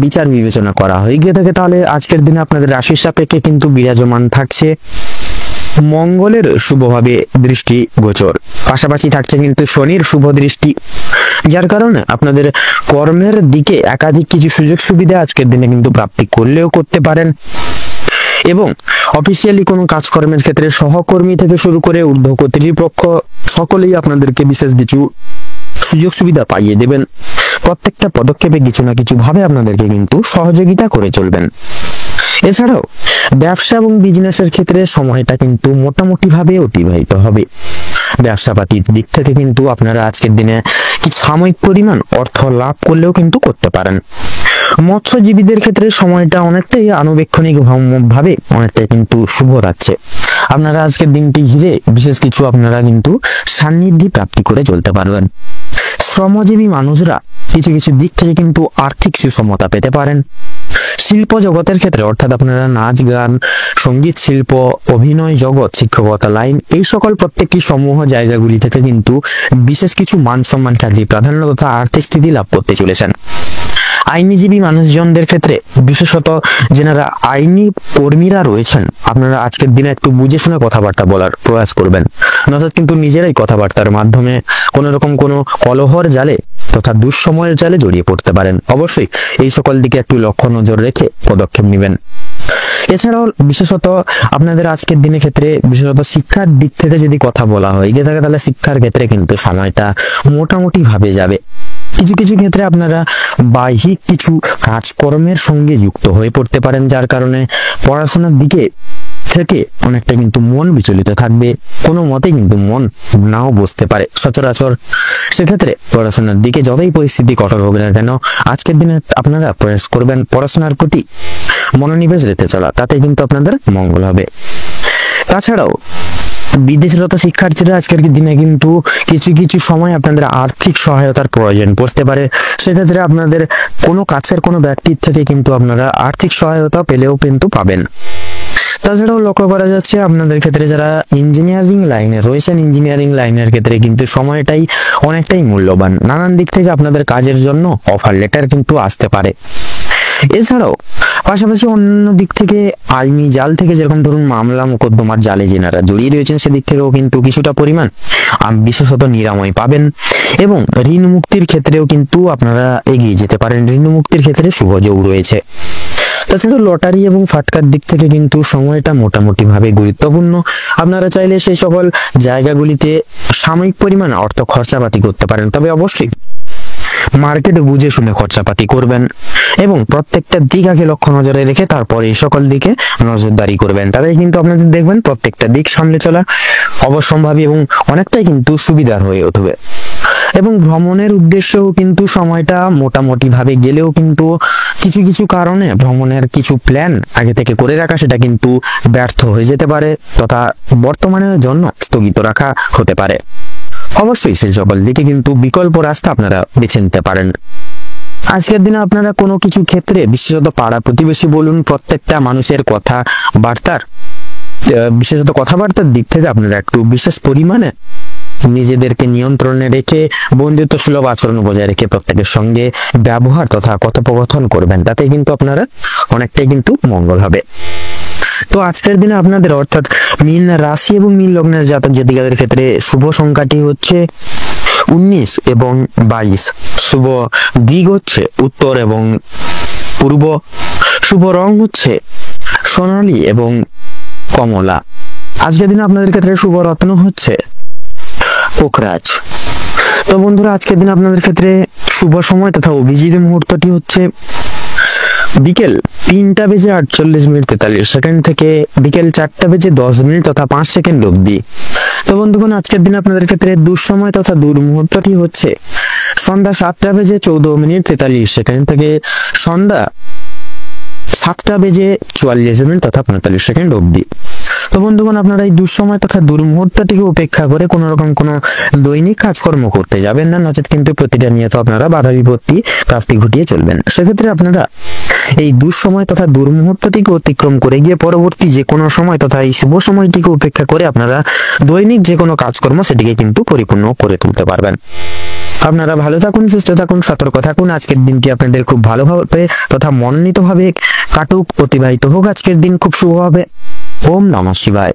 বিচার বিবেচনা করা হয়ে গিয়ে থাকে, তাহলে আজকের দিনে আপনাদের রাশির সাপেক্ষে কিন্তু বিরাজমান থাকছে মঙ্গলের শুভভাবে দৃষ্টি গোচর, পাশাপাশি থাকছে কিন্তু শনির শুভ দৃষ্টি, যার কারণে আপনাদের কর্মের দিকে একাধিক কিছু সুযোগ সুবিধা আজকের দিনে কিন্তু প্রাপ্তি করলেও করতে পারেন। এবং অফিসিয়ালি কোনো কাজকর্মের ক্ষেত্রে সহকর্মী থেকে শুরু করে ঊর্ধ্ব কর্তৃপক্ষ সকলেই আপনাদেরকে বিশেষ কিছু সুযোগ সুবিধা পাইয়ে দেবেন। প্রত্যেকটা পদক্ষেপে কিছু না কিছু ভাবে আপনাদেরকে কিন্তু সহযোগিতা করে চলবেন। এছাড়াও ব্যবসা এবং বিজনেসের ক্ষেত্রে সময়টা কিন্তু মোটামুটি ভাবে অতিবাহিত হবে। ব্যবসাপাতির দিক থেকে কিন্তু আপনারা আজকের দিনে কি সাময়িক পরিমাণ অর্থ লাভ করলেও কিন্তু করতে পারেন। মৎস্যজীবীদের ক্ষেত্রে সময়টা অনেকটাই আনুবেক্ষণিক ভাবে অনেকটাই কিন্তু শুভ যাচ্ছে। আপনারা আজকের দিনটি ঘিরে বিশেষ কিছু আপনারা কিন্তু সান্নিধ্যে প্রাপ্তি করে চলতে পারবেন। শ্রমজীবী মানুষরা কিছু কিছু দিক থেকে কিন্তু আর্থিক সুসমতা পেতে পারেন। শিল্প জগতের ক্ষেত্রে অর্থাৎ আপনারা নাচ গান, সঙ্গীত শিল্প, অভিনয় জগৎ, শিক্ষকতা লাইন, এই সকল প্রত্যেকটি সমূহ জায়গাগুলি থেকে কিন্তু বিশেষ কিছু মান সম্মান খ্যাতি প্রাধান্য তথা আর্থিক স্থিতি লাভ করতে চলেছেন। আইনজীবী মানুষজনদের ক্ষেত্রে বিশেষত যেনারা আইনি কর্মীরা রয়েছেন, আপনারা আজকের দিনে একটু বুঝে শুনে কথাবার্তা বলার প্রয়াস করবেন, নচেত কিন্তু নিজেরাই কথাবার্তার মাধ্যমে কোনো রকম কোনো কলহর জালে তথা দুঃসময়ের জালে জড়িয়ে পড়তে পারেন। অবশ্যই এই সকল দিকে একটু লক্ষ্য নজর রেখে পদক্ষেপ নেবেন। এছাড়াও বিশেষত আপনাদের আজকের দিনের ক্ষেত্রে বিশেষত শিক্ষার দিক থেকে যদি কথা বলা হয় গিয়ে থাকে, তাহলে শিক্ষার ক্ষেত্রে কিন্তু সময়টা মোটামুটি ভাবে যাবে। কিছু কিছু ক্ষেত্রে আপনারা বাহ্যিক কিছু কাজকর্মের সঙ্গে যুক্ত হয়ে পড়তে পারেন, যার কারণে পড়াশোনার দিকে থেকে অনেকটা কিন্তু মন বিচলিত থাকবে, কোনো মতে কিন্তু মন নাও বসতে পারে সচরাচর। সেক্ষেত্রে পড়াশোনার দিকে যতই পরিস্থিতি কঠোর হোক না কেন, আজকের দিনে আপনারা প্রয়াস করবেন পড়াশোনার প্রতি মনোনিবেশ রেখে চলা, তাতে কিন্তু আপনাদের মঙ্গল হবে। তাছাড়াও বিদেশরত শিক্ষার্থীরা আজকের দিনে কিন্তু কিছু কিছু সময় আপনাদের আর্থিক সহায়তার প্রয়োজন পড়তে পারে। সেক্ষেত্রে আপনাদের কোনো কাছের কোনো ব্যক্তির থেকে কিন্তু আপনারা আর্থিক সহায়তা পেলেও কিন্তু পাবেন। তাছাড়াও লক্ষ্য করা যাচ্ছে আপনাদের ক্ষেত্রে যারা ইঞ্জিনিয়ারিং লাইনে রয়েছেন, ইঞ্জিনিয়ারিং লাইনের ক্ষেত্রে কিন্তু সময়টাই অনেকটাই মূল্যবান। নানান দিক থেকে আপনাদের কাজের জন্য অফার লেটার কিন্তু আসতে পারে। এছাড়াও পাশাপাশি অন্য দিক থেকে আইনি জাল থেকে যেরকম ধরুন মামলা মোকদ্দমার জালে যেনারা জড়িয়ে রয়েছেন, সেদিক থেকেও কিন্তু কিছুটা পরিমাণ বিশেষত নিরাময় পাবেন। এবং ঋণ মুক্তির ক্ষেত্রেও কিন্তু আপনারা এগিয়ে যেতে পারেন, ঋণ মুক্তির ক্ষেত্রে শুভ যোগ রয়েছে। তাছাড়া লটারি এবং ফাটকার দিক থেকে কিন্তু সময়টা মোটামুটি ভাবে গুরুত্বপূর্ণ। আপনারা চাইলে সেই সকল জায়গাগুলিতে সাময়িক পরিমাণ অর্থ খরচাপাতি করতে পারেন, তবে অবশ্যই মার্কেটে বুঝে শুনে খরচাপাতি করবেন এবং প্রত্যেকটা দিক আগে লক্ষ্য নজরে রেখে তারপরে এই সকল দিকে নজরদারি করবেন। তাতে কিন্তু আপনাদের দেখবেন প্রত্যেকটা দিক সামলে চলা অবশ্যম্ভাবী এবং অনেকটাই কিন্তু সুবিধার হয়ে উঠবে। এবং ভ্রমণের উদ্দেশ্যেও কিন্তু সময়টা মোটামুটি ভাবে গেলেও কিন্তু কিছু কিছু কারণে ভ্রমণের কিছু প্ল্যান আগে থেকে করে রাখা সেটা কিন্তু ব্যর্থ হয়ে যেতে পারে তথা বর্তমানের জন্য স্থগিত রাখা হতে পারে। অবশ্যই সেই সকল দিকে কিন্তু বিকল্প রাস্তা আপনারা বেছে নিতে পারেন। আজকের দিনে আপনারা কোনো কিছু ক্ষেত্রে বিশেষত পাড়া প্রতিবেশী বলুন প্রত্যেকটা মানুষের বিশেষত কথাবার্তার দিক থেকে আপনারা একটু বিশেষ পরিমাণে নিজেদেরকে নিয়ন্ত্রণে রেখে বন্ধুত্ব সুলভ আচরণ বজায় রেখে প্রত্যেকের সঙ্গে ব্যবহার তথা কথোপকথন করবেন, তাতে কিন্তু আপনারা অনেকটাই কিন্তু মঙ্গল হবে। তো আজকের দিনে আপনাদের অর্থাৎ মীন রাশি এবং মীন লগ্নের জাতক জাতিকাদের ক্ষেত্রে শুভ সংখ্যাটি হচ্ছে 19 এবং 22। শুভ দিক হচ্ছে উত্তর এবং পূর্ব। শুভ রং হচ্ছে সোনালী এবং কমলা। আজকের দিনে আপনাদের ক্ষেত্রে শুভ রত্ন হচ্ছে পোখরাজ। তো বন্ধুরা, আজকের দিনে আপনাদের ক্ষেত্রে শুভ সময় তথা অভিজিৎ মুহূর্তটি হচ্ছে বিকেল 3:48:43 থেকে বিকেল 4:10 তথা 5 সেকেন্ড অবধি। তো বন্ধুগণ, আজকের দিনে আপনাদের ক্ষেত্রে দুঃসময় তথা দুর্মুহূর্তটি হচ্ছে সন্ধ্যা 7:14:43 থেকে সন্ধ্যা 7:44 তথা 45 সেকেন্ড অবধি। তো বন্ধুগণ, আপনারা এই দুঃসময় তথা দুর্মুহূর্তটিকে উপেক্ষা করে কোন রকম কোনো দৈনিক কাজকর্ম করতে যাবেন না, নচেত কিন্তু প্রতিটা নিয়ত আপনারা বাধা বিপত্তি প্রাপ্তি ঘটিয়ে চলবেন। সেক্ষেত্রে আপনারা এই দুঃসময় তথা দুর্মুহূর্তটিকে অতিক্রম করে গিয়ে পরবর্তী যে কোনো সময় তথা এই শুভ সময়টিকে উপেক্ষা করে আপনারা দৈনিক যে কোনো কাজকর্ম সেটিকে কিন্তু পরিপূর্ণ করে তুলতে পারবেন। আপনারা ভালো থাকুন, সুস্থ থাকুন, সতর্ক থাকুন। আজকের দিনটি আপনাদের খুব ভালোভাবে তথা মনোনীতভাবে কাটুক, অতিবাহিত হোক। আজকের দিন খুব শুভ হবে। ওম নমঃ শিবায়।